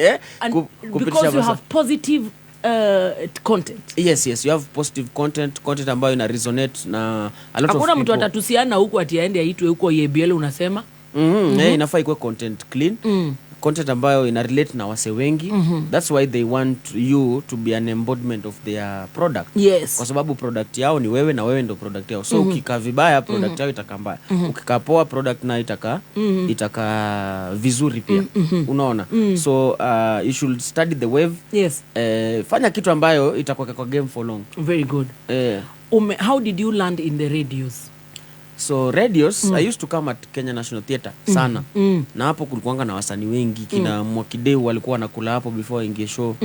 because you have positive content. Yes, you have positive content ambayo ina resonate na a lot of people. Hakuna mtu atatusiana huku ati aende aitwe huko YBL unasema? Inafaa ikuwe content clean. Content ambayo ina relate na wase wengi. That's why they want you to be an embodiment of their product. Yes. Kwa sababu product yao ni wewe na wewe ndo product yao. So ukikaa vibaya product yao itakaa mbaya. Ukikaa poa product na itakaa vizuri pia. Unaona? So you should study the wave. Yes. Fanya kitu ambayo itakuwa kwa game for long. Very good. How did you land in the radios? So radios, I used to come at Kenya National Theatre sana. Na hapo kulikuwanga na wasanii wengi, kina Mwakideu walikuwa wanakula hapo before ingie show.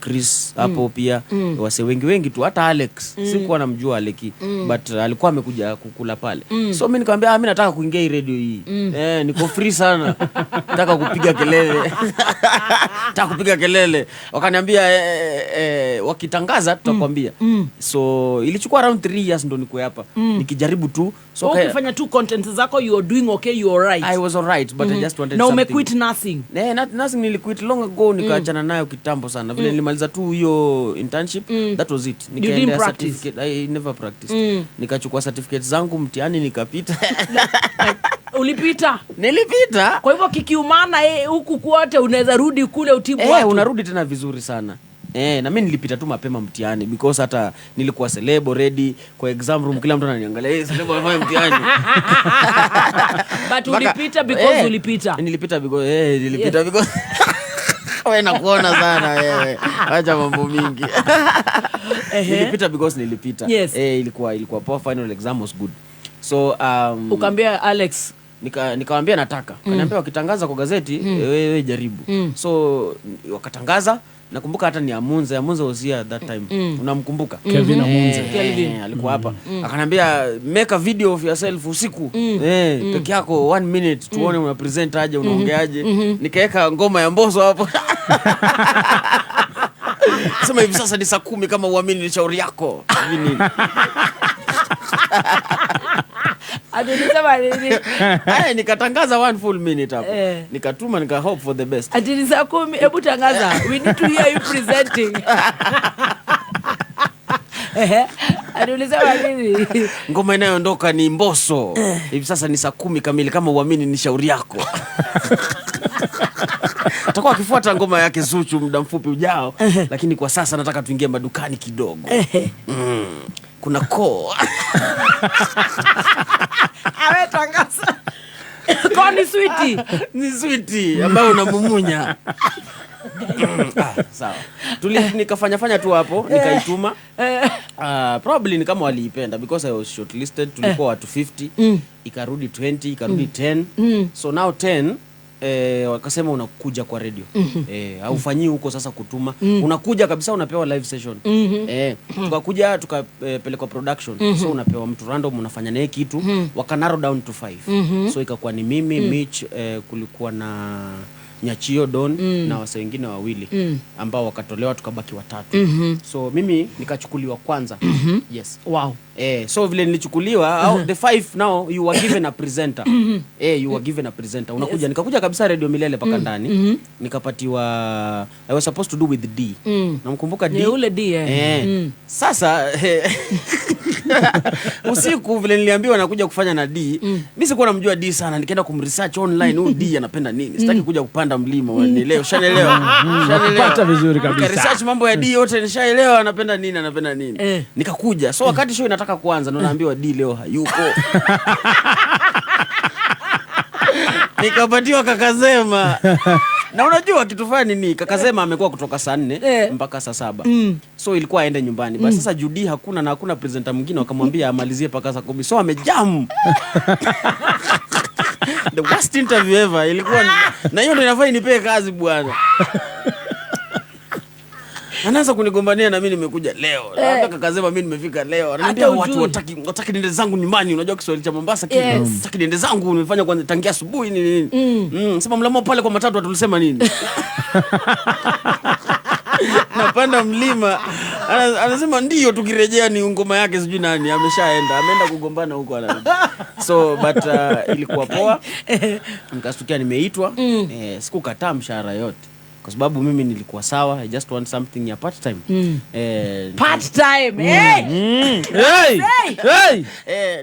Chris hapo pia, wase wengi tu, hata Alex. Sikuwa namjua Aleki, but alikuwa amekuja kukula pale. So mimi nikamwambia mimi nataka kuingia hii radio hii. Niko free sana. Nataka kupiga kelele. Wakaniambia wakitangaza tutakwambia. So ilichukua around 3 years ndo niko hapa. Nikijaribu tu. So ukifanya tu content zako, you are doing okay, you are right. I was all right, but I just wanted now something. Now umequit nursing. Nursing niliquit long ago, nikaachana nayo kitambo sana. Vile nilimaliza tu hiyo internship, that was it. Nikaenda certificate. I never practiced. Nikachukua certificate zangu mtihani nikapita. Ulipita? Nilipita. Kwa hivyo kikiumana huku kwote unaweza rudi kule utibu watu. Unarudi tena vizuri sana. Na mimi nilipita tu mapema mtihani because hata nilikuwa celeb already kwa exam room, kila mtu ananiangalia celeb anafanya mtihani. But ulipita because ulipita. Nilipita because nilipita because wewe nakuona sana wewe. Acha mambo mingi. Nilipita because nilipita. Yes. Ilikuwa poor, final exam was good. So ukaambia Alex, nikamwambia nataka. Kaniambia wakitangaza kwa gazeti wewe jaribu. So wakatangaza. Nakumbuka hata ni Amunze was here at that time. Unamkumbuka? Kevin Amunze. Alikuwa hapa. Akaniambia make a video of yourself usiku. Peke yako 1 minute tuone una present aje, unaongeaje. Nikaweka ngoma ya Mbosso hapo. Sema hivi sasa ni saa 10 kama uamini ni shauri yako. Hivi Adilisema nini? Nikatangaza 1 full minute hapo. Nikatuma nika hope for the best. Adilisa 10, hebu tangaza. We need to hear you presenting. Adilisema nini? Ngoma inayoondoka ni Mbosso. Hivi sasa ni saa 10 kamili kama uamini ni shauri yako. Atakuwa akifuata ngoma yake Zuchu muda mfupi ujao, lakini kwa sasa nataka tuingie madukani kidogo. Kuna ko. Ametangaza. Kwa ni sweetie. Ni sweetie ambayo unamumunya. Sawa. Nikafanya tu hapo, nikaituma. Probably ni kama waliipenda because I was shortlisted. Tulikuwa watu 50, ikarudi 20, ikarudi 10. So now 10 wakasema unakuja kwa radio. Haufanyi huko sasa kutuma. Unakuja kabisa unapewa live session. Tukakuja tukapelekwa production. So unapewa mtu random unafanya naye kitu. Waka narrow down to 5. So ikakuwa ni mimi, Mitch, kulikuwa na Nyachio Don na wase wengine wawili ambao wakatolewa tukabaki watatu. So mimi nikachukuliwa kwanza. Yes. Wow. So vile nilichukuliwa the 5 now you were given a presenter. You were given a presenter. Unakuja nikakuja kabisa Radio Milele paka ndani. Nikapatiwa I was supposed to do with D. Namkumbuka D. Ni ule D. Sasa Usiku vile niliambiwa nakuja kufanya na D, mimi sikuwa namjua D sana, nikaenda kumresearch online huyu D anapenda nini. Sitaki kuja kupanda mlima, unielewa, ushaelewa. Pata vizuri kabisa. Research mambo ya D yote nishaelewa anapenda nini. Nikakuja. So wakati show inataka kuanza ndo naambiwa D leo hayuko. Nikapatiwa Kakazema. Na unajua kitu fani ni Kakazema amekuwa kutoka saa 4 mpaka saa 7. So ilikuwa aende nyumbani. Basi sasa Judy hakuna na hakuna presenter mwingine, wakamwambia amalizie mpaka saa 10. So amejam. The worst interview ever ilikuwa na hiyo ndio inafaa inipee kazi bwana. Anaanza kunigombania na mimi nimekuja leo. Labda Kakazema mimi nimefika leo. Ananiambia watu wataki niende zangu nyumbani. Unajua Kiswahili cha Mombasa kile. Wataki niende zangu, nimefanya kwanza tangia asubuhi nini. Sema mlamo pale kwa matatu tulisema nini? Napanda mlima. Anasema ndio tukirejea ni ngoma yake sijui nani ameshaenda. Ameenda kugombana huko anarudi. So but ilikuwa poa. Nikasikia nimeitwa. Sikukataa mshahara yote. Kwa sababu mimi nilikuwa sawa, I just want something ya part time. Part time.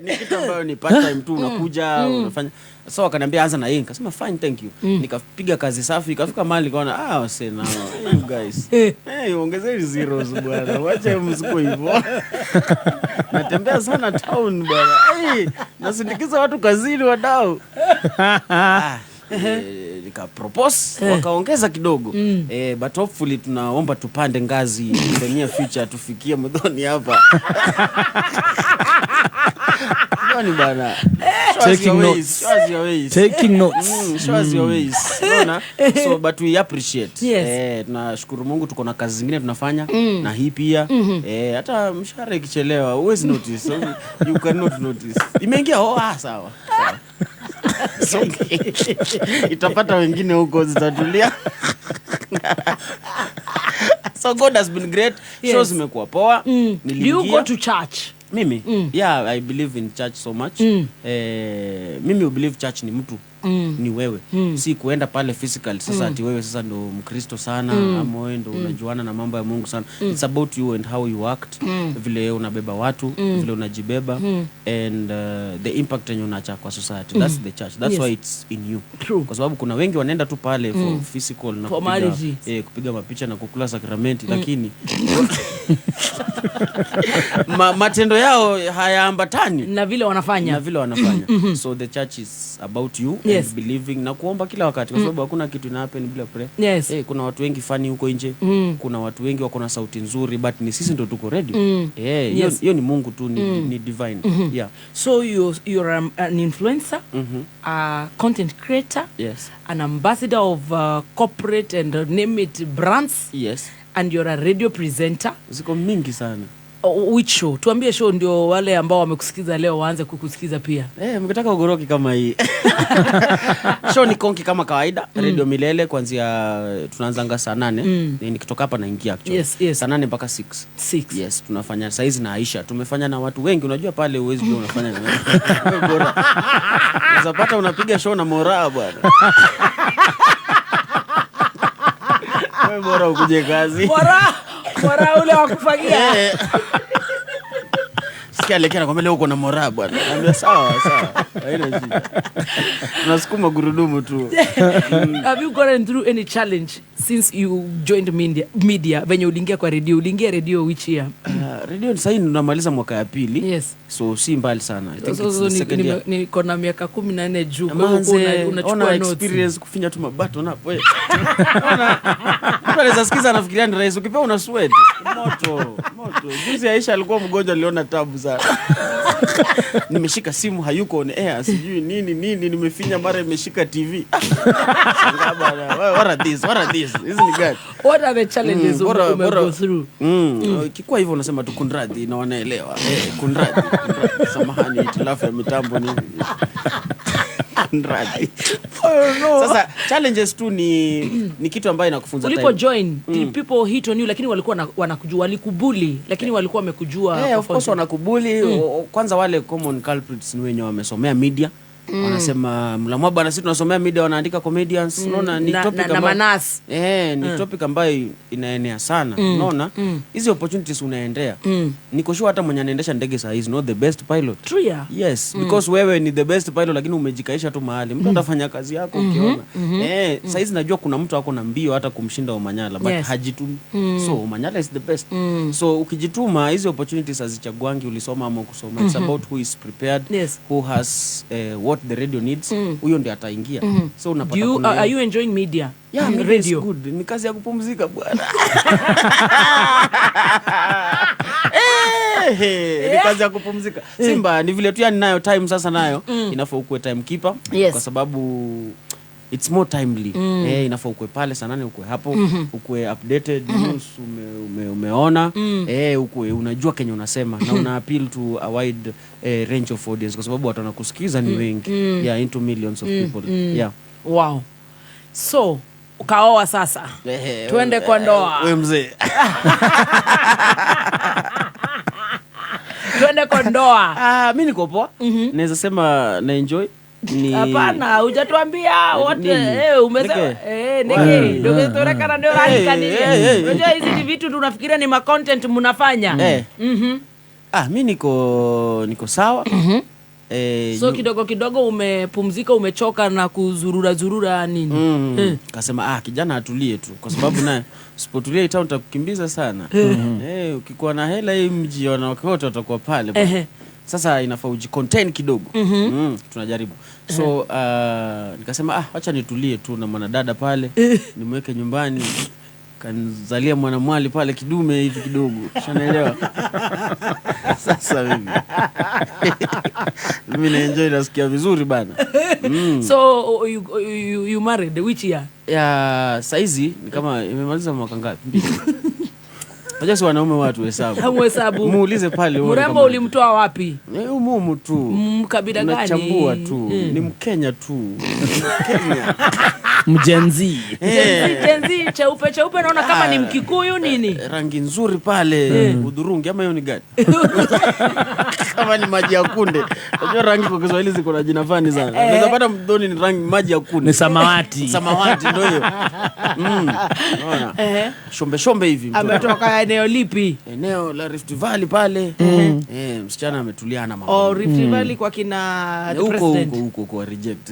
Ni kitu ambayo ni part time tu, unakuja unafanya. So akaniambia anza na yeye, nikasema fine thank you. Nikapiga kazi safi, ikafika mahali nikaona wase na you guys. Ongezeni zeros bwana. Wacha msiko hivyo. Natembea sana town bwana. Nasindikiza watu kazini wadau. Nika propose wakaongeza kidogo. But hopefully tunaomba tupande ngazi in the near future tufikie Mdhoni hapa. Nani bana? Taking notes. Show us your ways. So but we appreciate. Tunashukuru Mungu tuko na kazi zingine tunafanya na hii pia. Hata mshahara ikichelewa always notice. So you cannot notice. Imeingia sawa. So, itapata wengine huko zitatulia. So God has been great. Shows zimekuwa poa. Do you go to church? Mimi? Yeah, I believe in church so much. Mimi believe church ni mtu. Ni wewe. Si kuenda pale physical sasa ati wewe sasa ndo Mkristo sana ama wewe ndo unajuana na mambo ya Mungu sana. It's about you and how you act. Vile unabeba watu, vile unajibeba and the impact yenye unaacha kwa society. That's the church. That's why it's in you. True. Kwa sababu kuna wengi wanaenda tu pale for physical na kupiga mapicha na kukula sakramenti lakini matendo yao hayaambatani na vile wanafanya. So the church is about you and believing na kuomba kila wakati kwa sababu hakuna kitu ina happen bila prayer. Kuna watu wengi fani huko nje. Kuna watu wengi wako na sauti nzuri but ni sisi ndo tuko ready. Hiyo ni Mungu tu ni divine. So you're an influencer, a content creator, an ambassador of corporate and name it brands. And you're a radio presenter. Ziko mingi sana. Which show? Tuambie show ndio wale ambao wamekusikiza leo waanze kukusikiza pia. Mkitaka ugoroki kama hii. Show ni konki kama kawaida. Radio Milele kuanzia tunaanzanga saa 8. Nikitoka hapa naingia actually. Saa 8 mpaka 6. Yes, tunafanya saa hizi na Aisha. Tumefanya na watu wengi, unajua pale uwezi pia unafanya na wewe. Bora. Unapata unapiga show na Moraa bwana. Wewe bora ukuje kazi. Moraa ule wakufagia. Sikia lekena kwa mbele uko na Moraa bwana. Naambia sawa. Haina shida. Tunasukuma gurudumu tu. Have you gone through any challenge since you joined media? Venye uliingia kwa radio, uliingia radio which year? Radio sasa hivi tunamaliza mwaka ya pili. So si mbali sana. I think it's the second year. Niko na miaka 14 juu. Kwa hiyo unachukua experience kufinya tu mabato hapo. Mtu anaweza sikiza anafikiria ni rahisi. Ukipewa una sweat. Moto. Juzi Aisha alikuwa mgonjwa aliona tabu sana. Nimeshika simu hayuko on air, sijui nini nimefinya mara imeshika TV. What are these? Hizi ni gani? What are the challenges you go through? Kikwa hivyo unasema tu kunradhi na wanaelewa. Kunradhi. Samahani itilafu ya mitambo ni kunradhi. Sasa challenges tu ni kitu ambayo inakufunza time. Ulipo join, did people hit on you lakini walikuwa wanakujua, walikubuli lakini walikuwa wamekujua? Of course wanakubuli. Kwanza wale common culprits ni wenye wamesomea media. wanasema Mlamwa bwana, sisi tunasomea media, wanaandika comedians. Unaona ni topic na manas. Ni topic ambayo inaenea sana. Unaona hizi opportunities unaendea. Niko sure hata mwenye anaendesha ndege saa hizi not the best pilot. True, yeah. Yes, because wewe ni the best pilot lakini umejikaisha tu mahali. Mtu atafanya kazi yako ukiona. Saa hizi najua kuna mtu ako na mbio hata kumshinda Omanyala but hajitumi. So Omanyala is the best. So ukijituma hizi opportunities hazichaguangi ulisoma ama kusoma. It's about who is prepared, who has what the radio needs. Huyo ndiye ataingia. So unapata are you enjoying media? Yeah, radio is good. Ni kazi ya kupumzika bwana. Ni kazi ya kupumzika. Simba ni vile tu yani nayo time sasa nayo inafaa ukue timekeeper kwa sababu it's more timely. Inafaa ukue pale sana nani ukue hapo, ukue updated news umeona, ukue unajua kenye unasema na una appeal to a wide range of audience kwa sababu watu wanakusikiza ni wengi. Yeah, into millions of people. Yeah. Wow. So ukaoa sasa. Tuende kwa ndoa. Wewe mzee. Tuende kwa ndoa. Mimi niko poa. Naweza sema na enjoy. Hapana, hujatuambia wote. Umesema niki ndio tunarekana ndio rani nini. Unajua hizi ni vitu tunafikiria ni ma content mnafanya. Mimi niko sawa. So kidogo umepumzika, umechoka na kuzurura nini? Kasema kijana atulie tu kwa sababu naye usipotulia ita utakukimbiza sana. Ukikuwa na hela hii mji wanawake wote watakuwa pale. Sasa inafaa ujicontain kidogo. Tunajaribu. So nikasema acha nitulie tu na mwanadada pale, nimweke nyumbani. Kanizalia mwanamwali pale kidume hivi kidogo. Unaelewa? Sasa mimi na-enjoy nasikia vizuri bana. So you married which year? Saizi ni kama imemaliza mwaka ngapi? Unajua si wanaume watu hesabu. Muulize pale wewe. Mrembo ulimtoa wapi? Umumu tu. Mkabila gani? Unachambua tu. Ni Mkenya tu. Mkenya. Mjenzi. Mjenzi cheupe naona kama ni Mkikuyu nini? Rangi nzuri pale. Udhurungi ama hiyo ni gani? Kama ni maji ya kunde. Unajua rangi kwa Kiswahili ziko na jina fani sana. Unaweza pata mdoni ni rangi maji ya kunde. Ni samawati. Samawati ndio hiyo. Unaona? Shombe hivi. Ametoka eneo lipi? Eneo la Rift Valley pale. Msichana ametulia na mama. Rift Valley kwa kina president. Huko kwa reject.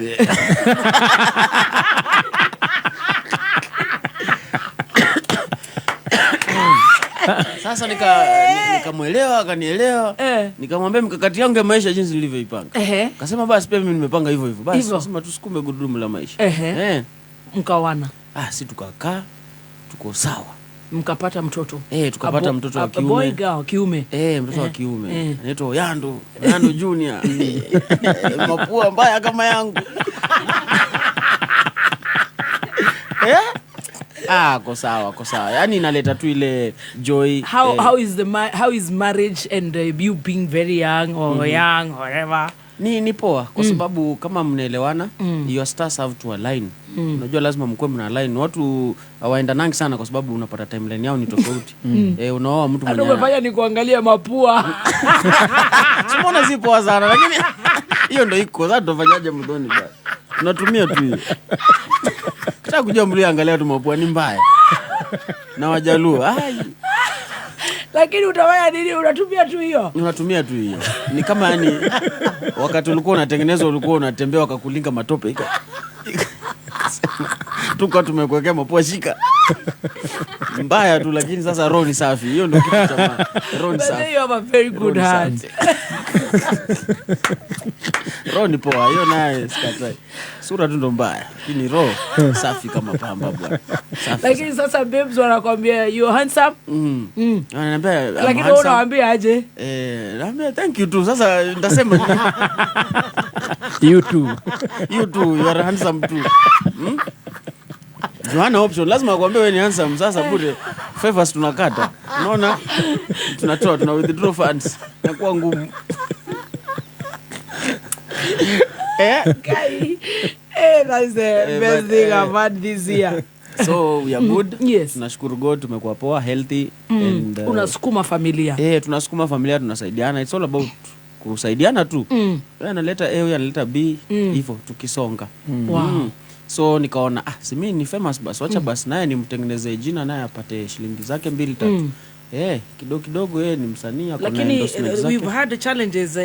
Sasa nikamuelewa, akanielewa. Nikamwambia mikakati yangu ya maisha jinsi nilivyoipanga. Akasema basi pia mimi nimepanga hivyo. Basi nasema tusukume gurudumu la maisha. Mkawana. Si tukakaa tuko sawa. Mkapata mtoto. Tukapata mtoto wa kiume. Boy girl kiume. Mtoto wa kiume. Anaitwa Yando Junior. Mapua mbaya kama yangu. Ko sawa. Yaani inaleta tu ile joy. How is marriage and you being very young or young whatever? Ni poa kwa sababu kama mnaelewana, your stars have to align. Unajua lazima mkwe mna align. Watu hawaendanangi sana kwa sababu unapata timeline yao ni tofauti. Unaoa mtu mwenye. Umefanya ni kuangalia mapua. Simuona si poa sana lakini hiyo ndio iko. Sasa tufanyaje mdoni bwana? Tunatumia tu hiyo. Kitaka kujua mliangalia tu mapua ni mbaya. Na Wajaluo. Lakini utafanya nini? Unatumia tu hiyo. Ni kama yani wakati ulikuwa unatengenezwa ulikuwa unatembea wakakulinga matope. Tuko tumekuwekea mapua shika. Mbaya tu lakini sasa roho ni safi. Hiyo ndio kitu cha roho ni safi. You have a very good heart. Roho ni poa, hiyo naye sikatai. Sura tu ndo mbaya, lakini roho safi kama pamba bwana. Lakini sasa babes wanakuambia you handsome? Wananiambia lakini wewe unawaambia aje? Naambia thank you tu. Sasa nitasema you too you are handsome too. Johanna option lazima akwambie wewe ni handsome. Sasa bure favors tunakata. Unaona? Tuna withdraw funds. Inakuwa ngumu. That's the best thing I've had this year. So we are good. Yes. Tunashukuru God tumekuwa poa, healthy and unasukuma familia. Tunasukuma familia, tunasaidiana. It's all about kusaidiana tu. Wewe analeta A, wewe analeta B, hivyo tukisonga. Wow. So nikaona si mimi ni famous basi, wacha basi naye nimtengeneze jina naye apate shilingi zake 2-3. Kidogo yeye ni msanii ako na endorsement zake. We've had challenges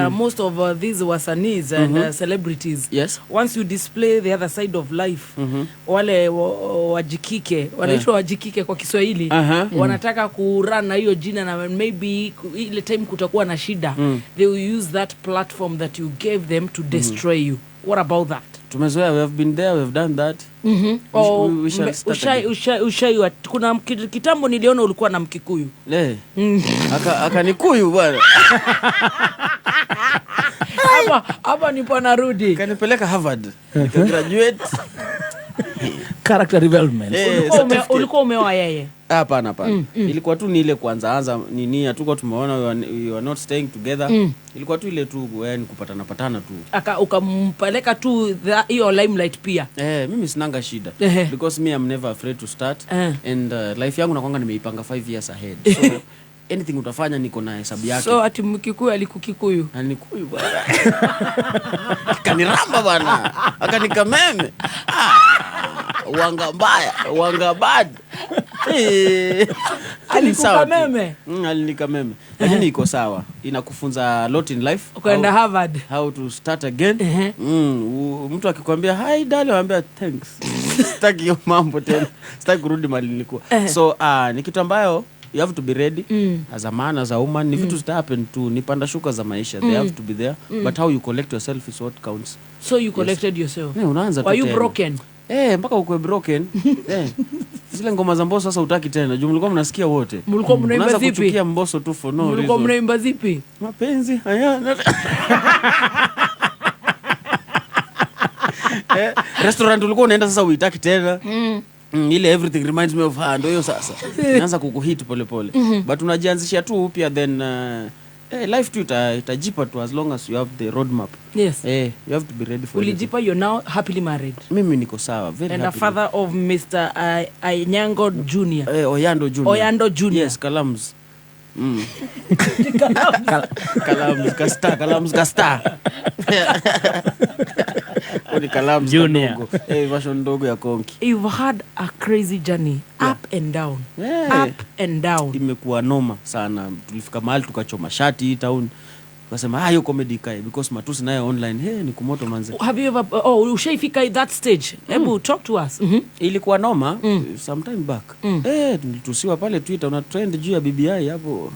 most of these wasanis and celebrities. Yes. Once you display the other side of life, wale wajikike, wanaitwa wajikike kwa Kiswahili, wanataka kurun na hiyo jina na maybe ile time kutakuwa na shida, they will use that platform that you gave them to destroy you. What about that? Tumezoea, we have been there, we have done that. We shall start kuna kitambo niliona ulikuwa na Mkikuyu. Akanikuyu bwana. Hapa nipo narudi. Kanipeleka Harvard. Nikagraduate. Character development. Ulikuwa umeoa yeye? Hapana. Ilikuwa tu ni ile kwanza anza nini, hatuko tumeona we are not staying together. Ilikuwa tu ile tu yani kupatana tu. Ukampeleka tu hiyo limelight pia. Mimi sinanga shida because me I'm never afraid to start and life yangu nakwanga nimeipanga 5 years ahead. So anything utafanya niko na hesabu yake. So ati Mkikuyu alikukikuyu? Anikuyu bwana. Kaniramba bwana. Akanikameme. Wanga bad. Alikukameme? Alinikameme. Lakini iko sawa. Inakufunza a lot in life. Kwenda Harvard. How to start again. Mtu akikwambia hi darling, waambia thanks. Sitaki hiyo mambo tena. Sitaki kurudi mahali nilikuwa. So ni kitu ambayo you have to be ready as a man, as a woman. If it happen to nipanda shuka za maisha, they have to be there. But how you collect yourself is what counts. So you collected yourself? Unaanza tu. Were you broken? Mpaka ukwe broken. Zile ngoma za Mbosso sasa utaki tena. Juu mlikuwa mnasikia wote. Mlikuwa mnaimba zipi? Unaanza kuchukia Mbosso tu for no reason. Mlikuwa mnaimba zipi? Mapenzi haya. Restaurant ulikuwa unaenda sasa uitaki tena. Ile everything reminds me of her, ndio hiyo sasa. Inaanza kukuhit pole. But unajianzisha tu upya then life tu itajipa tu as long as you have the roadmap. Yes. You have to be ready for it. Ulijipa, you're now happily married. Mimi niko sawa, very and happy. And a father of Mr. Anyango Jr. Oyando Jr. Yes, Kalams. Kalams Gasta. Kalams Junior. Version ndogo ya Konki. You've had a crazy journey, up and down. Up and down. Imekuwa noma sana. Tulifika mahali tukachoma shati town. Tukasema hiyo comedy kai because matusi nayo online ni kumoto manze. Have you ever ushaifika that stage? Hebu talk to us. Ilikuwa noma sometime back. Tulitusiwa pale Twitter, una trend juu ya BBI hapo.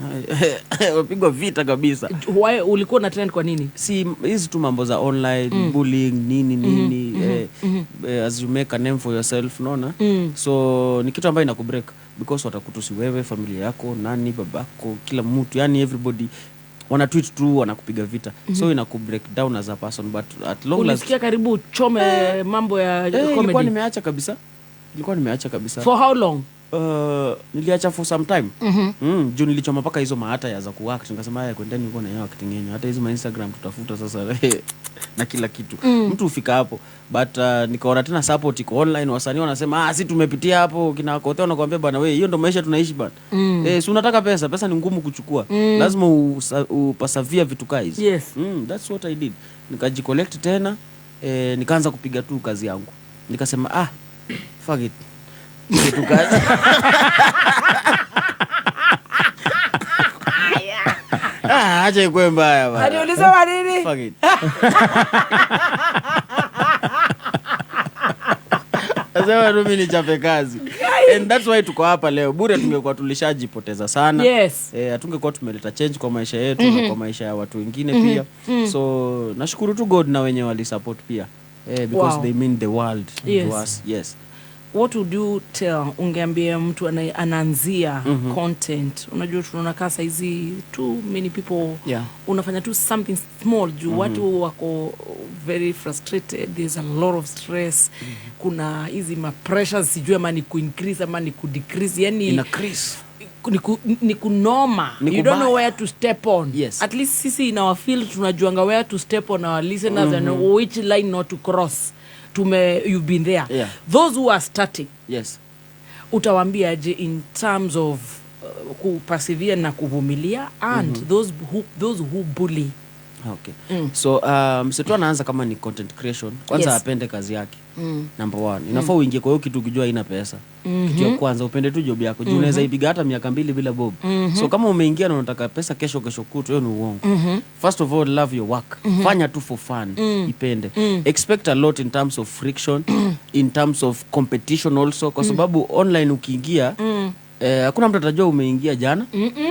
Wapigwa vita kabisa. Why ulikuwa na trend kwa nini? Si hizi tu mambo za online bullying nini as you make a name for yourself, unaona? So ni kitu ambayo inakubreak because watakutusi wewe, familia yako, nani, babako, kila mtu, yani everybody wana tweet tu wanakupiga vita. So inakubreak down as a person, but at long last ulisikia karibu chome mambo ya comedy. Nilikuwa nimeacha kabisa. For how long? Niliacha for some time. Juu nilichoma paka hizo mahata ya za kuact. Nikasema haya kwendeni niko na yao acting. Hata hizo Instagram tutafuta sasa na kila kitu. Mtu ufika hapo. But nikaona tena support iko online, wasanii wanasema si tumepitia hapo, kina Kote wanakuambia bana wewe hiyo ndio maisha tunaishi bana. Si unataka pesa ni ngumu kuchukua. Lazima upasavia vitu guys. Yes. That's what I did. Nikajicollect tena, nikaanza kupiga tu kazi yangu. Nikasema fuck it. Kitu kazi. Acha ikuwe mbaya bana. Aliuliza nini? Fuck it. Sasa mimi nichape kazi. And that's why tuko hapa leo. Bure tungekuwa tulishajipoteza sana. Yes. Hatungekuwa tumeleta change kwa maisha yetu na kwa maisha ya watu wengine pia. So nashukuru tu God na wenye wali support pia. Because they mean the world to us. Yes. What would you tell, ungeambia mtu anaanzia content? Unajua tunaona kasa hizi too many people unafanya tu something small juu watu wako very frustrated, there's a lot of stress, kuna hizi pressures sijui ama ni ku-increase ama ni ku-decrease, yani increase ni kunoma, you don't know where to step on. Yes. At least sisi in our field tunajuanga where to step on our listeners and which line not to cross. You've been there. Those who are starting, yes, utawambia je in terms of kupersevere na kuvumilia and those who bully. Okay. So msetu anaanza kama ni content creation kwanza apende kazi yake. Number 1 inafaa uingie kwa hiyo kitu ukijua haina pesa. Kitu ya kwanza upende tu job yako. Unaweza ipiga hata miaka 2 bila bob. So kama umeingia na unataka pesa kesho kutu, hiyo ni uongo. First of all, love your work. Fanya tu for fun. Ipende. Expect a lot in terms of friction, in terms of competition also kwa sababu online ukiingia hakuna mtu atajua umeingia jana.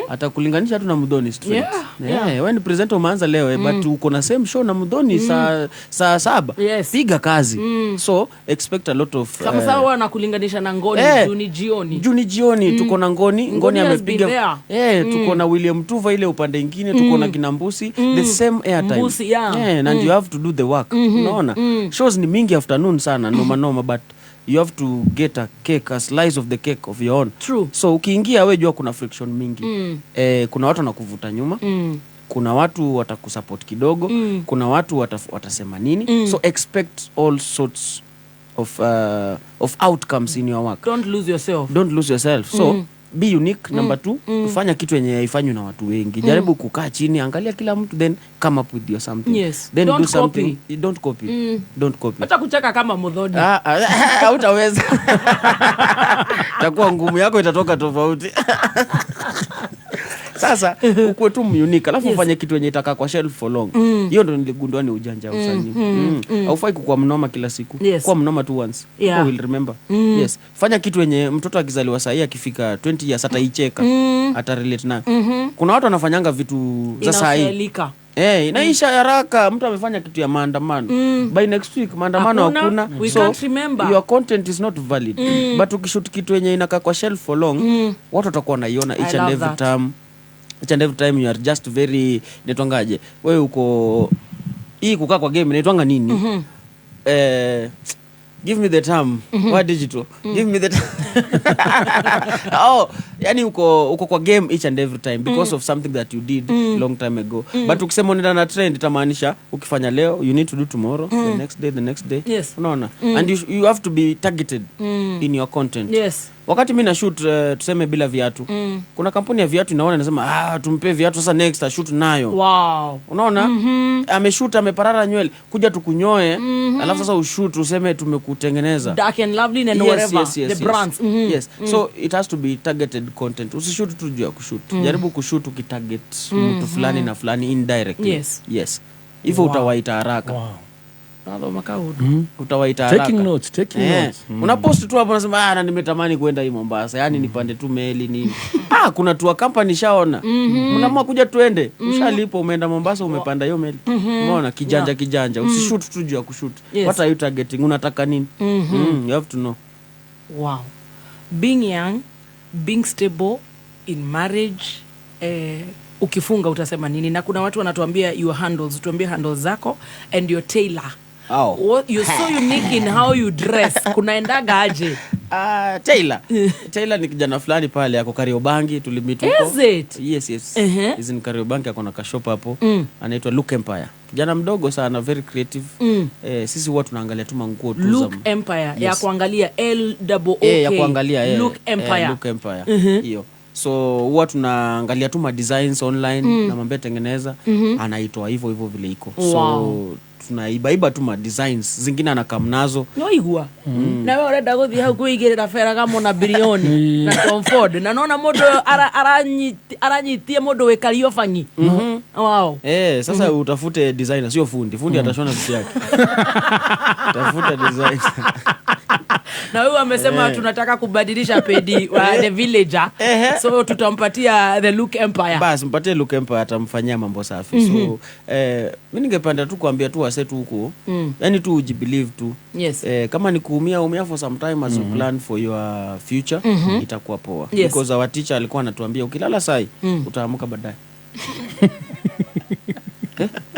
Atakulinganisha tu na Mudhoni straight. Wewe ni presenter umeanza leo but uko na same show na Mudhoni saa 7. Piga kazi. So expect a lot of kama sawa wanakulinganisha na Ngoni Juni jioni tuko na Ngoni amepiga tuko na William Tuva ile upande mwingine tuko na Kinambusi the same airtime. And you have to do the work. Unaona? Shows ni mingi afternoon sana noma but you have to get a cake, a slice of the cake of your own. True. So ukiingia wewe jua kuna friction mingi. Kuna watu wanakuvuta nyuma. Kuna watu watakusupport kidogo. Kuna watu watasema nini. So expect all sorts of outcomes in your work. Don't lose yourself. So be unique. Number 2, ufanya kitu yenye haifanywi na watu wengi. Jaribu kukaa chini, angalia kila mtu then come up with your something. Yes. Then Don't do something. copy. Don't copy. Don't copy. Hata kucheka kama Mudhoni. Hautaweza. Takuwa ngumu yako itatoka tofauti. Sasa ukue tu unique alafu ufanye kitu yenye itakaa kwa shelf for long. Hiyo ndio niligundua ni ujanja usanii. Haufai kuwa mnoma kila siku. Kuwa mnoma tu once. You will remember. Yes. Fanya kitu yenye mtoto akizaliwa saa hii akifika 20 years ataicheka. Ata relate na. Kuna watu wanafanyanga vitu za saa hii. Inaisha haraka. Mtu amefanya kitu ya maandamano. By next week maandamano hakuna. So your content is not valid. But ukishoot kitu yenye inakaa kwa shelf for long, watu watakuwa wanaiona each and every time. Each and every time you are just very netwangaje. Wewe uko hii kukaa kwa game netwanga nini? Give me the term. What digital? Give me the yani uko kwa game each and every time because of something that you did long time ago. But ukisema unaenda na trend itamaanisha ukifanya leo you need to do tomorrow, the next day. Yes. Unaona? And you have to be targeted in your content. Yes. Wakati mimi na shoot tuseme bila viatu. Kuna kampuni ya viatu inaona inasema tumpe viatu sasa next shoot nayo. Wow. Unaona? Ameshoot ameparara nywele kuja tukunyoe alafu sasa ushoot useme tumekutengeneza. Dark and lovely and whatever the brands. Yes. So it has to be targeted content. Usishoot tu juu ya kushoot. Jaribu kushoot ukitarget mtu fulani na fulani indirectly. Yes. Hivyo utawaita haraka. Wow. Utawaita haraka. Taking notes. Unapost tu hapo unasema na nimetamani kwenda hii Mombasa. Yaani nipande tu meli nini. Kuna tour company shaona. Mnaamua kuja tuende. Ushalipa umeenda Mombasa umepanda hiyo meli. Umeona kijanja. Usishoot tu juu ya kushoot. What are you targeting? Unataka nini? You have to know. Wow. Being young, being stable in marriage, ukifunga utasema nini? Na kuna watu wanatuambia your handles, tuambie handles zako and your tailor. You're so unique in how you dress. Kunaendaga aje? Taylor ni kijana fulani pale ako Kariobangi tulimit huko. Is it? Yes. Is in Kariobangi ako na kashop hapo. Anaitwa Look Empire. Kijana mdogo sana, very creative. Sisi huwa tunaangalia tu manguo tu za Look Empire. Ya kuangalia LOOK. Ya kuangalia Look Empire. Look Empire. Hiyo. So huwa tunaangalia tu ma designs online na mambo tengeneza. Anaitoa hivyo vile iko. So tunaiba tu ma designs zingine anakamnazo noigua na wewe urenda guthii hau kuigirira fera kama na bilioni na Tom Ford na naona mundu aranyitie mundu wikario fangi. Wow. Sasa utafute designer sio fundi atashona vitu yake. Tafuta designer. Na wewe amesema tunataka kubadilisha pedi wa The Villager. So tutampatia the Look Empire. Bas mpatie Look Empire atamfanyia mambo safi. So mimi ningependa tu kuambia tu wasetu huko. Yani tu ujibelieve tu. Yes. Kama ni kuumia for some time as you plan for your future itakuwa poa. Because our teacher alikuwa anatuambia ukilala sai utaamka baadaye.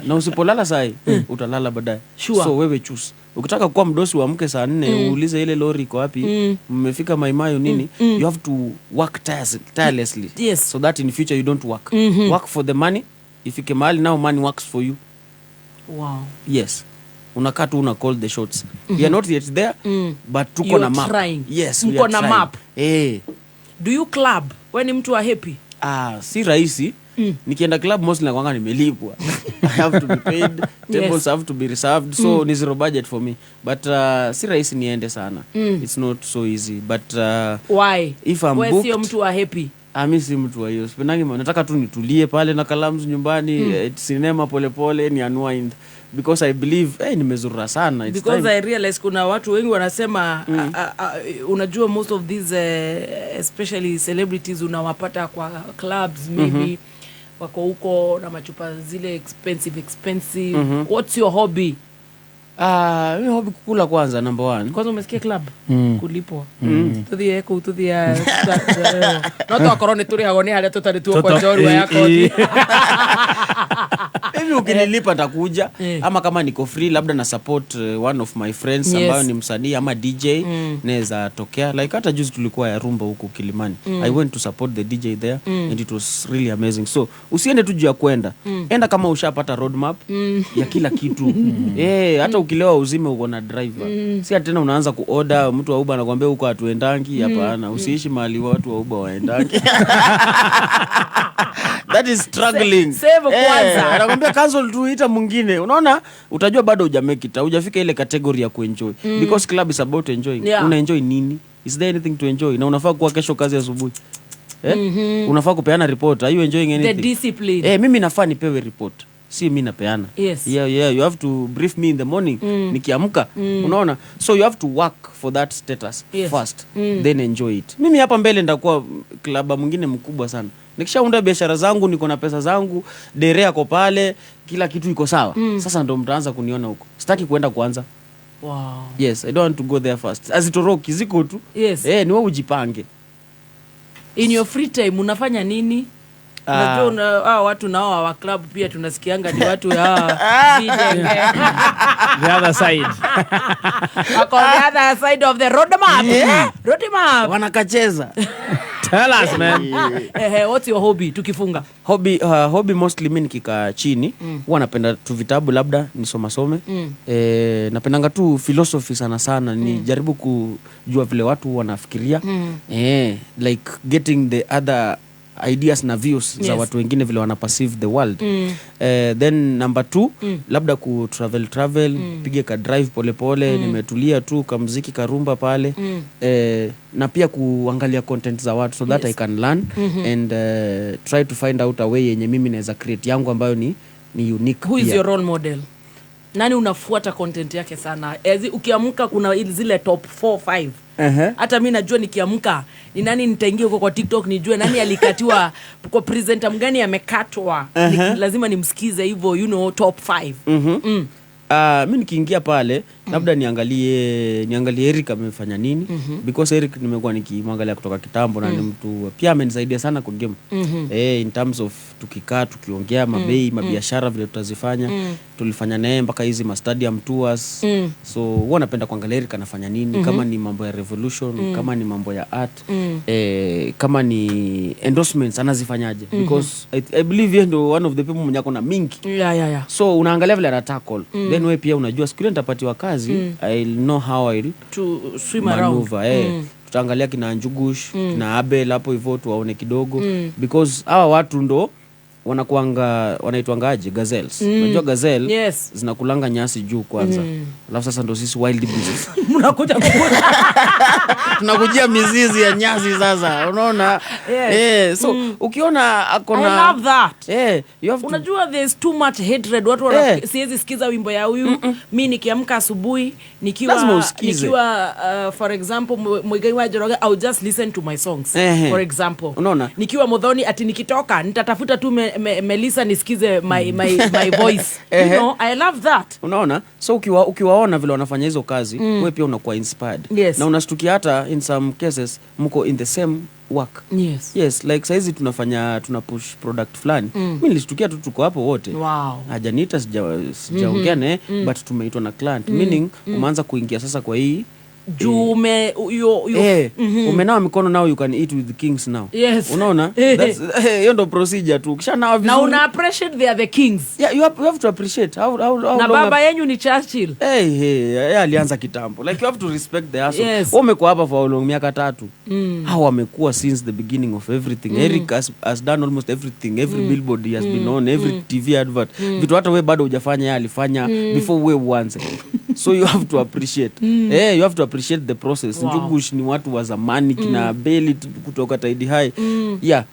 Na usipolala sai utalala baadaye. So wewe choose. Ukitaka kuwa mdosi uamke saa 4 uulize ile lori iko wapi, mmefika Maimayo nini, you have to work tirelessly. So that in future you don't work. Work for the money. Ifike mahali now money works for you. Wow. Yes. Unakaa tu una call the shots. We are not yet there but tuko na map. Trying. Yes, we are trying. Mko na map. Do you club? Wewe ni mtu wa happy? Si rahisi. Nikienda club mostly nakwanga nimelipwa. I have to be paid, tables have to be reserved, so ni zero budget for me. But si rahisi niende sana. It's not so easy, but why? If I'm booked, sio mtu wa happy. Mimi si mtu wa hiyo. Sipendangi, nataka tu nitulie pale na kalamu nyumbani, cinema pole ni unwind. Because I believe nimezurura sana. It's because time. I realize kuna watu wengi wanasema unajua most of these especially celebrities unawapata kwa clubs maybe wako huko na machupa zile expensive. What's your hobby? Mimi hobby kukula kwanza, number 1. Kwanza umesikia club kulipwa tuthie ku tuthia no to akorone turi hagone haria tutari tu kwa jorwa yako mimi ukinilipa takuja ama kama niko free labda na support one of my friends ambayo ni msanii ama DJ naweza tokea, like hata juzi tulikuwa ya rumba huko Kilimani. I went to support the DJ there and it was really amazing. So usiende tu juu ya kwenda, enda kama ushapata roadmap ya kila kitu. Hata ukilewa uzime uko na driver. Si tena unaanza kuorder, mtu wa Uber anakuambia huko hatuendangi. Hapana, usiishi mahali watu wa Uber waendangi. That is struggling. Save kwanza. Anakuambia cancel tu, ita mwingine. Unaona? Utajua bado hujamake it. Hujafika ile category ya kuenjoy. Because club is about enjoying. Una enjoy nini? Is there anything to enjoy? Na unafaa kuwa kesho kazi asubuhi. Unafaa kupeana report. Are you enjoying anything? The discipline. Mimi nafaa nipewe report. Si mimi napeana. Yes. Yeah, you have to brief me in the morning. Nikiamka. Unaona? So you have to work for that status first. Then enjoy it. Mimi hapa mbele nitakuwa klaba mwingine mkubwa sana. Nikishaunda biashara zangu, niko na pesa zangu, dere yako pale, kila kitu iko sawa. Sasa ndo mtaanza kuniona huko. Sitaki kuenda kwanza. Wow. Yes, I don't want to go there first. Azitoroki ziko tu. Yes. Ni wewe ujipange. In your free time unafanya nini? Unajua watu nao wa club pia tunasikianga ni watu the other side. The other side of the road map. Road map. Wanakacheza. Tell us, man. What's your hobby tukifunga? Hobby mostly mimi nikikaa chini huwa napenda tu vitabu labda nisome. Napendanga tu philosophy sana ni jaribu kujua vile watu wanafikiria. Like getting the other ideas na views za watu wengine vile wana perceive the world. Then number 2 labda ku travel pige ka drive pole nimetulia tu ka muziki karumba pale. Na pia kuangalia content za watu so that I can learn and try to find out a way yenye mimi naweza create yangu ambayo ni unique. Who is your role model? Nani unafuata content yake sana? Ukiamka kuna zile top 4 5. Hata mimi najua nikiamka ni nani nitaingia huko kwa TikTok nijue nani alikatiwa kwa presenter mgani amekatwa. Lazima nimsikize hivyo top 5. Mimi nikiingia pale labda niangalie Eric amefanya nini because Eric nimekuwa nikimwangalia kutoka kitambo na ni mtu pia amenisaidia sana kwa game. In terms of tukikaa tukiongea mabiashara vile tutazifanya. Tulifanya naye mpaka hizi stadium tours. So huwa napenda kuangalia Eric anafanya nini, kama ni mambo ya revolution, kama ni mambo ya art, kama ni endorsements anazifanyaje because I believe yeye ndo one of the people mwenye ako na mingi. So unaangalia vile ana tackle. Then wewe pia unajua siku ile nitapatiwa kazi, I'll know how I'll to swim around. Tutaangalia kina Njugush na Abel hapo hivyo tuwaone kidogo because hawa watu ndo wanaitwangaje gazelles. Unajua gazelle zinakulanga nyasi juu kwanza. Alafu sasa ndo sisi wild beasts mnakuja tunakujia mizizi ya nyasi sasa. Unaona? So ukiona akona I love that. You have unajua there's too much hatred. Watu siwezi sikiza wimbo ya huyu. Mimi nikiamka asubuhi nikiwa for example Muigai wa Njoroge, I'll just listen to my songs. For example. Unaona? Nikiwa Muthoni ati nikitoka nitatafuta tu Melissa nisikize my voice. I love that. Unaona? So ukiwaona vile wanafanya hizo kazi, wewe pia unakuwa inspired. Na unastukia hata in some cases mko in the same work. Yes, like saizi tuna push product fulani. Mimi nilishtukia tu tuko hapo wote. Hajanita sijaongea naye but tumeitwa na client. Meaning umeanza kuingia sasa kwa hii Jume umenawa mikono now you can eat with the kings now. Yes. Unaona? That's hiyo ndo procedure tu. Kisha nawa vizuri. Na una appreciate they are the kings. Yeah, you have to appreciate how na baba yenyu ni Churchill. Alianza kitambo. Like you have to respect the hustle. Yes. Wamekuwa hapa for long miaka 3. Hao wamekuwa since the beginning of everything. Eric has done almost everything. Every billboard he has been on, every TV advert. Vitu hata wewe bado hujafanya yeye alifanya before wewe uanze. So you have to appreciate. You have to appreciate the process. Wow. Njugush ni watu wa zamani kina Beli kutoka Taidi High. Yeah.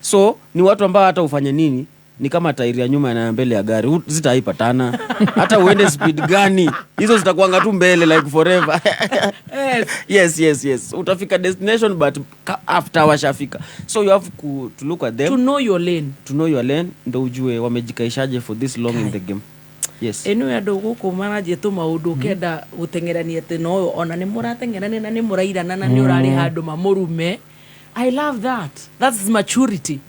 So ni watu ambao hata ufanye nini ni kama tairi ya nyuma na mbele ya gari zitaipatana. Hata uende speed gani hizo zitakuanga tu mbele like forever. Yes. Utafika destination but after washafika. So you have to look at them. To know your lane. Ndo ujue wamejikaishaje for this long in the game. Yes. Eno ya dogo kumana je tu maundu kenda gutengerania te no ona ni muratengerania na ni murairana na ni urari handu mamurume. I love that. That's maturity.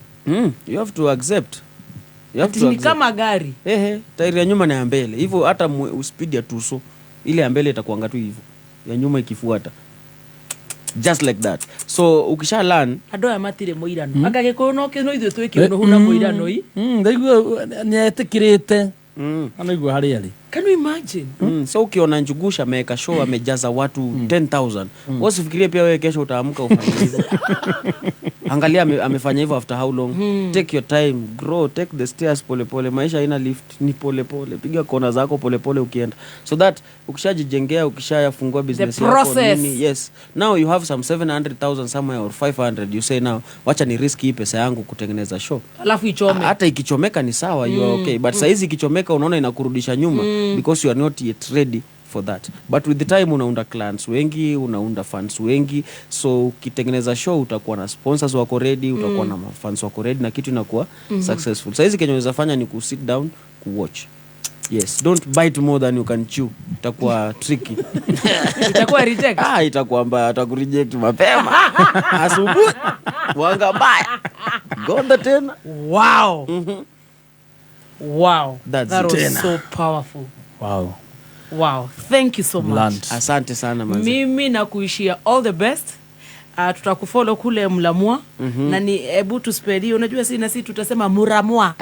You have to accept. Ni kama gari. Tairi ya nyuma na ya mbele. Hivyo hata speed ya tuso ile ya mbele itakuanga tu hivyo. Ya nyuma ikifuata. Just like that. So ukisha learn ado ya matire moirano. Agageko no kino ithu twiki no huna moirano yi. Ndaigua nyetekirite. Anaigua hari ari. Can you imagine? So ukiona Njugusha ameweka show amejaza watu 10,000. Usifikirie pia wewe kesho utaamka ufanye hivyo. Angalia amefanya hivyo after how long? Take your time, grow, take the stairs pole pole. Maisha haina lift, ni pole pole. Piga kona zako pole pole ukienda. So that ukishajijengea, ukishayafungua business yako nini, yes. Now you have some 700,000 somewhere or 500. You say now, wacha ni risk hii pesa yangu kutengeneza show. Alafu ichome. Hata ikichomeka ni sawa, you are okay. But saizi ikichomeka unaona inakurudisha nyuma because you are not yet ready for that. But with the time unaunda clients wengi, unaunda fans wengi. So ukitengeneza show utakuwa na sponsors wako ready, utakuwa na fans wako ready na kitu inakuwa successful. Saizi kenye unaweza fanya ni sit down, watch. Yes, don't bite more than you can chew. Itakuwa tricky. Itakuwa reject. Itakuwa mbaya, atakureject mapema. Asubuhi. Wanga mbaya. Gonda tena. Wow. Wow. That was so powerful. Wow. Thank you so much. Asante sana manzi. Mimi nakuishia all the best. Tutakufollow kule Mlamwa na ni hebu tuspedi unajua sisi tutasema Muramwa.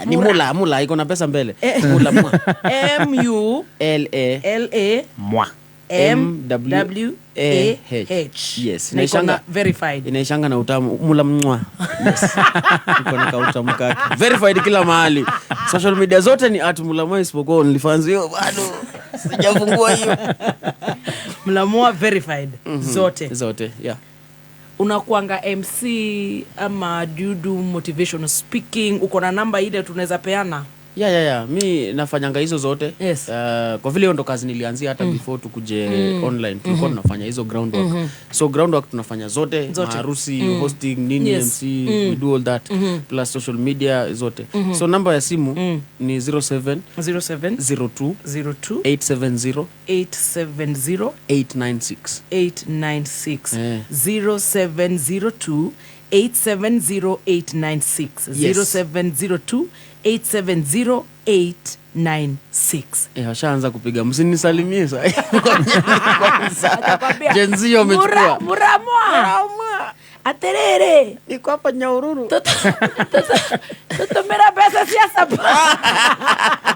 Ni mula iko na pesa mbele. Mulamwa. M U L A mwa M W A H. Yes, inaishanga verified. Inaishanga na utamu Mulamwa. Yes. Iko na kautamu kake. Verified kila mahali. Social media zote ni @Mulamwa isipokuwa OnlyFans hiyo bado sijafungua hiyo. Mlamwa verified zote yeah. Unakuanga MC ama do motivational speaking, uko na namba ile tunaweza peana? Yeah. Mi nafanyanga hizo zote. Yes. Kwa vile ndo kazi nilianzia hata before tukuje online tulikuwa tunafanya hizo groundwork. So groundwork tunafanya zote. Maharusi, hosting, nini, MC, we do all that. Plus social media zote. So namba ya simu ni 07 02 870 896 0702 870 896 0702 870-896. Washaanza kupiga msinisalimie sasa. Jenzio umechukua. Muramwa. Aterere. Iko hapa Nyahururu. Toto mera pesa siasa.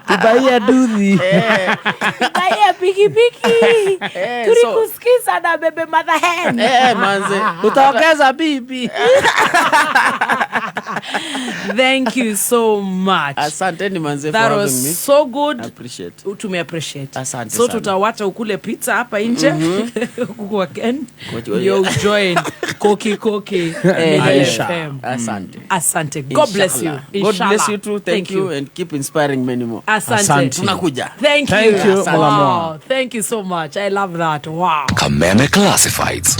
Tubaia dudhi. Tubaia pikipiki. Tulikusikiza na bebe mother hen. Manze. Utaongeza bibi. Thank you so much. Asante ni manze for having me. That was so good. Appreciate. Appreciate. Asante so sana. Tutawacha ukule pizza hapa nje. Kwa Ken. You join Koki. Aisha. Asante. God bless you. God bless you too. Thank you and keep inspiring many more. Asante. Tunakuja. Thank you. Wow. Thank you so much. I love that. Wow. Kameme Classifieds.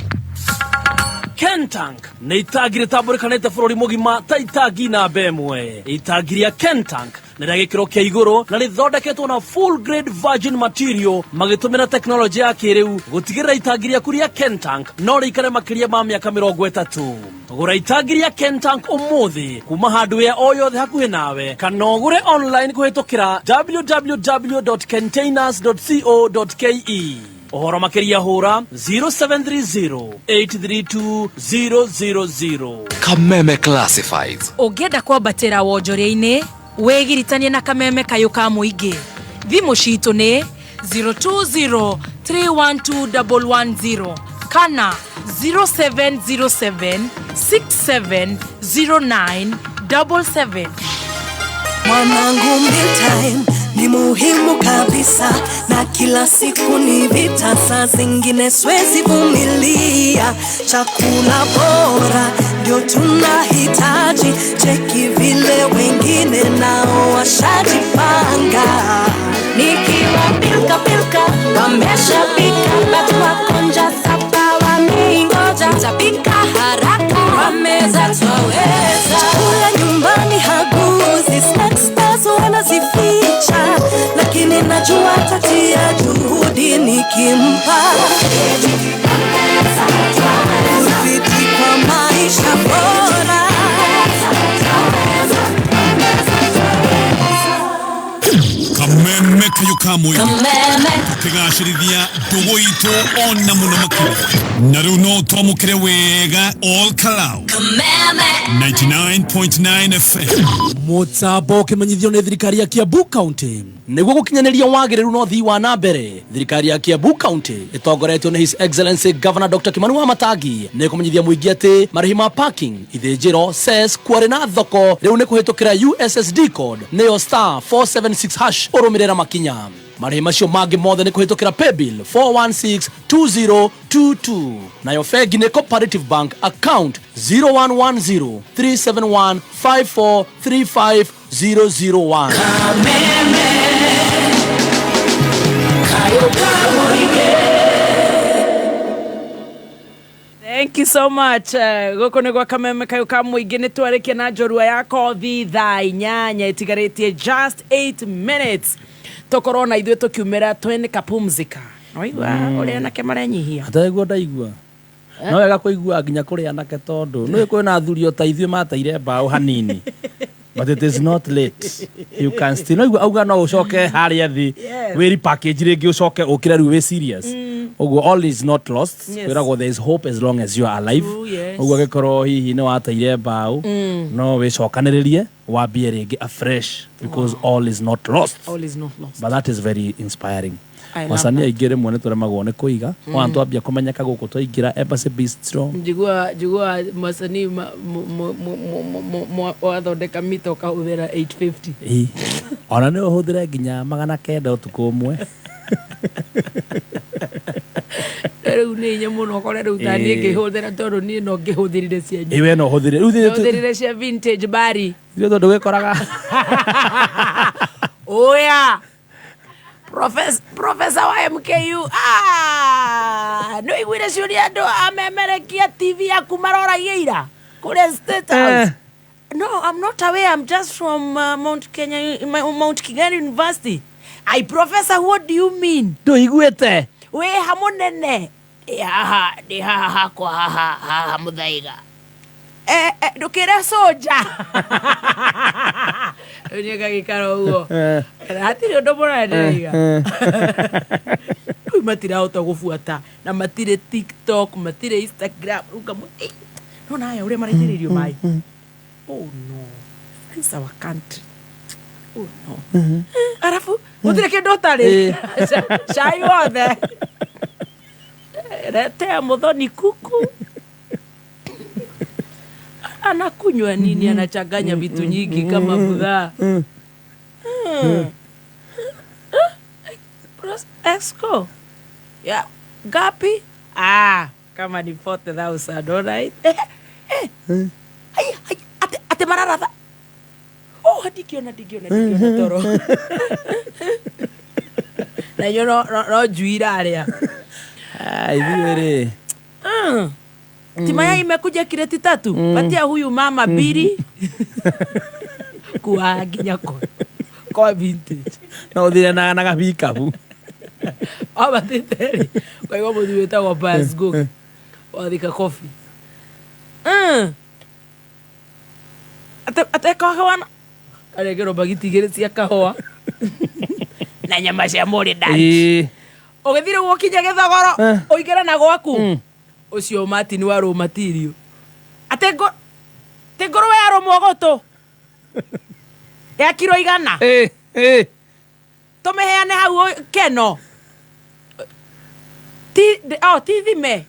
Kentank na itagire taburikana bururi mugima ta itagi na bemwe itagiria Kentank na ragikiro kia iguru na rithondeketwo na full grade virgin material magitumira technology ya kiriu gutigirira itagiria kuria Kentank no rikare makiria ma miaka 30 gura itagiria Kentank umuthi kuma handu ya oyothe hakuhi nawe kana ugure online kuhitukira www.containers.co.ke Ohoro makiria hura 0730-832-000. Kameme Classifieds. Ũngĩenda kwambatĩra wonjoria-inĩ wĩgiritanie na Kameme Kayũ ka Mũingĩ. Thimũ citũ nĩ 020-312-110 kana 0707-670977. Mwanangu, mealtime ni muhimu kabisa, na kila siku ni vita, saa zingine siwezi vumilia. Chakula bora ndio tunahitaji, cheki vile wengine nao washajipanga. Nikiwa pilka pilka wameshapika, batu wakonja sapa wamingoja, tapika haraka wameza twaweza. Chakula nyumbani haguzi, snacks bazo wanazificha, lakini najua tatia juhudi nikimpa. Kufiti kwa maisha bora. Kameme Kayũ ka Mũingĩ kĩgacĩrithia ndũgũ itũ ona mũno makĩria, na rĩu no twamũkĩre wega All Kalau 99.9 FM. Mũtambo ũkĩmenyithio nĩ thirikari ya Kiambu County nĩguo gũkinyanĩria wagĩrĩru na ũthii wa na mbere. Thirikari ya Kiambu County ĩtongoretio nĩ His Excellency Governor Dr. Kimani wa Matangi nĩ kũmenyithia mũingĩ atĩ marĩhi ma parking, ithĩnjĩro, cess, kwarĩ na thoko rĩu nĩ kũhĩtũkĩra USSD code nĩyo *476# ũrũmĩrĩra makinya. Marĩhi macio mangĩ mothe nĩ kũhĩtũkĩra paybill 4162022 nayo bengi nĩ Cooperative Bank account 01103715435001. Thank you so much. Gũkũ nĩ gwa Kameme Kayũ ka Mũingĩ, nĩ twarĩkia na njorua ya kothi thaa 8 itigarĩtie just 8 minutes. Tokorwo na ithuĩ tũkiumĩra twene kapumzika. Noigua ũrĩa nake maranyihia. Ataigua ndaigua. No wega kũigua nginya kũrĩa anake tondũ nĩ kwĩna athuri o ta ithuĩ mateire mbaũ hanini. But it is not late. You can still no auga no ucoke harĩa thĩ wĩri package rĩngĩ ucoke ũkĩra rĩu wĩ serious. Oguo all is not lost. Wĩragwo there is hope as long as you are alive. Oguo gĩkorwo hihi nĩ wateire mbaũ no wĩcokanĩrĩrie wambie rĩngĩ afresh because all is not lost. All is not lost. But that is very inspiring. Wasanii aingĩ rĩmwe nĩ tũremagwo nĩ kũiga wana twambia kũmenyeka gũkũ twaingĩra Embassy Bistro. Njigua masanii wathondeka mito kahũthĩra 850. Ona nĩ ũhũthĩre nginya 900 ũtukũ ũmwe. Rĩu nĩ hinya mũno ũkore rĩu ta niĩ ngĩhũthĩra tondũ niĩ no ngĩhũthĩrire cia nyuma. Iwe no ũhũthĩre ũhũthĩrire cia vintage bari. Ithuĩ tondũ gwĩkoraga. Oya Professor wa MKU no iguire ciũria andũ amemerekia TV yaku maroragia ira kũrĩa State House. No, I'm not aware. I'm just from Mount Kenya University. I Professor, what do you mean? Ndũiguĩte we hamunene ndi haha kwa haha muthaiga ndukire soja Unyega gikaro ugo hatiri undu mũraendereiga matirahota gũbuata na matire TikTok matire Instagram no nayo ũrĩa maraithĩrĩrio mai. Oh no, this is our country. Oh no. Arafu gũtirĩ kĩndũ ũtarĩ cai wothe retea mũthoni kuku anakunywa nini, anachanganya vitu nyingi kama budha. Esco ya gapi kama ni 40,000, alright. Ate mararada. Oh, dikiona toro. Na yo no juira area. Ithuĩ Timaya imekuja kireti 3. Patia huyu mama biri. Kuaginya kwa vintage. Na uthire na gabikabu. Abatete. Kwa hiyo mtu wetagwa Basgo. Wathika coffee. Ate kahawana. Aregero bagiti gere cia kahoa. Na nyama cia muri ndani. Ogethire gukinya githogoro oigera na gwaku. Ucio mati ni waro material. Atengo Tegoro we aro mwogoto. Ya kilo igana. Tomeheane hau keno. Ti thime.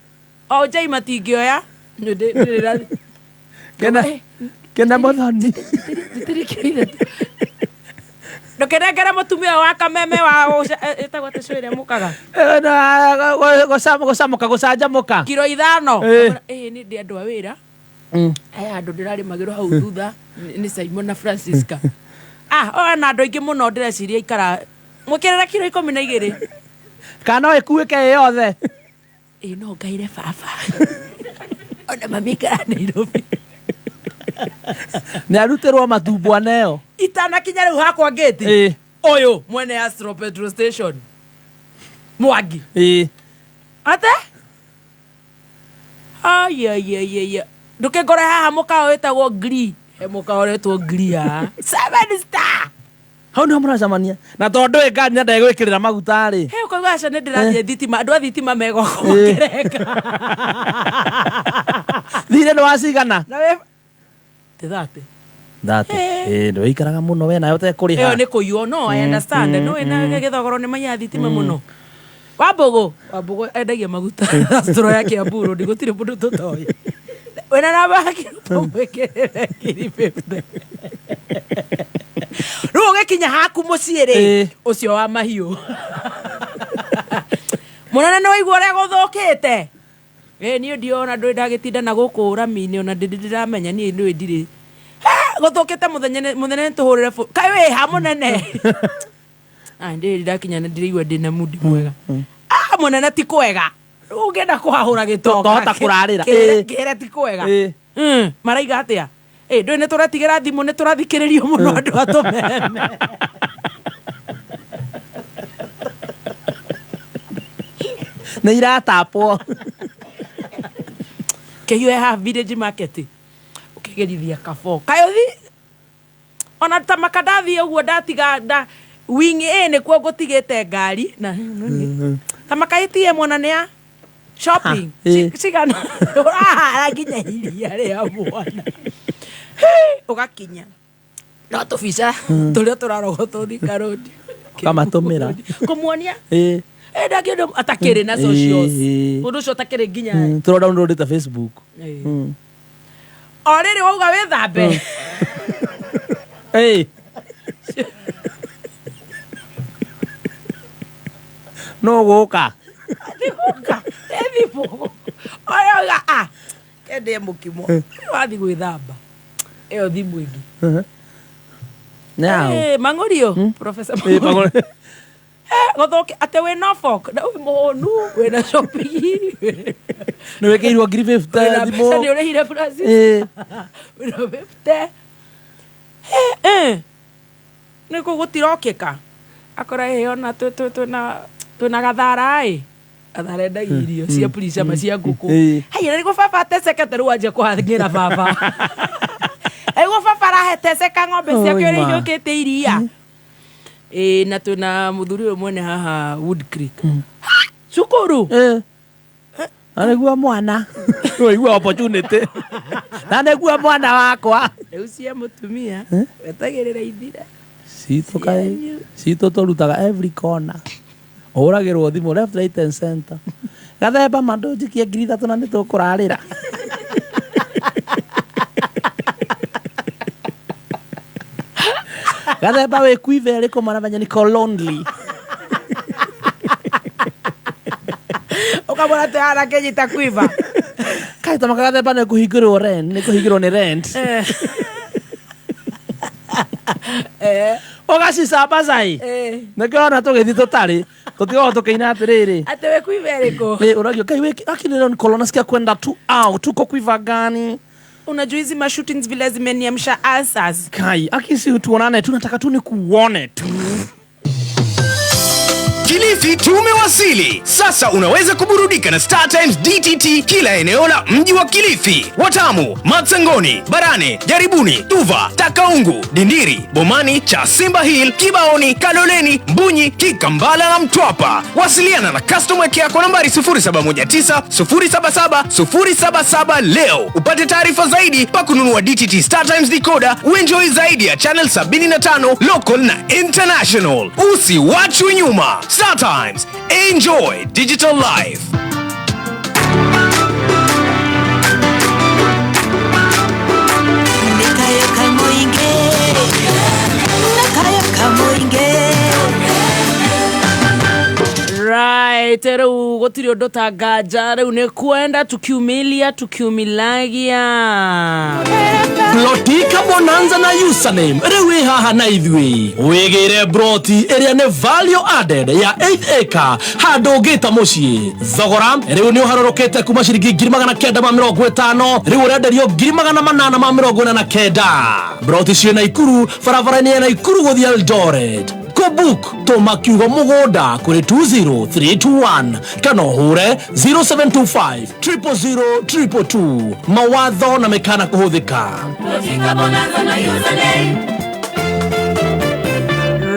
Jai matingioya. Kena mothoni. Ndokeregera mutumia wa kameme wa etagwo tecwire mukaga. Gocamuka gucanjamuka. Kilo 5. Ni ndi andu a wira. Andu ndirari magiro hau thutha ni Simon na Francisca. Ona andu aingi muno ndireciria ikara mukirera kilo 12. Kana ikuike yothe. No ngaire baba. Ona mami kana Nairobi. Ni arutirwo matumbwa neo. Itana kinya riu hakwa gate. Oyo mwene Astro petrol station. Mwangi. Ate? Ay. Nduke ngore haha mukao wetagwo Gri. Mukao retwo Gri ha. 7 star. Hau no muracamania. Na tondu ngani nda gwikirira maguta ri. Ukaigua aca ndirathie thitima, andu a thitima mego kumakereka. Thire no wacigana. Na we Thate. Ndo ikaraga muno we nayo te kuri ha. Eyo ni kuyo no I understand. No ina githogoro ni manya thitima muno. Wabogo endagia maguta. Astro yake ya buru ndigutire mundu tutoye. Wena na baki pomwekerera kiri 50. Ruge kinya haku muciiri ucio wa mahiu. Munene no igwa ria guthukite. Ni ndiona ndu ndagitinda na guku rami-ini ona ndiramenya ni ndiri. Guthukite muthenya tuhurire kai we ha munene. Ndiri ndakinya ndirigwa ndina mudi mwega. Munene ti kwega. Ugenda kuhahura gitoka. Tohota kurarira. Kire ti kwega. Maraiga atia. Ndu ne turatigira thimu ne turathikiririo muno andu atumeme. Ni iratapwo. Keyo ha village market. Ukigerithia kabo. Kayo thi. Ona tamakadathi uguo ndatiga wing ne kuo gutigite ngari na tamakaitie mwana ne ya shopping. Sigana. Araginya iria ria mwana. Ugakinya. No tufisa. Tulia turarogotwo thikarodi. Kama tumira. Kumuonia. Ndakindo atakire na socials. Undu ucio atakire nginya. Turo download ta Facebook. Oriri wauga we thambe. No guka. Thimu. Oya kende mukimo. Wathi gwithamba. Eyo thimu ingi. Now. Mangorio. Professor Mangorio. Gothoke ate we Norfolk. Na muhonu we na shopping. No wekeirwo ngiri 50 thimo. Sasa ni urehire Francis. We na 50. Niko gutirokeka. Akora ona tuna gathara ai. Athara ndagirio cia pulicia macia nguku. Hai niko baba ateceke teru wanje kuhangira baba. Ego baba raheteceka ng'ombe ciake uri yukite iria. Na tuna muthuri we mwene haha Wood Creek. Cukuru. Anegua mwana. Igua opportunity. Anegua mwana wakwa. Riu cia mutumia wetagirira ithira. Cito torutaga every corner. Uragirwo thimu left right and center. Gathemba mandu njikie 3,000 na nitukurarira. Gathemba we kuive riko maramenya niko lonely. Ukamwona te ara kenyita kuiva. Kai tamaka gathemba ne kuhingirwo rent, ne kuhingirwo ni rent. Ogacicamba cai. Nikiona tugithi tutari tutigo tukiina atiriri. Ate we kuiva riko. Uragio kai we akini Nicola nasikia kwenda tu out tuko kuiva gani? Unajua hizi mashootings vile zimeniamsha answers. Kai akisi tuonane tunataka tu nikuone tu. Kilifi Sisi tumewasili. Sasa unaweza kuburudika na Star Times DTT kila eneo la mji wa Kilifi, Watamu, Matsangoni, Barane, Jaribuni, Tuva, Takaungu, Dindiri, Bomani, Chasimba Hill, Kibaoni, Kaloleni, Mbunyi, Kikambala na Mtwapa. Wasiliana na customer care kwa nambari 0719 077 077 leo. Upate taarifa zaidi pa kununua DTT Star Times decoder, uenjoy zaidi ya channel 75 local na international. Usiwachwe nyuma. Star Times, enjoy digital life. Right, rĩu gũtirĩ ũndũ ta nganja, rĩu nĩ kwenda tukiumilagia Plotika Bonanza na username rĩu haha na ithuĩ wĩgĩre broti ĩrĩa nĩ value added ya 8 acre handũ ũngĩta mũciĩ. Thogora rĩu nĩ ũharũrũkĩte kuma ciringi 950 rĩu ũrenderio 849. Broti ciĩ Naikuru, barabara-inĩ ya Naikuru gũthiĩ Eldoret. Book toma kiugo mũgũnda kũrĩ 20321 kana ũhũre 0725 000 mawatho na mekana kũhũthĩka.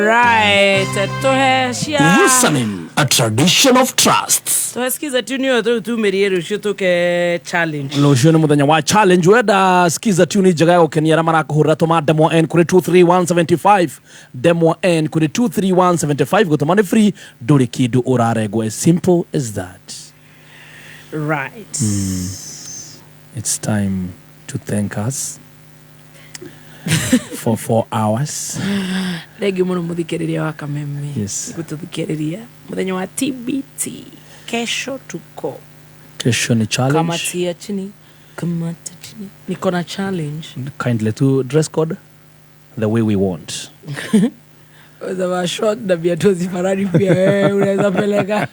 Right, username, a tradition of trust. Tuesikiza tuni yote tumerie rusho tuke challenge. Rũciũ nĩ mũthenya wa challenge. Wenda skiza tuni njega ya gũkenia arĩa marakũhũrĩra tũma demo N kũrĩ 23175 demo N kũrĩ 23175 gũtũma nĩ free, ndũrĩ kĩndũ ũrarengwo. As simple as that. Right. It's time to thank us for 4 hours. Regi mũno mũthikĩrĩria wa Kameme. Yes. Gũtũthikĩrĩria mũthenya wa TBT. Kesho tuko. Kesho ni challenge. Kamatia chini. Kamata chini. Niko na challenge. Kindly to dress code the way we want. Uza wa short na viatu zifarani pia wewe unaweza peleka.